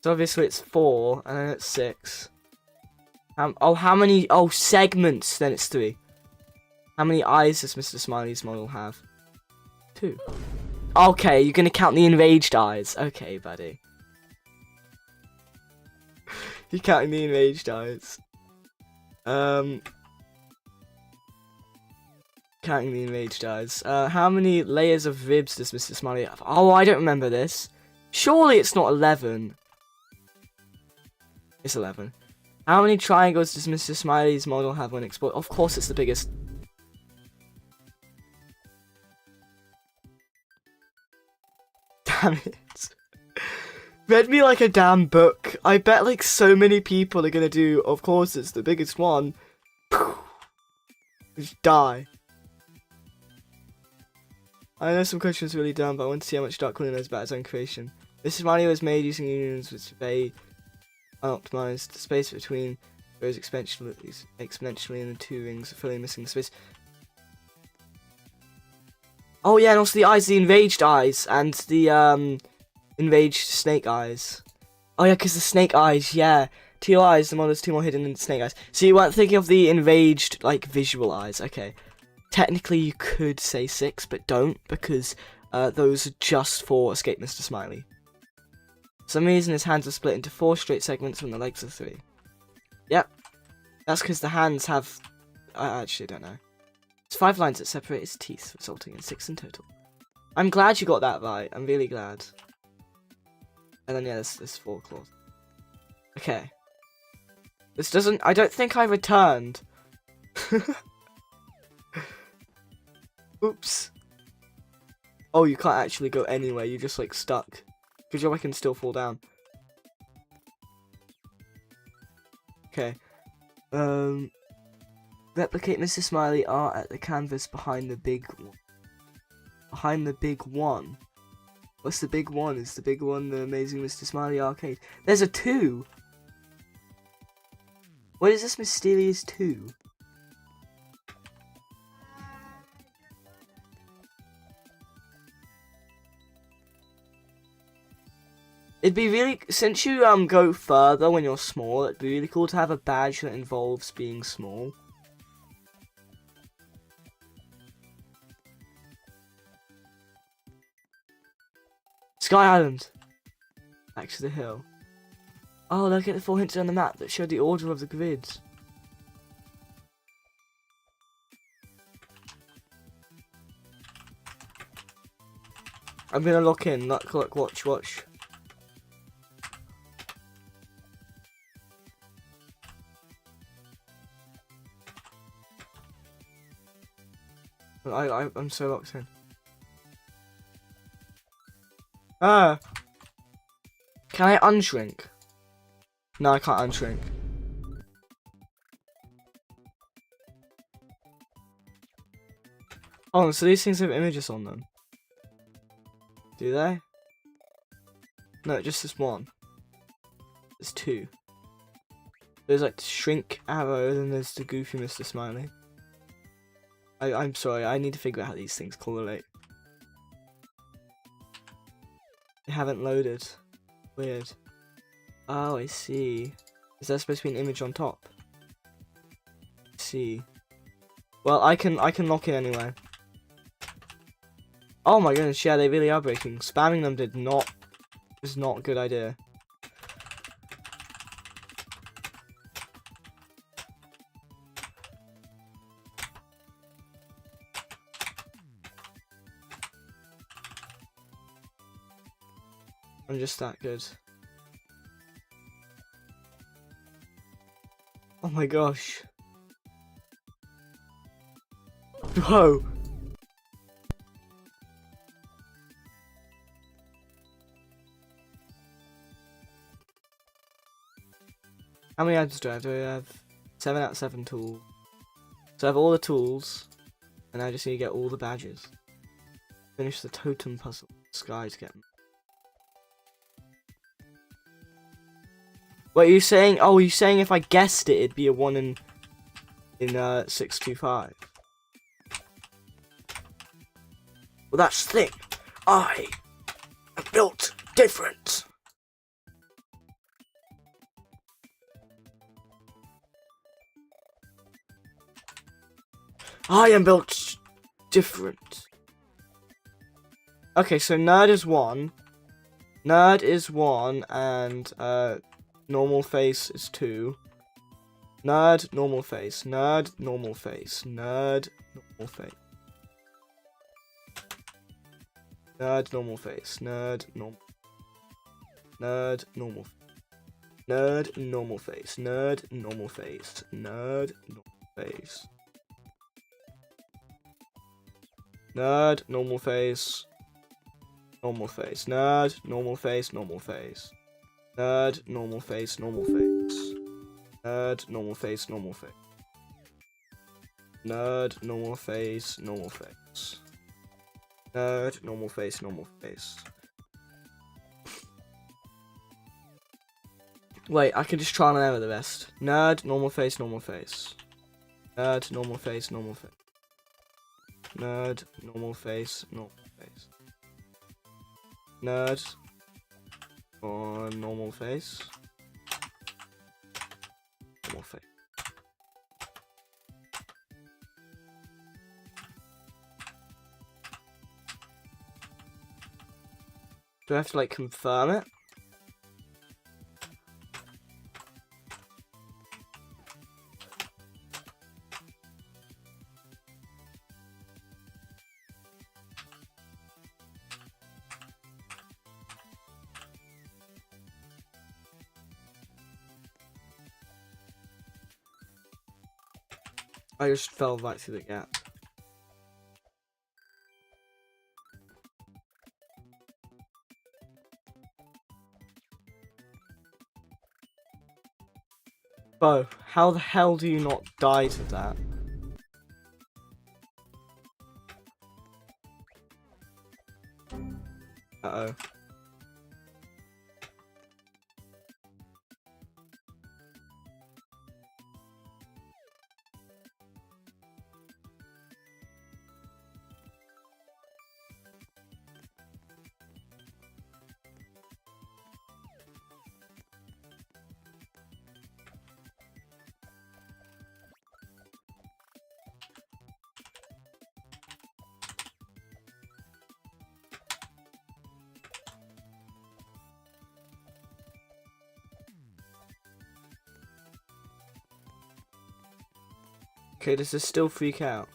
So obviously it's 4, and then it's 6. How many? Oh, segments. Then it's 3. How many eyes does Mr. Smiley's model have? 2. Okay, you're gonna count the enraged eyes. Okay, buddy. You're counting the enraged eyes. Counting the enraged eyes. How many layers of ribs does Mr. Smiley have? Oh, I don't remember this. Surely it's not 11. It's 11. How many triangles does Mr. Smiley's model have when explored? Of course it's the biggest. Damn it. Read me like a damn book. I bet like so many people are gonna do, of course it's the biggest one. Just die. I know some questions are really dumb, but I want to see how much Dark Queen knows about his own creation. This Smiley was made using unions which they unoptimized. The space between goes exponentially and the 2 rings are fully missing the space. Oh yeah, and also the eyes, the enraged eyes, and the enraged snake eyes. Oh yeah, because the snake eyes, yeah. 2 eyes, the model's 2 more hidden than snake eyes. So you weren't thinking of the enraged, like, visual eyes, okay. Technically you could say 6, but don't, because those are just for Escape Mr. Smiley. For some reason his hands are split into 4 straight segments when the legs are 3. Yep. That's because the hands have... I actually don't know. It's 5 lines that separate his teeth, resulting in 6 in total. I'm glad you got that right. I'm really glad. And then yeah, there's 4 claws. Okay. This doesn't... I don't think I returned. Oops. Oh, you can't actually go anywhere. You're just like stuck. Good job I can still fall down. Okay. Replicate Mr. Smiley art at the canvas behind the big one. Behind the big one. What's the big one? Is the big one the Amazing Mr. Smiley arcade? There's a 2! What is this mysterious 2? It'd be really, since you go further when you're small, it'd be really cool to have a badge that involves being small. Sky Island. Back to the hill. Oh, look at the 4 hints on the map that show the order of the grids. I'm gonna lock in. Look, watch. I'm so locked in. Ah! Can I unshrink? No, I can't unshrink. Oh, so these things have images on them. Do they? No, just this one. There's two. There's like the shrink arrow, then there's the goofy Mr. Smiley. I'm sorry, I need to figure out how these things correlate. They haven't loaded. Weird. Oh, I see. Is there supposed to be an image on top? I see. Well, I can lock in anyway. Oh my goodness, yeah, they really are breaking. Spamming them is not a good idea. I'm just that good. Oh my gosh. Whoa. How many items do I have? Do I have 7 out of 7 tools? So I have all the tools, and I just need to get all the badges. Finish the totem puzzle. Sky to get them. What are you saying? Oh, are you saying if I guessed it, it'd be a 1 in 625? Well, that's the thing. I am built different. I am built different. Okay, so nerd is 1. Nerd is 1, and normal face is 2. Nerd, normal face. Nerd, normal face. Nerd, normal face. Nerd, normal face. Nerd, normal. Nerd, normal. Nerd, normal face. Nerd, normal face. Nerd, normal face. Nerd, normal face. Normal face. Nerd, normal face. Normal face. Nerd, normal face. Normal face. Nerd, normal face. Normal face. Nerd, normal face. Normal face. Nerd, normal face. Normal face. Wait, I can just try and remember the rest. Nerd, normal face. Normal face. Nerd, normal face. Normal face. Nerd, normal face. Normal face. Nerd, or normal face. Normal face. Do I have to like confirm it? I just fell right through the gap. Bo, how the hell do you not die to that? Uh-oh. Okay, does this still freak out?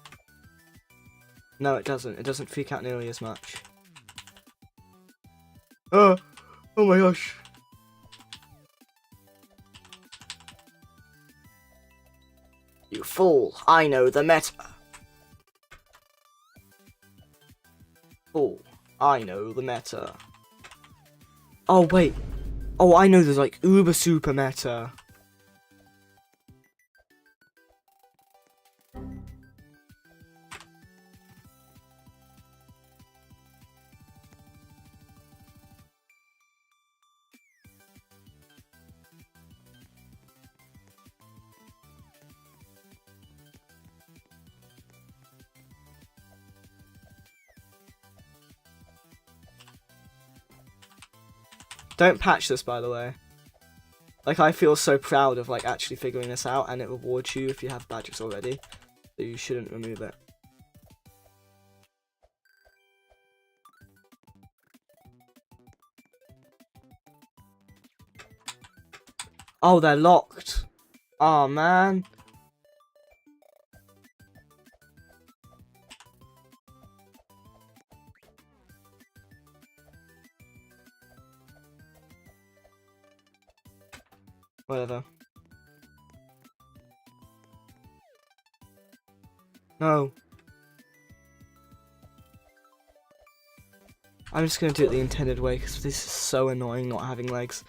No, it doesn't. It doesn't freak out nearly as much. Oh my gosh. You fool, I know the meta. Oh, I know the meta. Oh, wait. Oh, I know there's like uber super meta. Don't patch this, by the way. Like, I feel so proud of, like, actually figuring this out, and it rewards you if you have badges already. So you shouldn't remove it. Oh, they're locked. Oh, man. Whatever. No. I'm just gonna do it the intended way, because this is so annoying not having legs.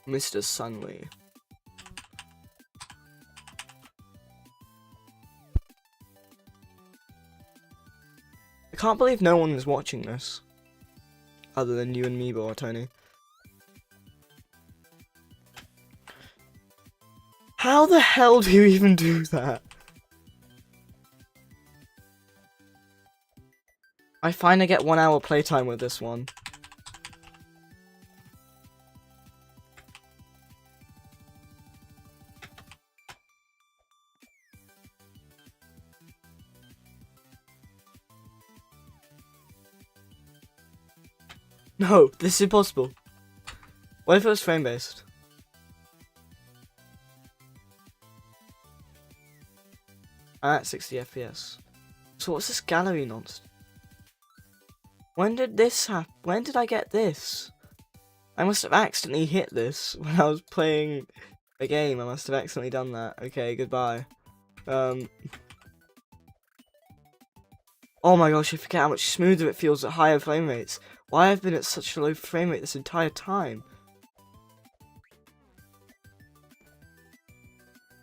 Mr. Smiley. I can't believe no one is watching this. Other than you and me, or Tony. How the hell do you even do that? I finally get 1 hour playtime with this one. No, this is impossible. What if it was frame based? I'm at 60 FPS. So what's this gallery nonsense? When did this happen? When did I get this? I must have accidentally hit this when I was playing a game. I must have accidentally done that. Okay, goodbye. Oh my gosh, I forget how much smoother it feels at higher frame rates. Why have I been at such a low frame rate this entire time?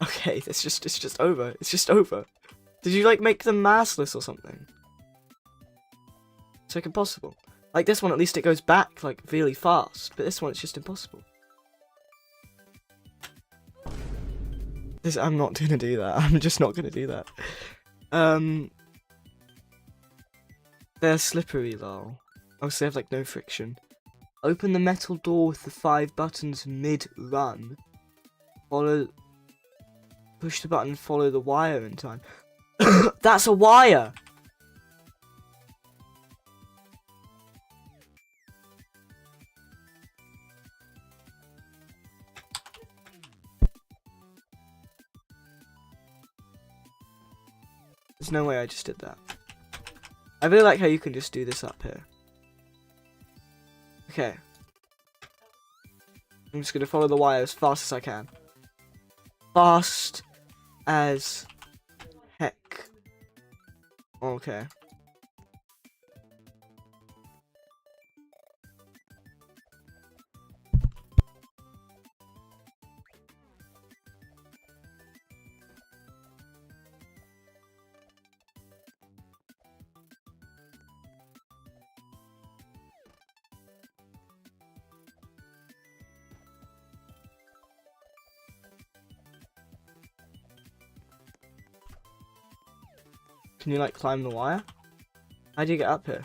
Okay, it's just over. It's just over. Did you like make them massless or something? It's like impossible. Like this one, at least it goes back like really fast, but this one it's just impossible. I'm not gonna do that. I'm just not gonna do that. They're slippery, lol. Oh, so they have like no friction. Open the metal door with the 5 buttons mid-run. Push the button and follow the wire in time. That's a wire! There's no way I just did that. I really like how you can just do this up here. Okay. I'm just going to follow the wire as fast as I can. Fast as heck. Okay. Can you like climb the wire? How do you get up here?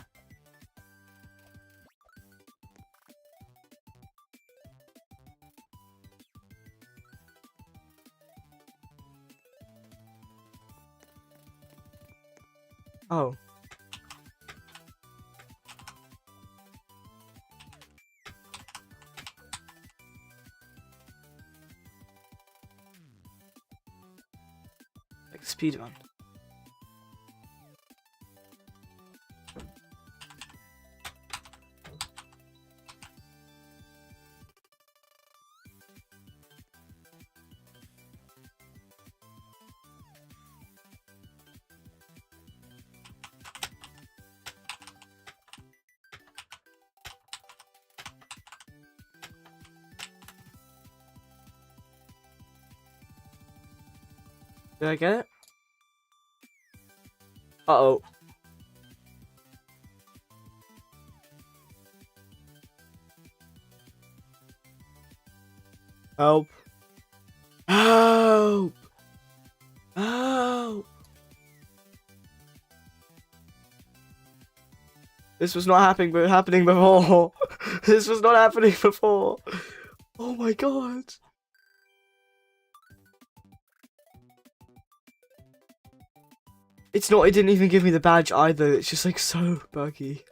Oh. speedrun. Did I get it? Uh-oh. Help. Help! Help! This was not happening before. This was not happening before. Oh my god. It's not, it didn't even give me the badge either. It's just like so buggy.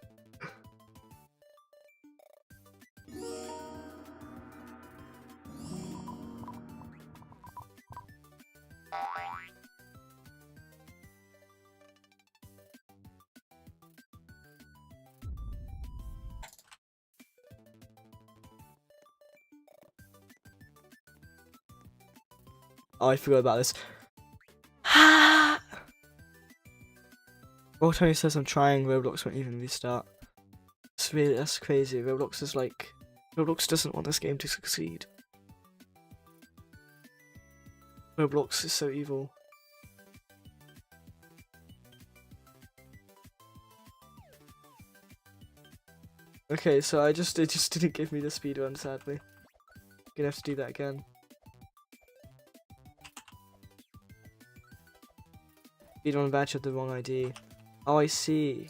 Oh, I forgot about this. Well, Tony says I'm trying, Roblox won't even restart. That's crazy. Roblox doesn't want this game to succeed. Roblox is so evil. Okay, so it just didn't give me the speedrun, sadly. Gonna have to do that again. Speedrun badge had the wrong ID. Oh, I see.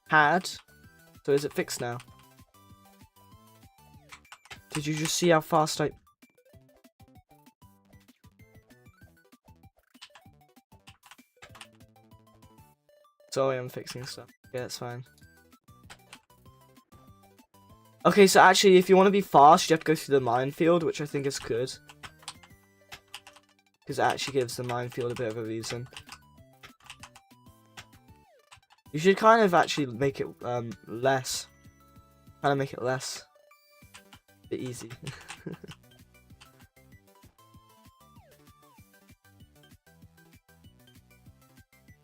Had? So is it fixed now? Did you just see how fast I... Sorry, I'm fixing stuff. Yeah, that's fine. Okay, so actually, if you want to be fast, you have to go through the minefield, which I think is good. Because it actually gives the minefield a bit of a reason. You should kind of actually make it less. Kind of make it less. A bit easy.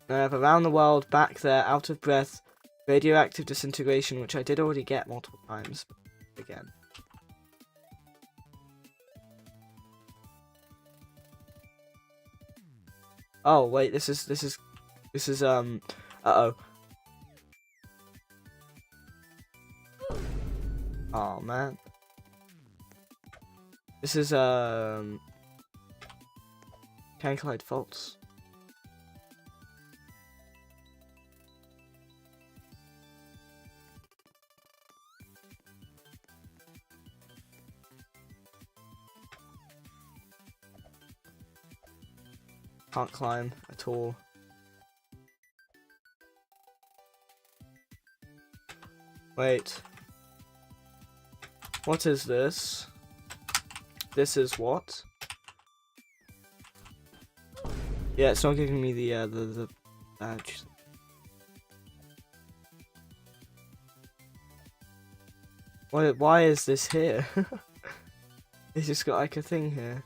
I have around the world, back there, out of breath, radioactive disintegration, which I did already get multiple times. But again. Oh wait, this is uh-oh. Oh man. This is can collide faults. Can't climb at all. Wait. What is this? This is what? Yeah, it's not giving me the badge. Why is this here? It's just got like a thing here.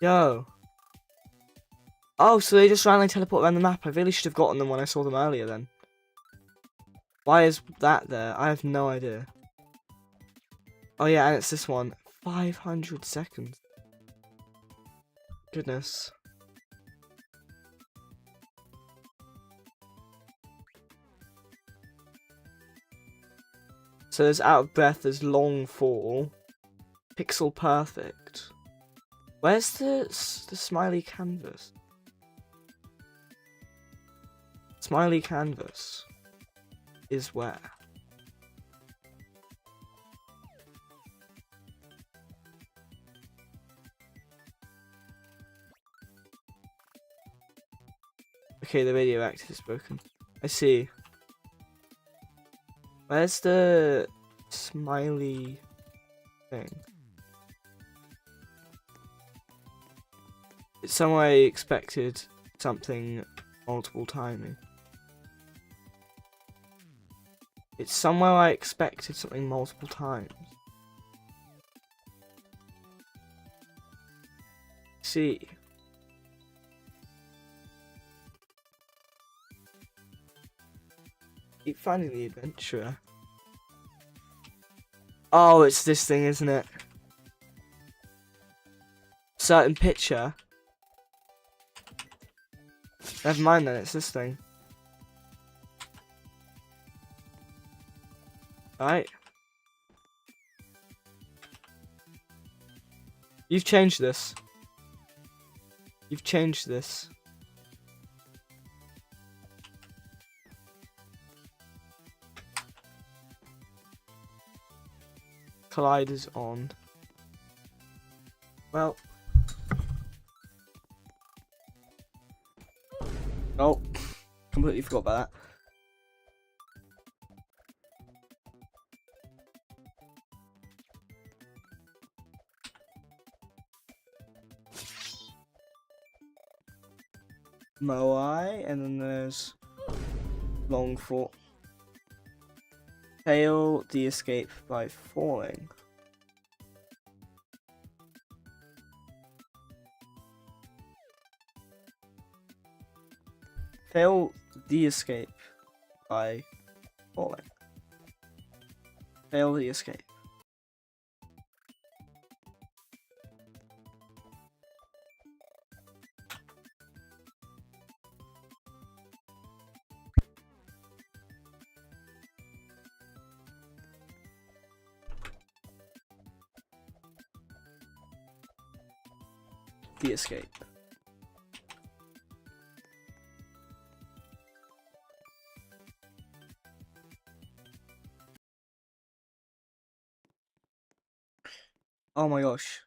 Yo. Oh, so they just randomly teleport around the map. I really should have gotten them when I saw them earlier then. Why is that there? I have no idea. Oh yeah, and it's this one. 500 seconds. Goodness. So there's out of breath, there's long fall. Pixel perfect. Where's the smiley canvas? Smiley canvas is where? Okay, the radioactive is broken. I see. Where's the smiley thing. It's somewhere I expected something multiple timing. It's somewhere I expected something multiple times. See. Keep finding the adventurer. Oh, it's this thing, isn't it? Certain picture. Never mind then, it's this thing. Right. You've changed this. You've changed this. Colliders on. Well. Oh, completely forgot about that. Moai, and then there's Longfort. Fail the escape by falling. Fail the escape by falling. Fail the escape. The escape. Oh my gosh.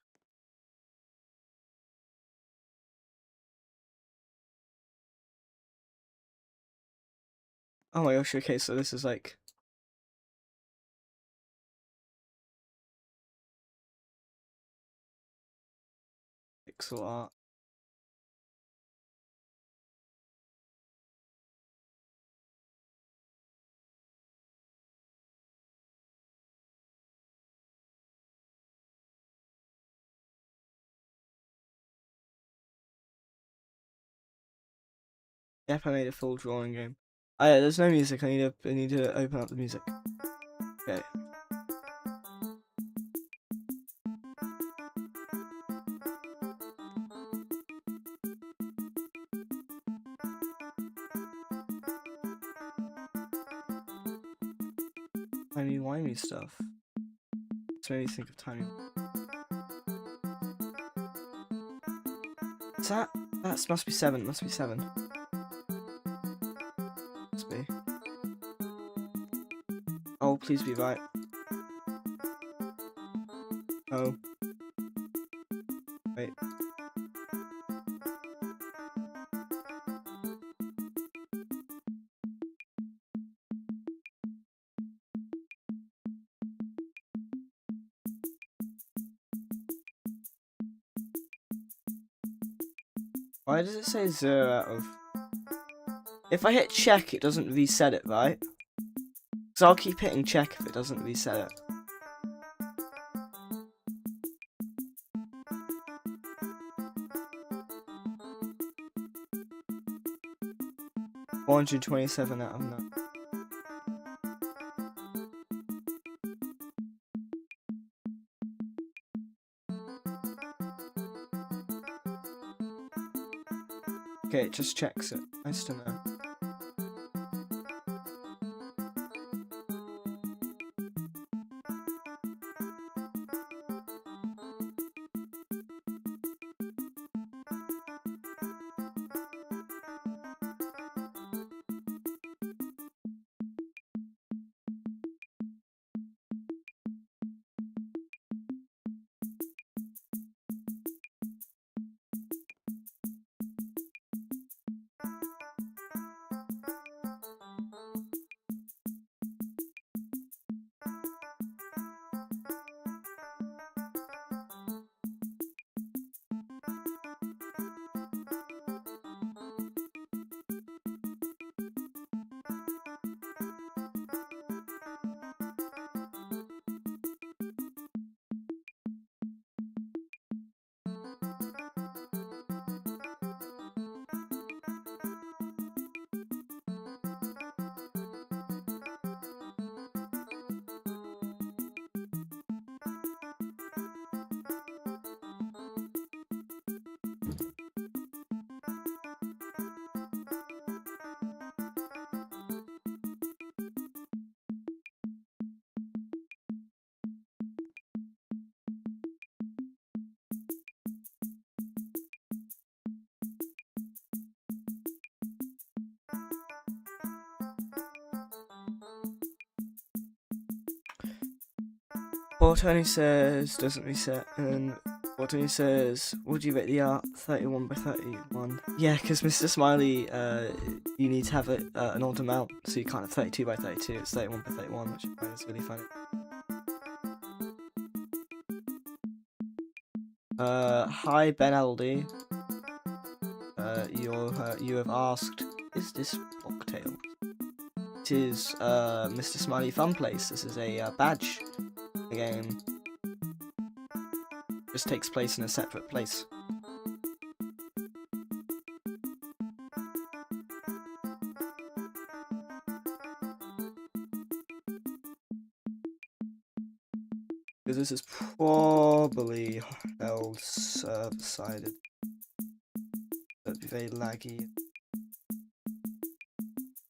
Oh my gosh, okay, so this is like pixel art. Yep, I made a full drawing game. Oh yeah, there's no music, I need to open up the music. Okay. Timey-wimey stuff. It's made me think of timey. Is that? That must be 7, must be 7. Must be. Oh, please be right. Oh. Wait. Why does it say 0 out of... If I hit check, it doesn't reset it, right? So I'll keep hitting check if it doesn't reset it. $427 out of that. Okay, it just checks it. Nice to know. Tony says doesn't reset, and Tony says, would you rate the art 31 by 31? Yeah, because Mr. Smiley, you need to have it an odd amount, so you can't have 32 by 32. It's 31 by 31, which I find is really funny. Hi Ben LD. You have asked, is this Blocktail? It is Mr. Smiley Fun Place. This is a badge. The game just takes place in a separate place. Because this is probably held server-sided. That'd be very laggy.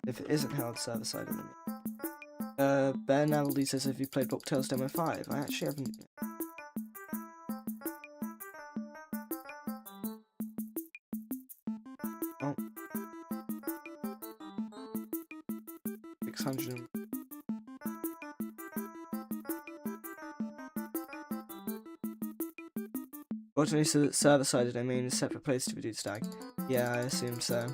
If it isn't held server-sided, then Ben Aldi says, have you played Blocktail's Demo 5? I actually haven't yet. Oh. 600. What when you said server-sided, I mean a separate place to reduce lag. Yeah, I assume so.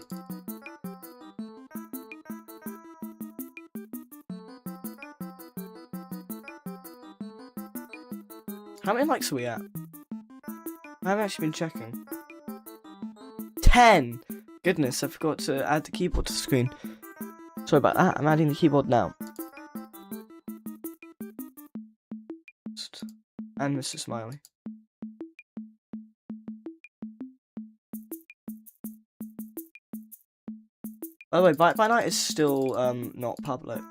How many likes are we at? I haven't actually been checking. 10! Goodness, I forgot to add the keyboard to the screen. Sorry about that, I'm adding the keyboard now. And Mr. Smiley. By the way, by Night is still not public.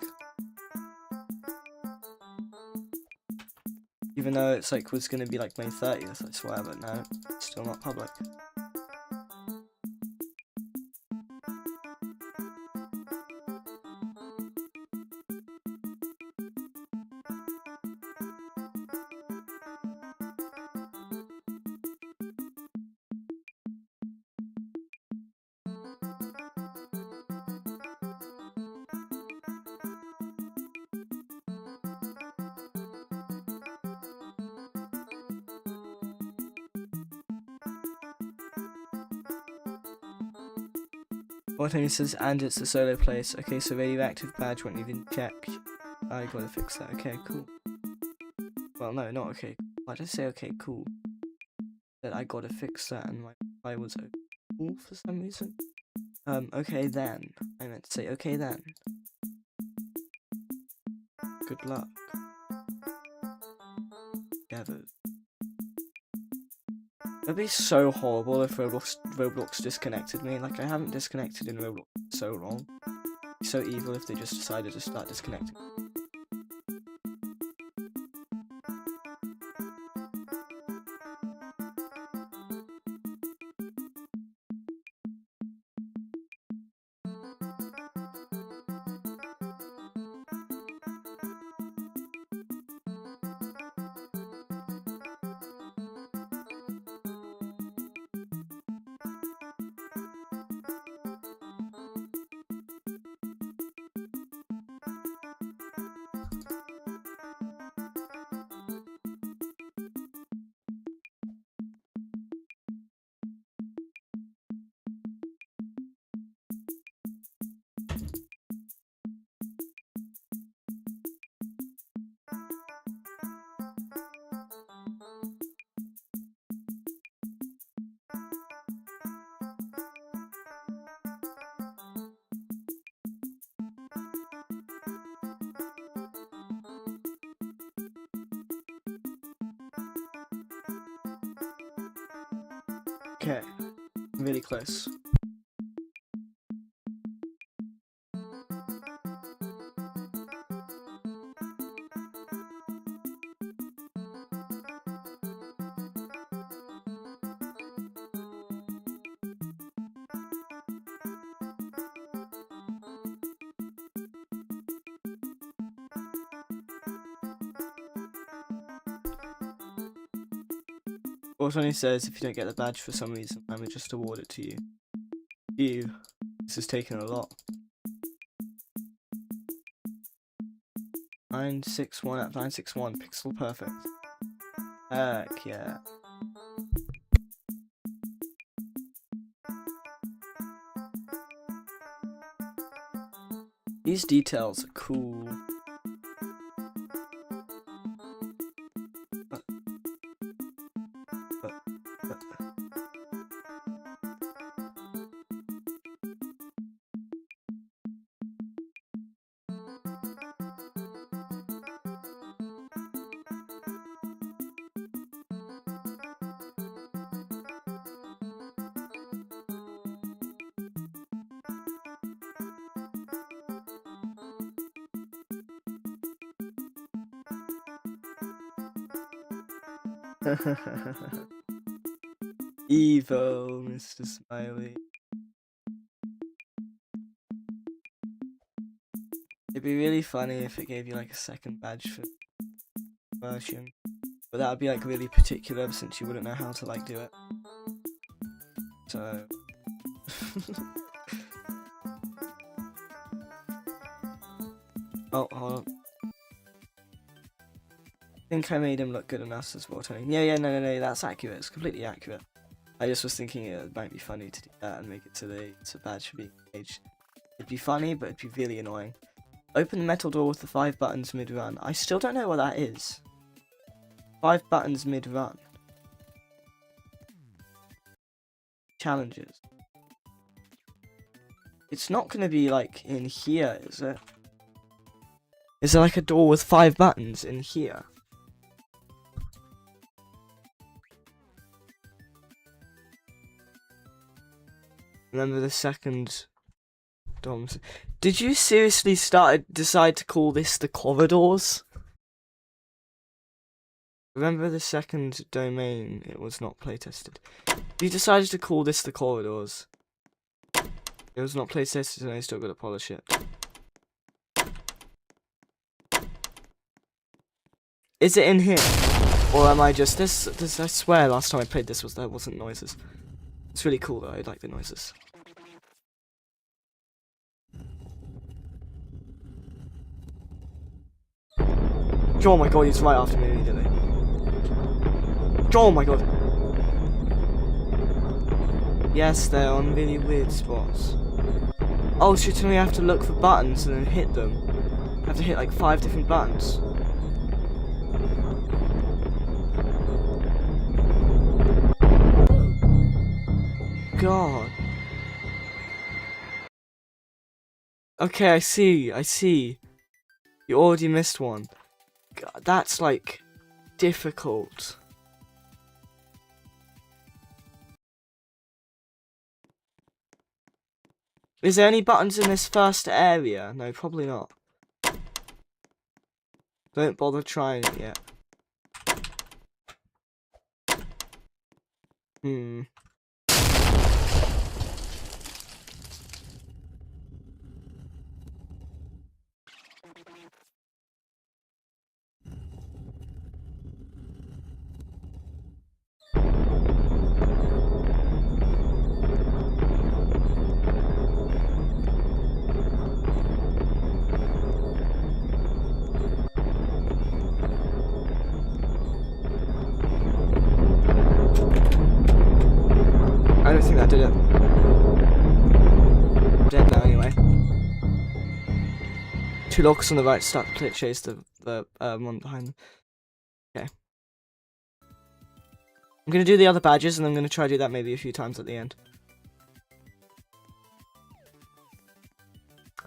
Even though it's like was gonna be like May 30th, I swear, but no, it's still not public. Tony says, and it's a solo place. Okay, so radioactive badge won't even check. I gotta fix that. Okay, cool. Well, no, not okay. Why did I say okay, cool? That I gotta fix that, and I was cool for some reason. Okay then. I meant to say okay then. Good luck. Gathered. It'd be so horrible if Roblox disconnected me. Like, I haven't disconnected in Roblox for so long. It'd be so evil if they just decided to start disconnecting. Okay, really close. Tony says, if you don't get the badge for some reason, I would just award it to you. This is taking a lot. 961 at 961, pixel perfect. Heck yeah. These details are cool. Evil, Mr. Smiley. It'd be really funny if it gave you like a second badge for version, but that would be like really particular since you wouldn't know how to like do it. So. Oh, hold on. I think I made him look good enough as well, Tony. Yeah, no, that's accurate. It's completely accurate. I just was thinking it might be funny to do that and make it so that it's a badge for being engaged. It'd be funny, but it'd be really annoying. Open the metal door with the 5 buttons mid-run. I still don't know what that is. 5 buttons mid-run. Challenges. It's not going to be like in here, is it? Is there like a door with 5 buttons in here? Remember the second DOMs. Did you seriously decide to call this the corridors? Remember the second domain, it was not playtested. You decided to call this the corridors. It was not playtested and I still gotta polish it. Is it in here? Or am I just this I swear last time I played this there wasn't noises. It's really cool though, I like the noises. Oh my god, he's right after me immediately. Oh my god. Yes, they're on really weird spots. Oh shit, and we have to look for buttons and then hit them. I have to hit like 5 different buttons. God. Okay, I see. You already missed one. God, that's like difficult. Is there any buttons in this first area? No, probably not. Don't bother trying it yet. I don't think that did it. I'm dead now anyway. 2 locks on the right start to chase the one behind them. Okay. I'm gonna do the other badges and I'm gonna try to do that maybe a few times at the end.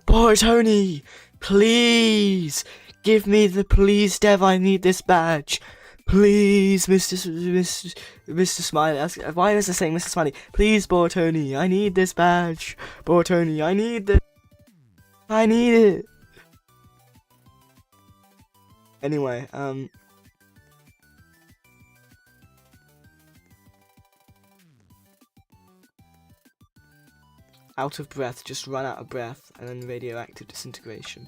Boy Tony! Please! Give me the please dev, I need this badge. Please, Mr. Smiley. Why was I saying Mr. Smiley? Please, Tony, I need this badge. Tony, I need this. I need it. Anyway, out of breath, just run out of breath, and then radioactive disintegration.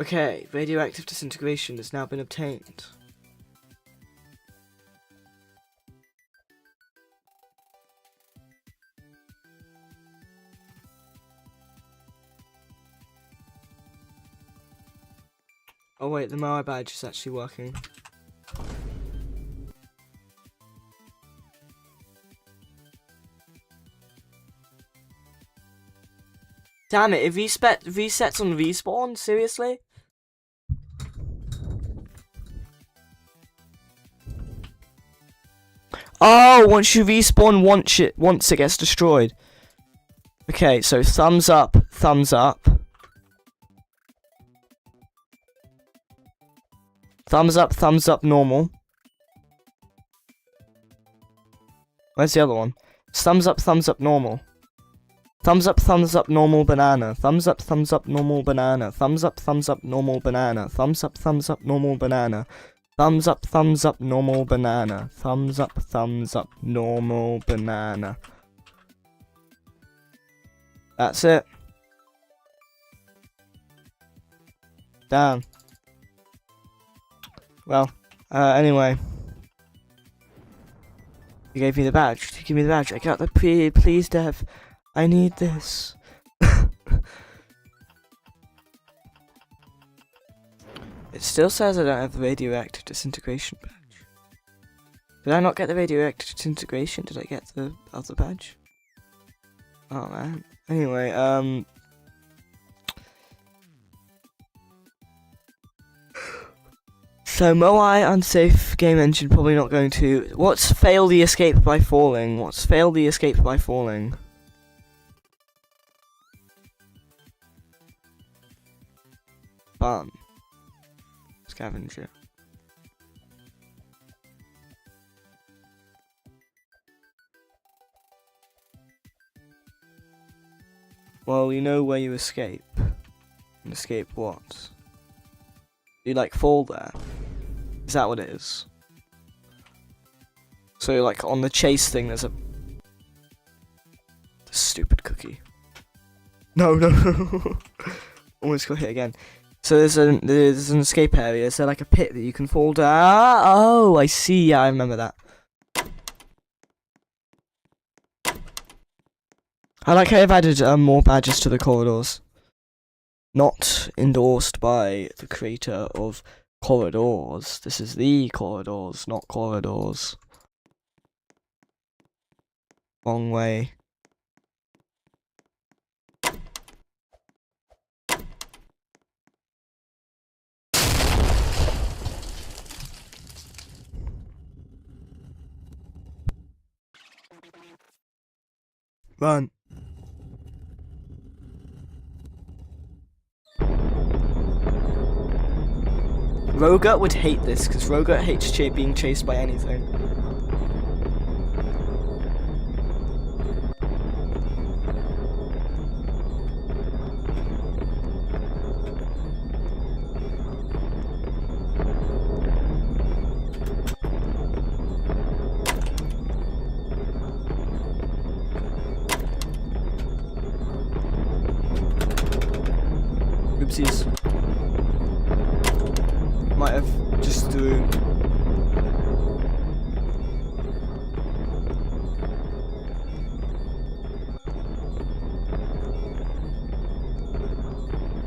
Okay, radioactive disintegration has now been obtained. Oh wait, the Moai badge is actually working. Damn it, it resets on respawn? Seriously? Oh, once you respawn once it gets destroyed. Okay, so thumbs up, thumbs up. Thumbs up, normal. Where's the other one? Thumbs up, normal. Thumbs up, normal banana. Thumbs up, normal banana. Thumbs up, normal banana. Thumbs up, normal banana. Thumbs up, normal banana. Thumbs up, normal banana. That's it. Damn. Well, anyway. You gave me the badge. You give me the badge. I got the please, Dev. I need this. It still says I don't have the radioactive disintegration badge. Did I not get the radioactive disintegration? Did I get the other badge? Oh man. Anyway, so Moai unsafe game engine probably not going to. What's fail the escape by falling? What's fail the escape by falling? Fun. Scavenger. Well, you know where you escape. And escape what? You like fall there. Is that what it is? So like on the chase thing there's a stupid cookie. No. Almost got hit again. So there's an escape area. Is there like a pit that you can fall down? Oh, I see. Yeah, I remember that. I like how I've added more badges to the corridors. Not endorsed by the creator of corridors. This is the corridors, not corridors. Wrong way. Run. Rogut would hate this, because Rogut hates being chased by anything. Oopsies. Might have just threw.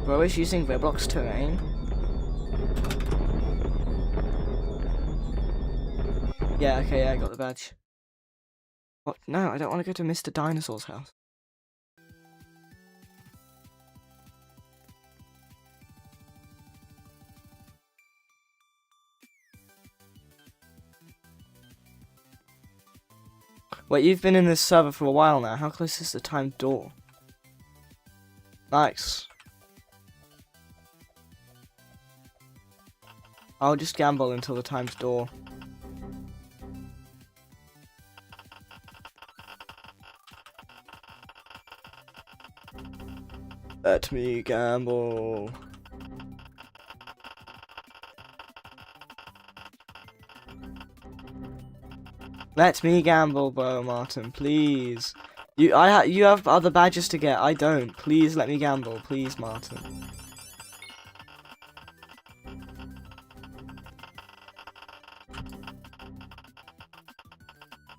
Bro is using Roblox terrain. Yeah, okay, yeah, I got the badge. What? No, I don't want to go to Mr. Dinosaur's house. Wait, you've been in this server for a while now. How close is the timed door? Nice. I'll just gamble until the timed door. Let me gamble. Let me gamble, bro, Martin, please. You have other badges to get. I don't. Please let me gamble, please, Martin.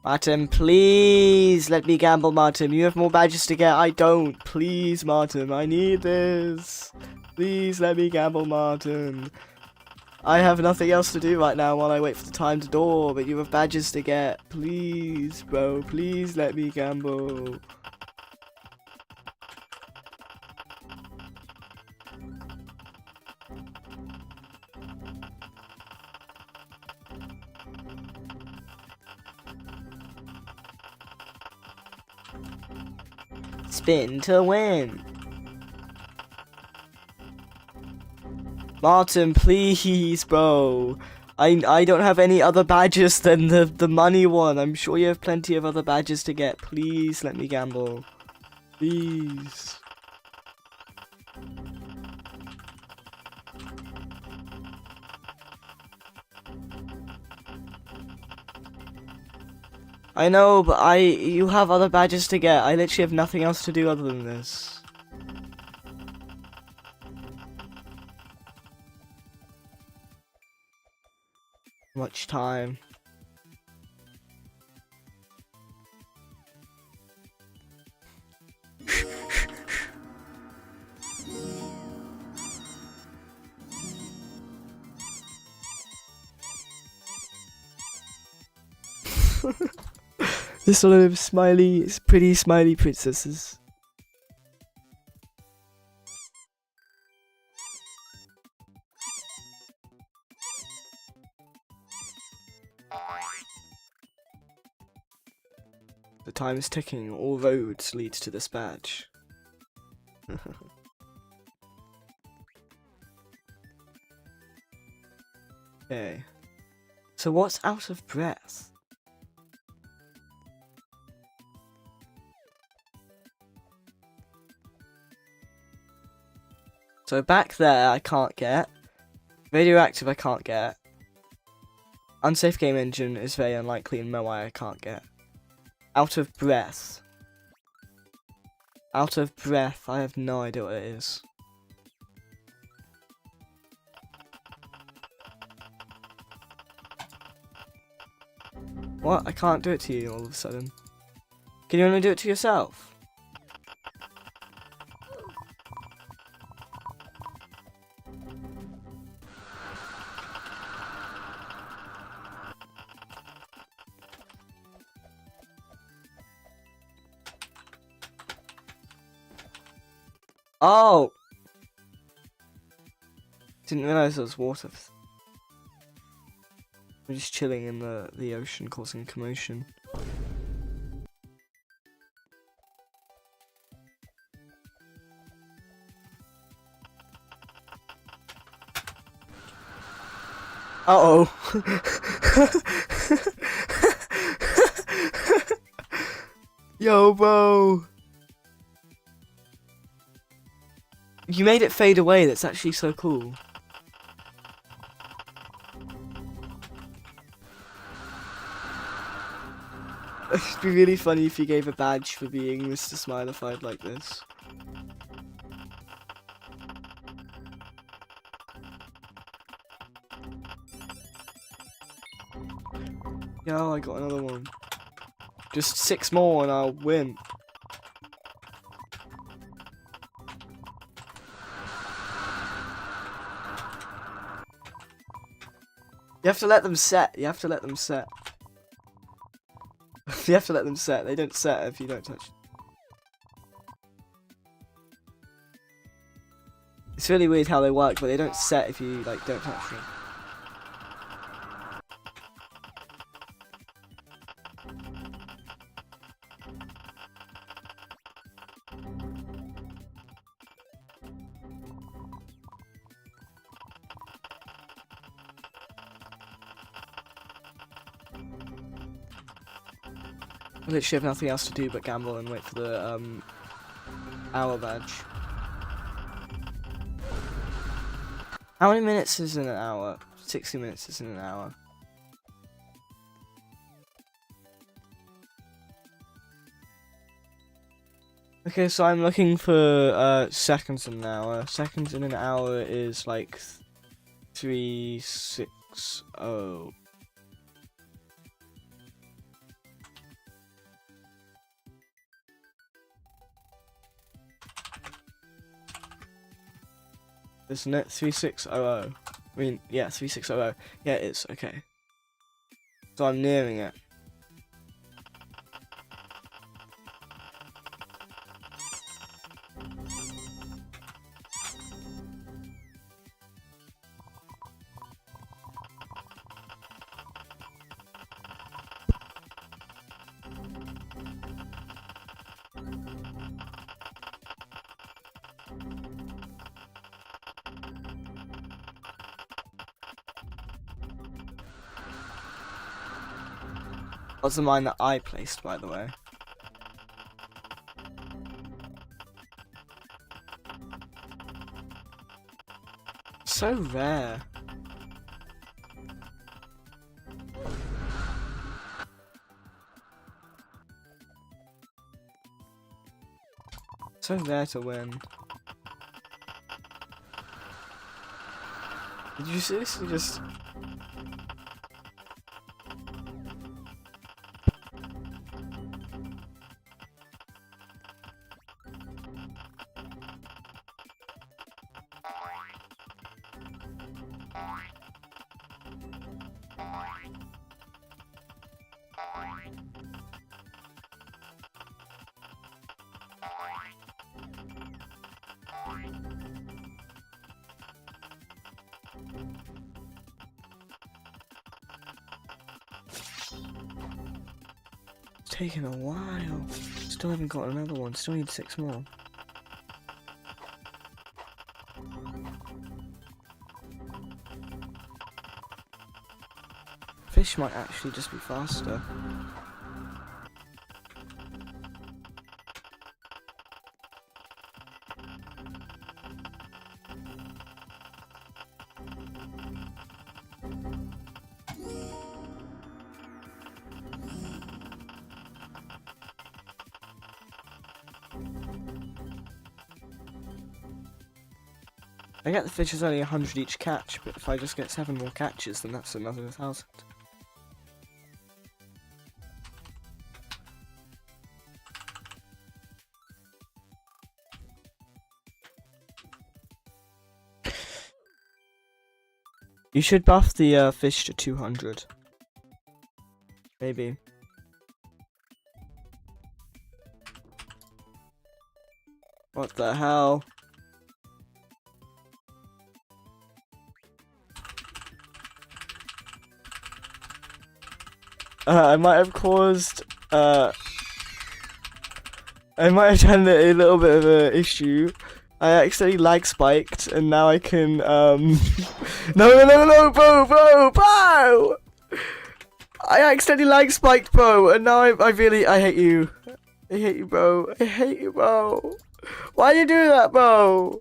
Martin, please let me gamble, Martin. You have more badges to get. I don't. Please, Martin, I need this. Please let me gamble, Martin. I have nothing else to do right now while I wait for the timed door, but you have badges to get. Please, bro, please let me gamble. Spin to win. Martin, please, bro. I don't have any other badges than the money one. I'm sure you have plenty of other badges to get. Please let me gamble. Please. I know, but you have other badges to get. I literally have nothing else to do other than this. Much time. This one of Smiley, pretty smiley princesses. The time is ticking. All roads lead to this badge. Okay. So what's out of breath? So back there I can't get. Radioactive I can't get. Unsafe game engine is very unlikely, and Moai I can't get. Out of breath. Out of breath, I have no idea what it is. What? I can't do it to you all of a sudden. Can you only do it to yourself? Oh! Didn't realise there was water. We're just chilling in the ocean, causing a commotion. Uh-oh. Yo, bro. You made it fade away. That's actually so cool. It'd be really funny if you gave a badge for being Mr. Smilified like this. Yo, I got another one. Just 6 more and I'll win. You have to let them set. You have to let them set. You have to let them set. They don't set if you don't touch. It's really weird how they work, but they don't set if you like don't touch them. I literally have nothing else to do but gamble and wait for the hour badge. How many minutes is in an hour? 60 minutes is in an hour. Okay, so I'm looking for seconds in an hour. Seconds in an hour is like 360. Isn't it? 3600. I mean, yeah, 3600. Yeah, it is. Okay. So I'm nearing it. That's the mine that I placed, by the way. So rare. So rare to win. Did you seriously just... It's taking a while. Still haven't got another one. Still need 6 more. Fish might actually just be faster. I get the fish is only 100 each catch, but if I just get 7 more catches, then that's another 1,000. You should buff the fish to 200. Maybe. What the hell? I might have caused, I might have done a little bit of an issue. I accidentally lag spiked, and now I can, no, bro! I accidentally lag spiked, bro, and now I hate you. I hate you, bro. I hate you, bro. Why did you do that, bro?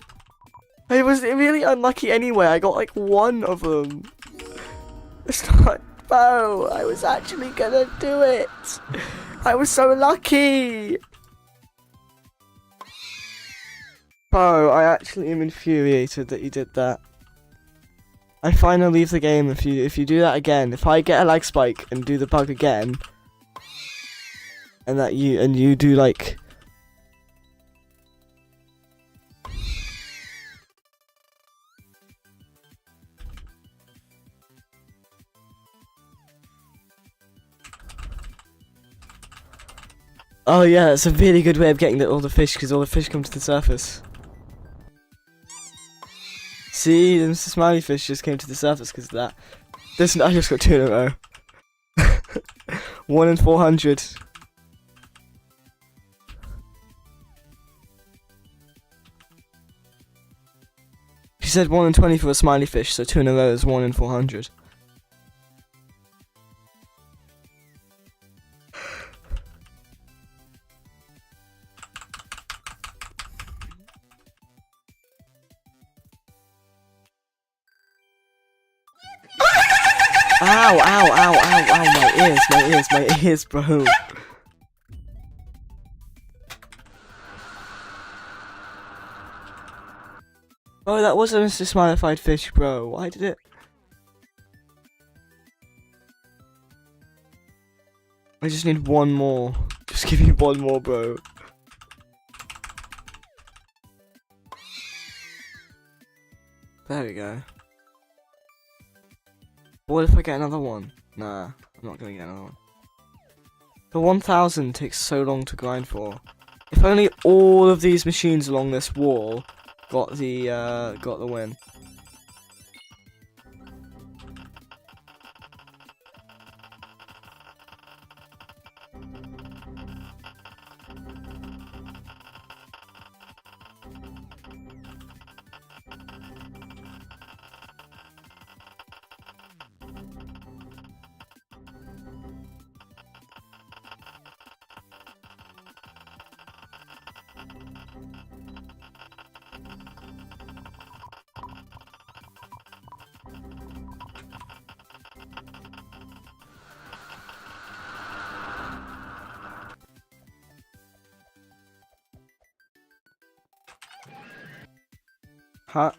I was really unlucky anyway. I got like 1 of them. It's not... Bro, I was actually gonna do it. I was so lucky. Bro, I actually am infuriated that you did that. I finally leave the game if you do that again. If I get a lag spike and do the bug again, and you do like... Oh yeah, that's a really good way of getting all the fish, because all the fish come to the surface. See, the Mr. Smiley fish just came to the surface because of that. Listen, I just got 2 in a row. 1 in 400. She said 1 in 20 for a smiley fish, so 2 in a row is 1 in 400. Ow, my ears, bro. Oh, that was a Mr. Smilified fish, bro. Why did it? I just need 1 more. Just give me 1 more, bro. There we go. What if I get another one? Nah, I'm not gonna get another one. The 1000 takes so long to grind for. If only all of these machines along this wall got the win. Huh?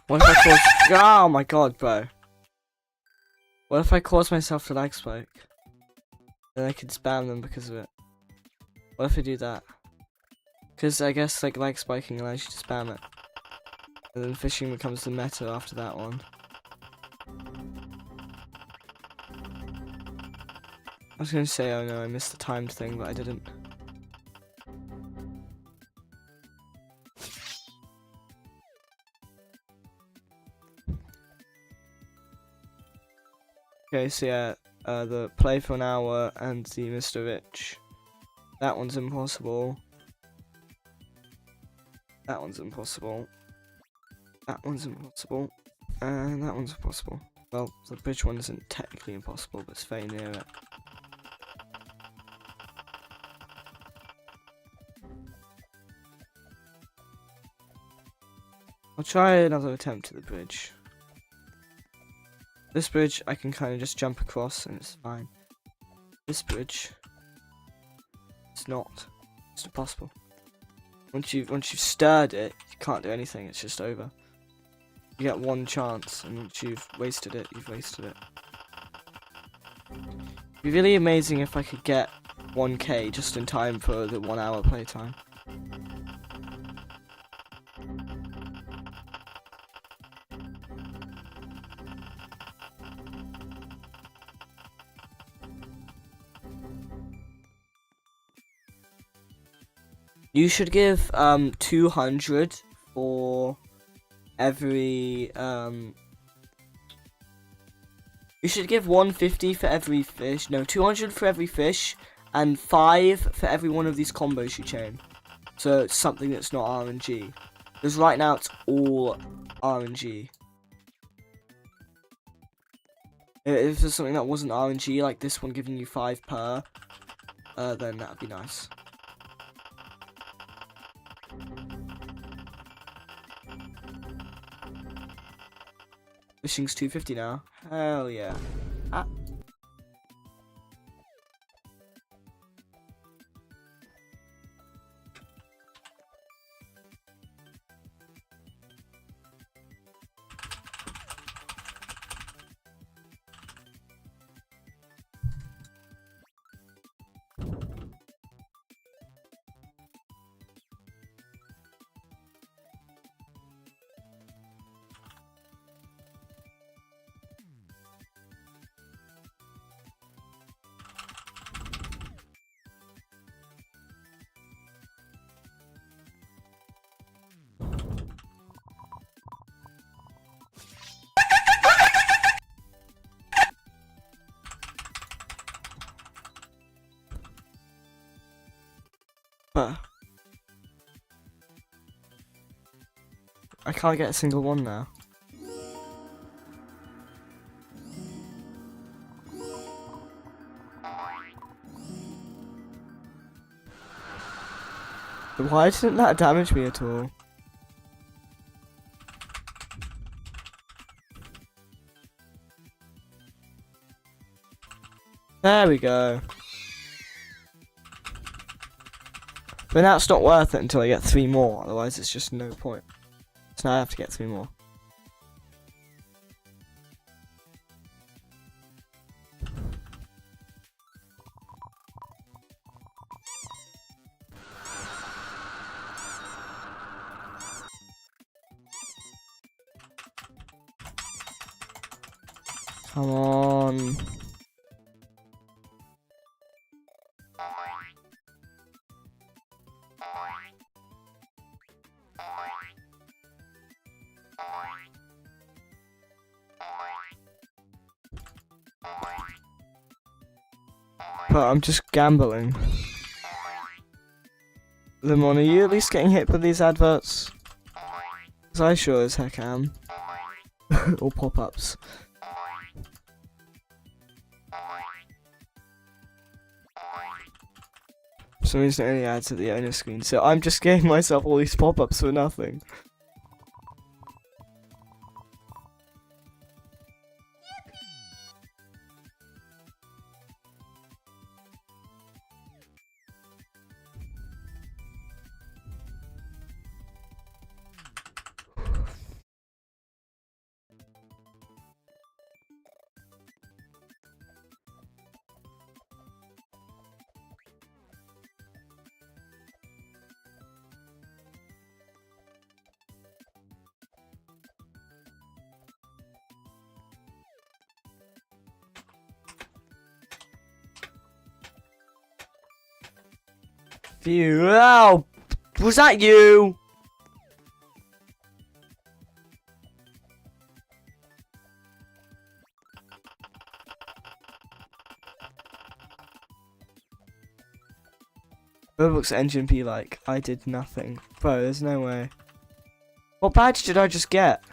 What if I cause? Oh my god, bro. What if I cause myself to lag spike? Then I could spam them because of it. What if I do that? Because I guess like lag spiking allows you to spam it. And then fishing becomes the meta after that one. I was gonna say, oh no, I missed the timed thing, but I didn't. Okay, so yeah, the play for an hour and the Mr. Rich. That one's impossible. That one's impossible. That one's impossible. And that one's impossible. Well, the bridge one isn't technically impossible, but it's very near it. I'll try another attempt at the bridge. This bridge I can kind of just jump across and it's fine. This bridge, it's not. It's impossible. Once you've stirred it, you can't do anything. It's just over. You get one chance, and once you've wasted it, you've wasted it. It'd be really amazing if I could get 1k just in time for the 1 hour playtime. You should give 200 for every you should give 150 for every fish. No, 200 for every fish and 5 for every one of these combos you chain. So it's something that's not RNG. Because right now it's all RNG. If there's something that wasn't RNG, like this one giving you 5 per, then that'd be nice. Fishing's 250 now. Hell yeah. Ah. I can't get a single one now. Why didn't that damage me at all? There we go. But now it's not worth it until I get 3 more, otherwise it's just no point. So now I have to get 3 more. Come on. But I'm just gambling. Lemon, are you at least getting hit by these adverts? Because I sure as heck am. Or pop-ups. For some reason it only adds at the owner screen, so I'm just getting myself all these pop-ups for nothing. Phew, ow! Was that you? Roblox engine be like, I did nothing. Bro, there's no way. What badge did I just get?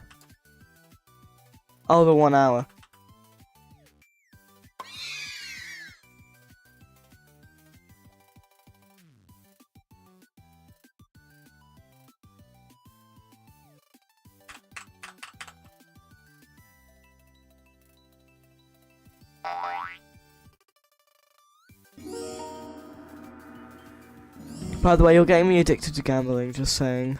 Oh, the 1 hour. By the way, you're getting me addicted to gambling, just saying.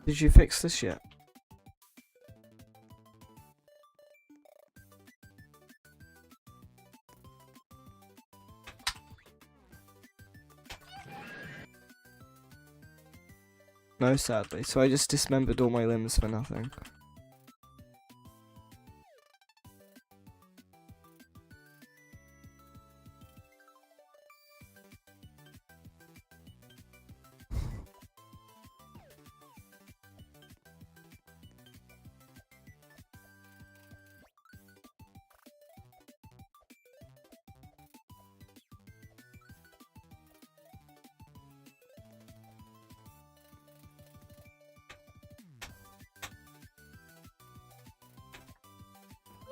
Did you fix this yet? No, sadly. So I just dismembered all my limbs for nothing.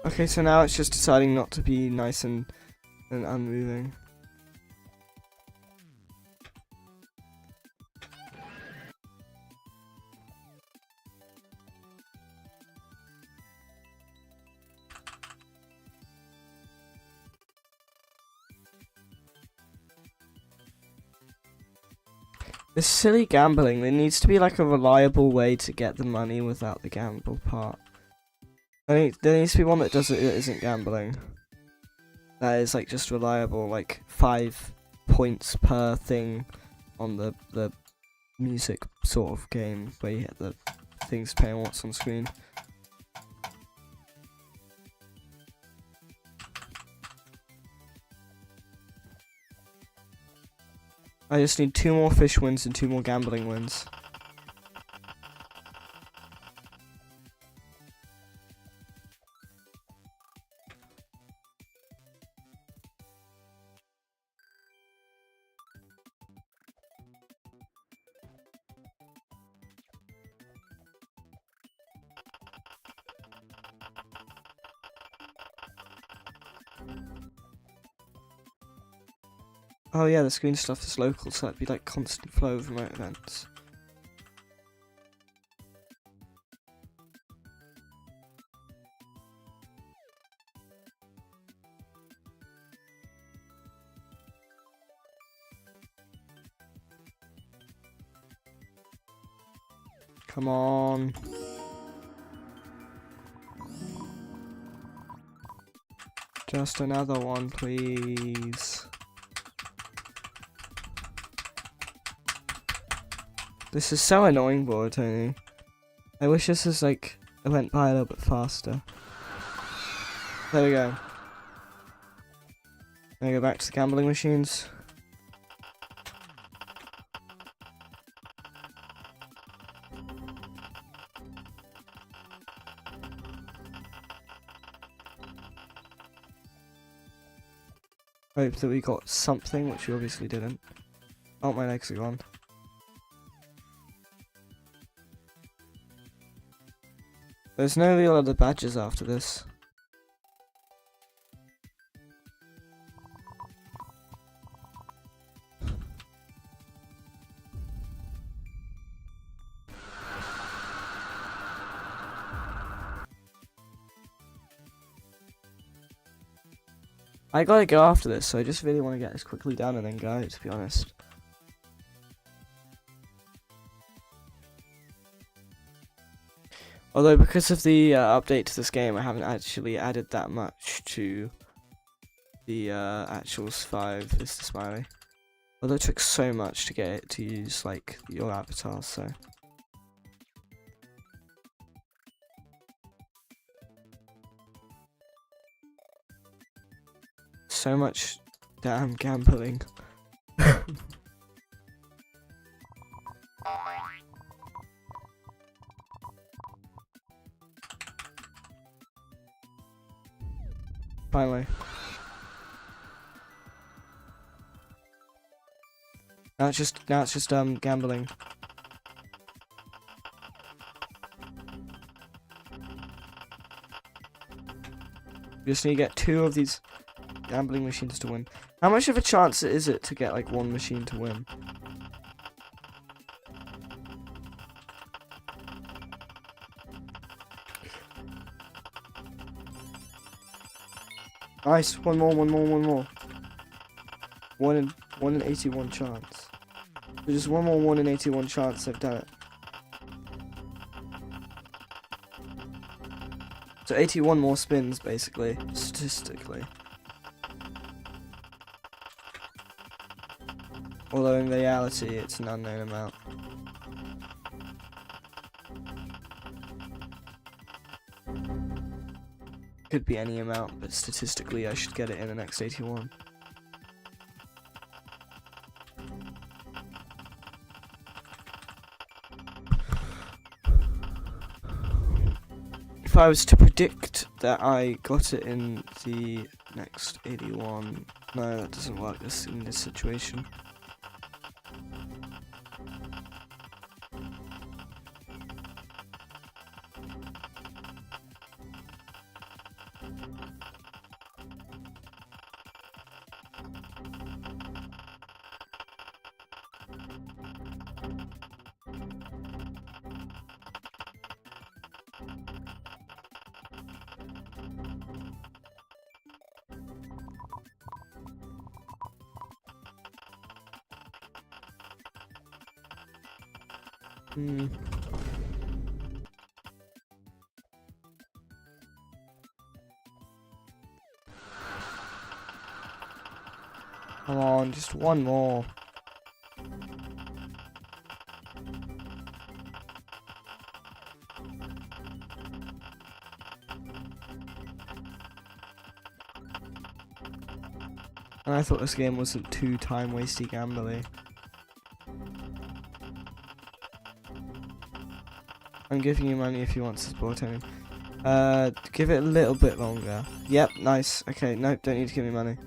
Okay, so now it's just deciding not to be nice and unmoving. This silly gambling, there needs to be like a reliable way to get the money without the gamble part. There needs to be one that isn't gambling. That is like just reliable, like 5 points per thing on the music sort of game where you hit the things depending on what's on screen. I just need 2 more fish wins and 2 more gambling wins. Oh yeah, the screen stuff is local, so that'd be like constant flow of remote events. Come on. Just another one, please. This is so annoying, Tony. I wish this was like, it went by a little bit faster. There we go. Gonna go back to the gambling machines. Hope that we got something, which we obviously didn't. Oh, my legs are gone. There's no real other badges after this. I gotta go after this, so I just really want to get this quickly done and then go, to be honest. Although, because of the update to this game, I haven't actually added that much to the actuals 5 is the Smiley. Although it took so much to get it to use, like, your avatar, so... So much damn gambling. Finally. Now it's just gambling. We just need to get 2 of these gambling machines to win. How much of a chance is it to get like 1 machine to win? Nice, one more. 1 in 81 chance. There's just one more 1 in 81 chance I've done it. So 81 more spins, basically, statistically. Although in reality, it's an unknown amount. Could be any amount, but statistically I should get it in the next 81. If I was to predict that I got it in the next 81, no, that doesn't work in this situation. Come on, just one more. And I thought this game wasn't too time-wasty gambling. I'm giving you money if you want to support him. Give it a little bit longer. Yep, nice. Okay, nope, don't need to give me money.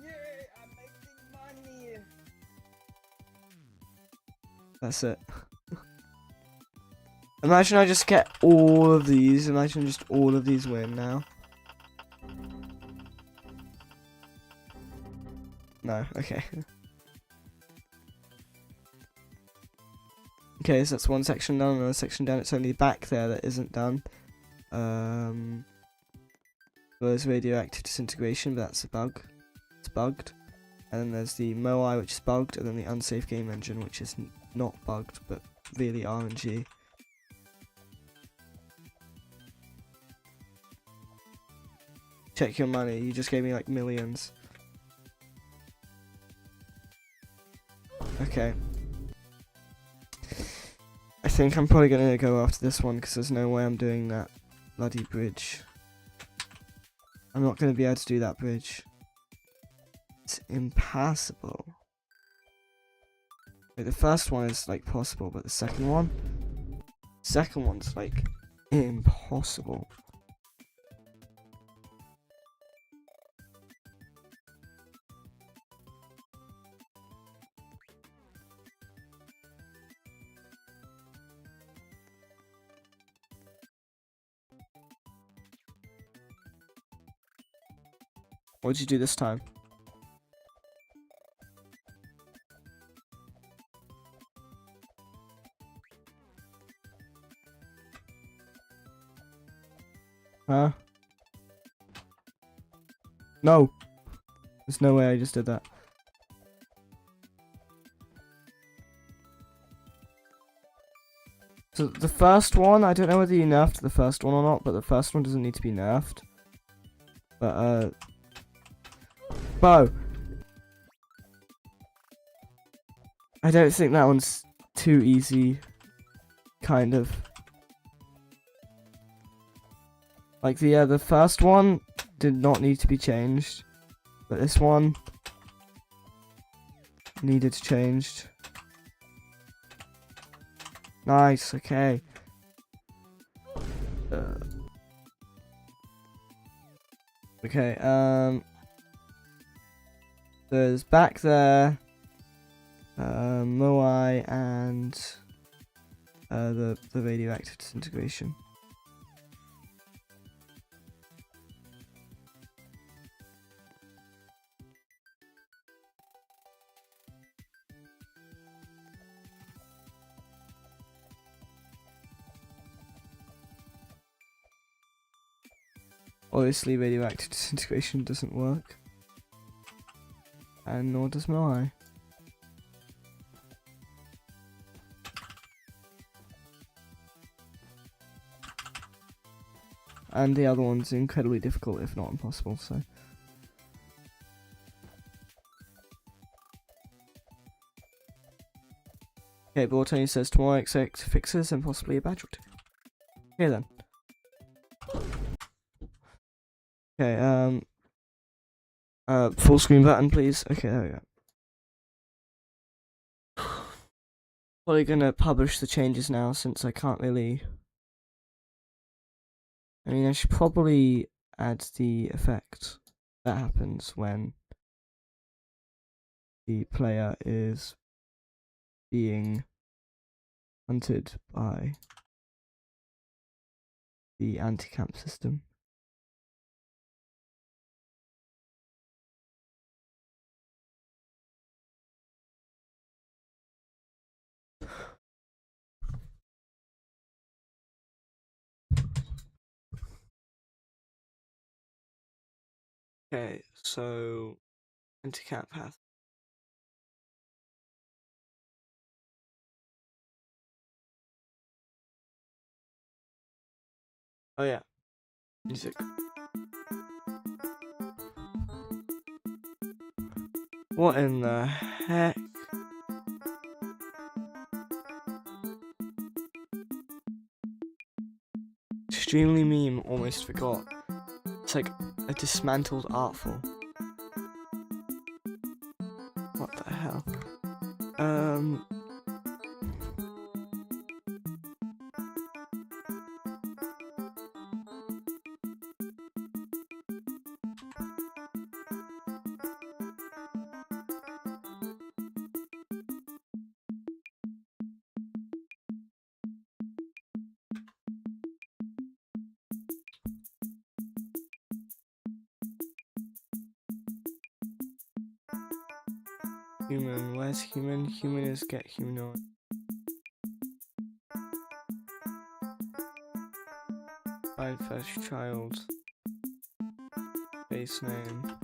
Yay, I'm making money. That's it. Imagine I just get all of these. Imagine just all of these win now. No, okay. Okay, so that's one section done, another section done. It's only back there that isn't done. There's radioactive disintegration, but that's a bug. It's bugged. And then there's the Moai, which is bugged, and then the unsafe game engine, which is not bugged, but really RNG. Check your money, you just gave me like millions. Okay. I think I'm probably gonna go after this one because there's no way I'm doing that bloody bridge. I'm not gonna be able to do that bridge. It's impassable. Wait, the first one is like possible, but the second one's like impossible. What did you do this time? Huh? No! There's no way I just did that. So the first one, I don't know whether you nerfed the first one or not, but the first one doesn't need to be nerfed. But, Bo! I don't think that one's too easy, kind of. Like the first one did not need to be changed, but this one needed changed. Nice, okay. Okay, there's back there, Moai and the radioactive disintegration. Obviously, radioactive disintegration doesn't work, and nor does Moai. And the other one's incredibly difficult, if not impossible, so. Okay, Bortoni says tomorrow expect fixes and possibly a badge or two. Okay then. Okay, full screen button please. Okay, there we go. Probably gonna publish the changes now since I can't really. I mean, I should probably add the effect that happens when the player is being hunted by the anti-camp system. Okay, so anti-camp path. Oh yeah, music. What in the heck? Extremely meme, almost forgot. It's like a dismantled artful. What the hell? Human, where's human? Human is get humanoid. Find first child. Base name.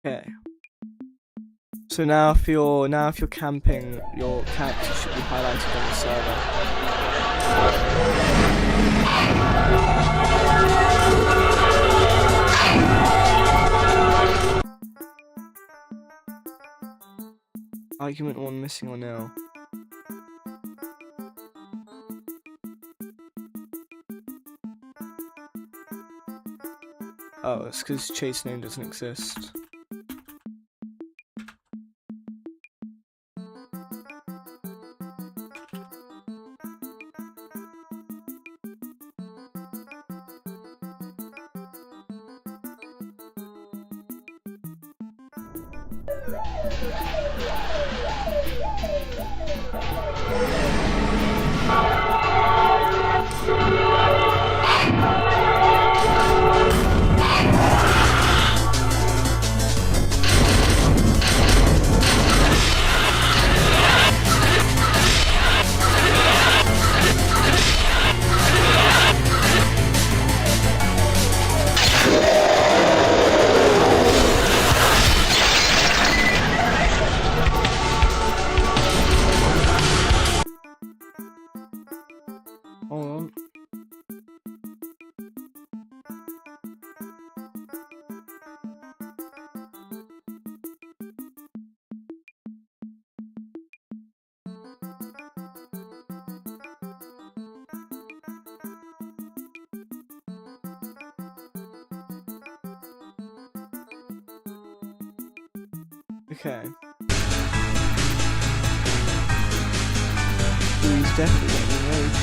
Okay. So now if you're camping, your character should be highlighted on the server. Argument 1 missing or nil. Oh, it's because chase name doesn't exist. Hold on. Okay. He's definitely enraged.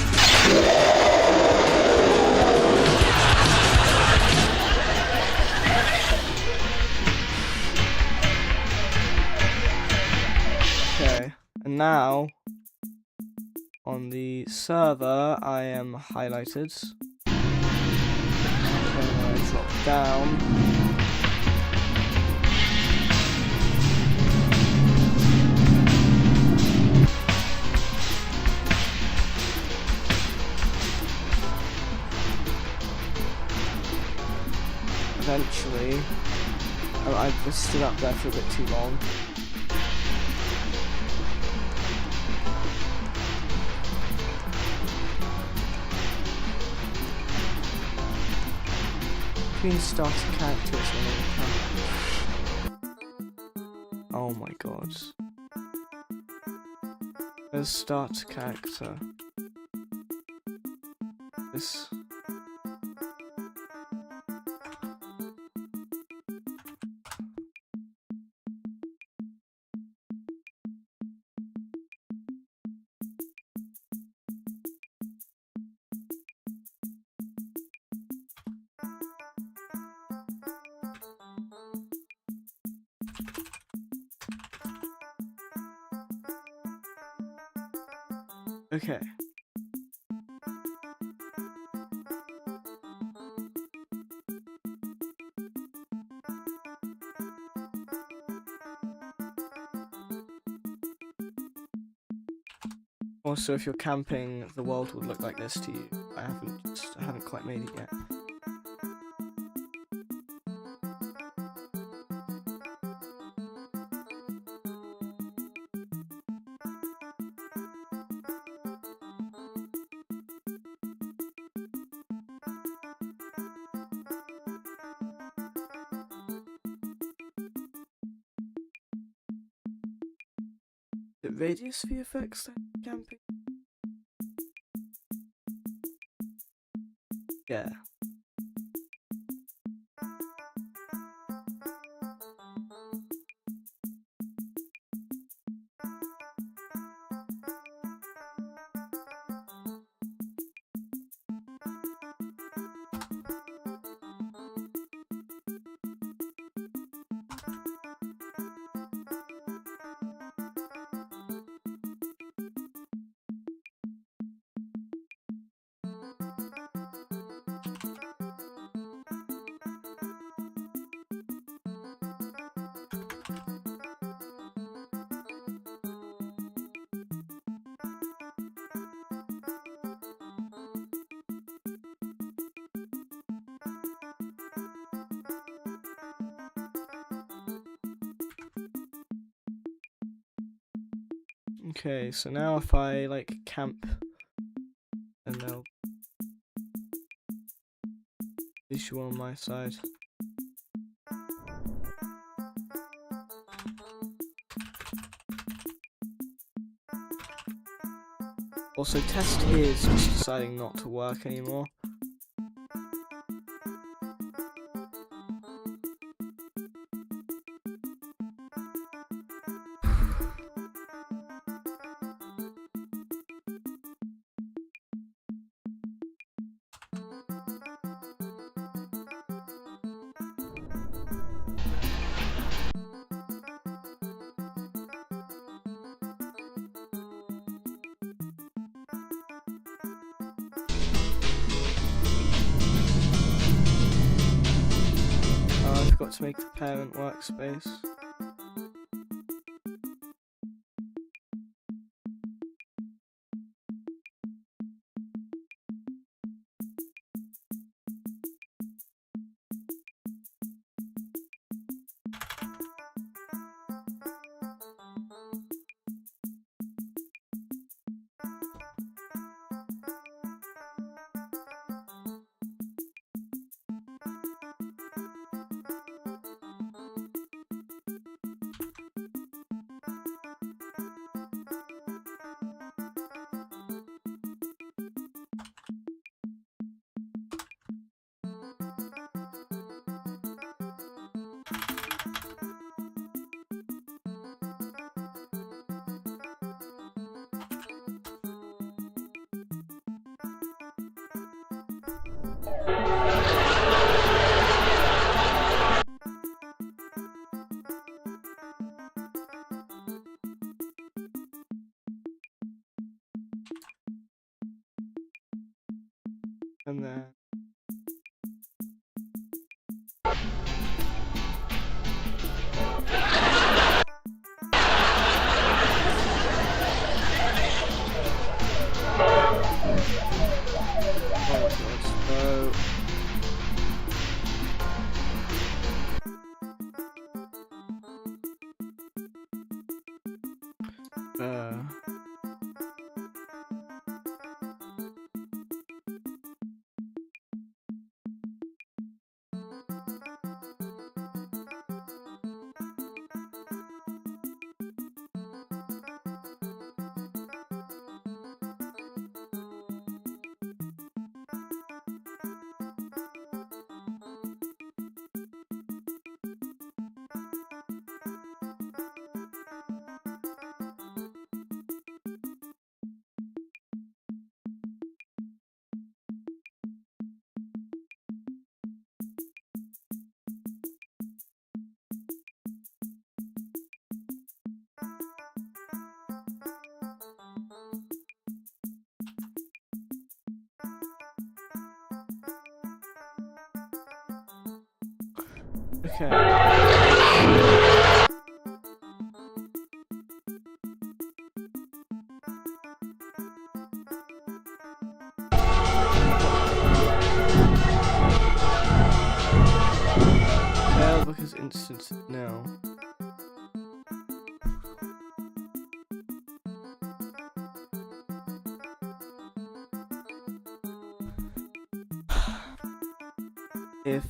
Okay, and now on the server I am highlighted. Then I drop down. Eventually, I've stood up there for a bit too long. Between starter characters and oh my god. There's starter character. This. Okay. Also, if you're camping, the world would look like this to you. I haven't quite made it yet. The radius VFX that camping? Yeah. Okay, so now if I like camp, and they'll visual on my side. Also, test here is just deciding not to work anymore. I forgot to make the parent workspace. And then Okay. Fail because instance now. If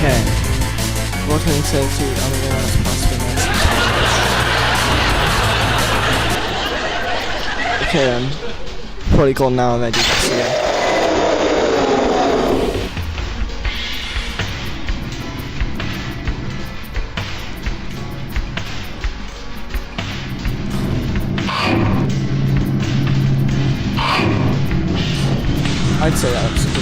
okay. What can I say to otherwise possible message? Okay then. Probably gone now already, so yeah. I'd say that looks cool.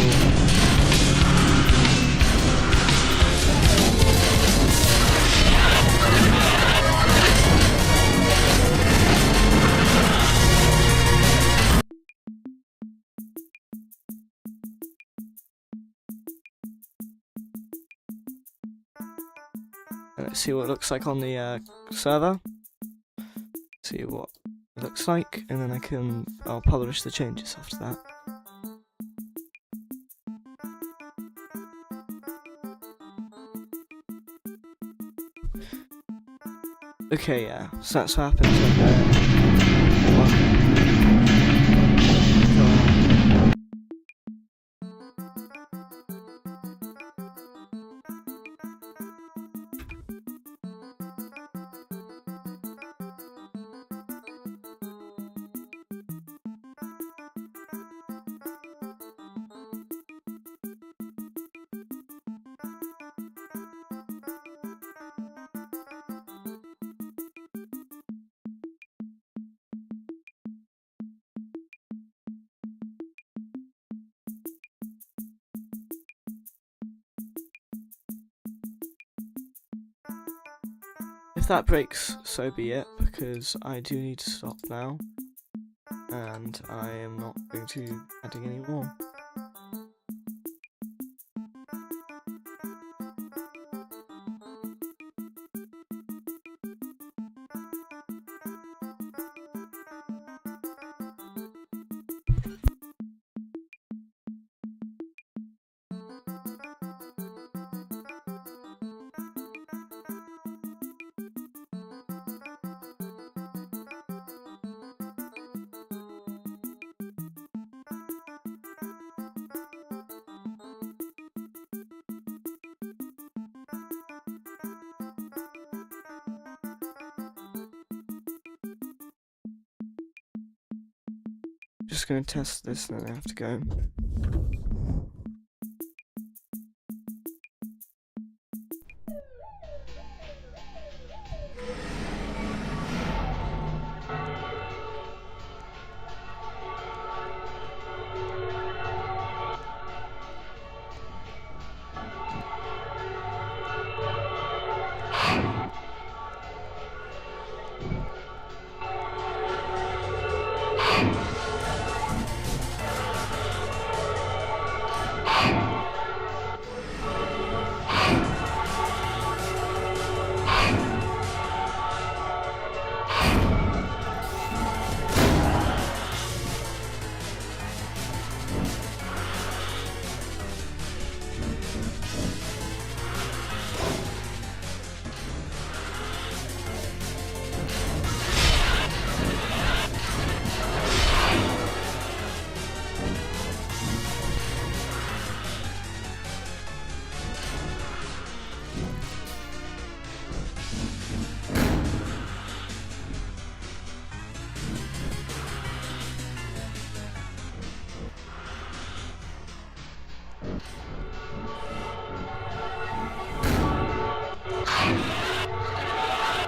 Let's see what it looks like on the server. See what it looks like, and then I'll publish the changes after that. Okay, yeah, so that's what happens If that breaks, so be it, because I do need to stop now, and I am not going to be adding any more. Just gonna test this and then I have to go.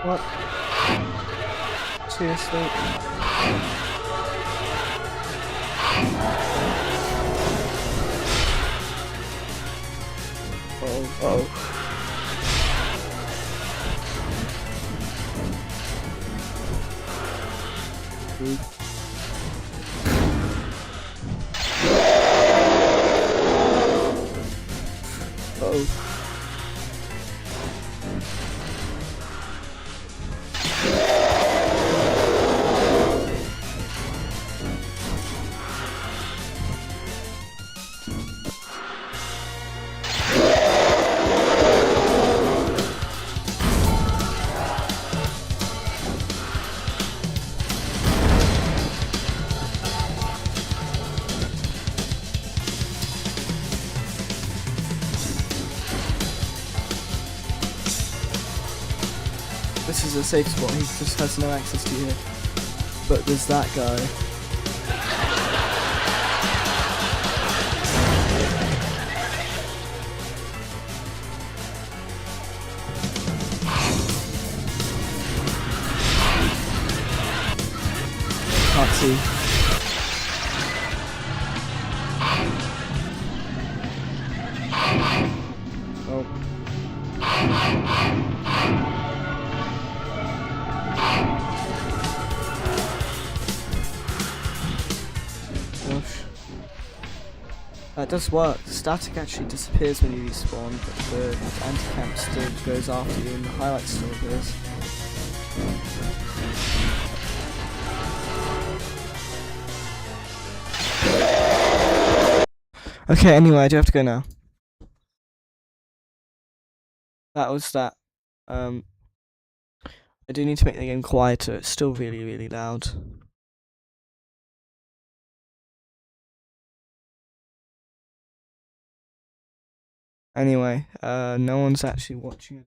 What? Seriously? Oh. Oh. This is a safe spot, he just has no access to you. But there's that guy. Can't see. Oh. Gosh. That does work. The static actually disappears when you respawn, but the anti-camp still goes after you and the highlight still appears. Okay, anyway, I do have to go now. That was that. I do need to make the game quieter, it's still really, really loud. Anyway, no one's actually watching it.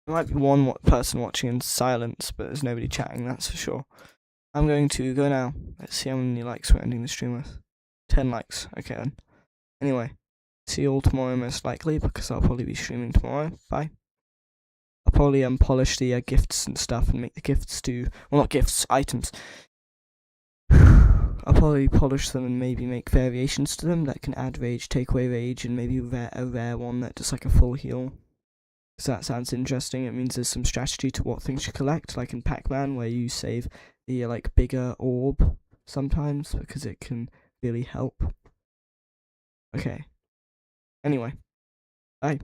There might be one person watching in silence, but there's nobody chatting, that's for sure. I'm going to go now. Let's see how many likes we're ending the stream with. 10 likes, okay then. Anyway, see you all tomorrow most likely, because I'll probably be streaming tomorrow. Bye. I'll probably polish the gifts and stuff and make the gifts do, well, not gifts, items. I'll probably polish them and maybe make variations to them that can add rage, take away rage, and maybe a rare one that does like a full heal. Because that sounds interesting. It means there's some strategy to what things you collect, like in Pac-Man, where you save the like bigger orb sometimes because it can really help. Okay. Anyway, bye.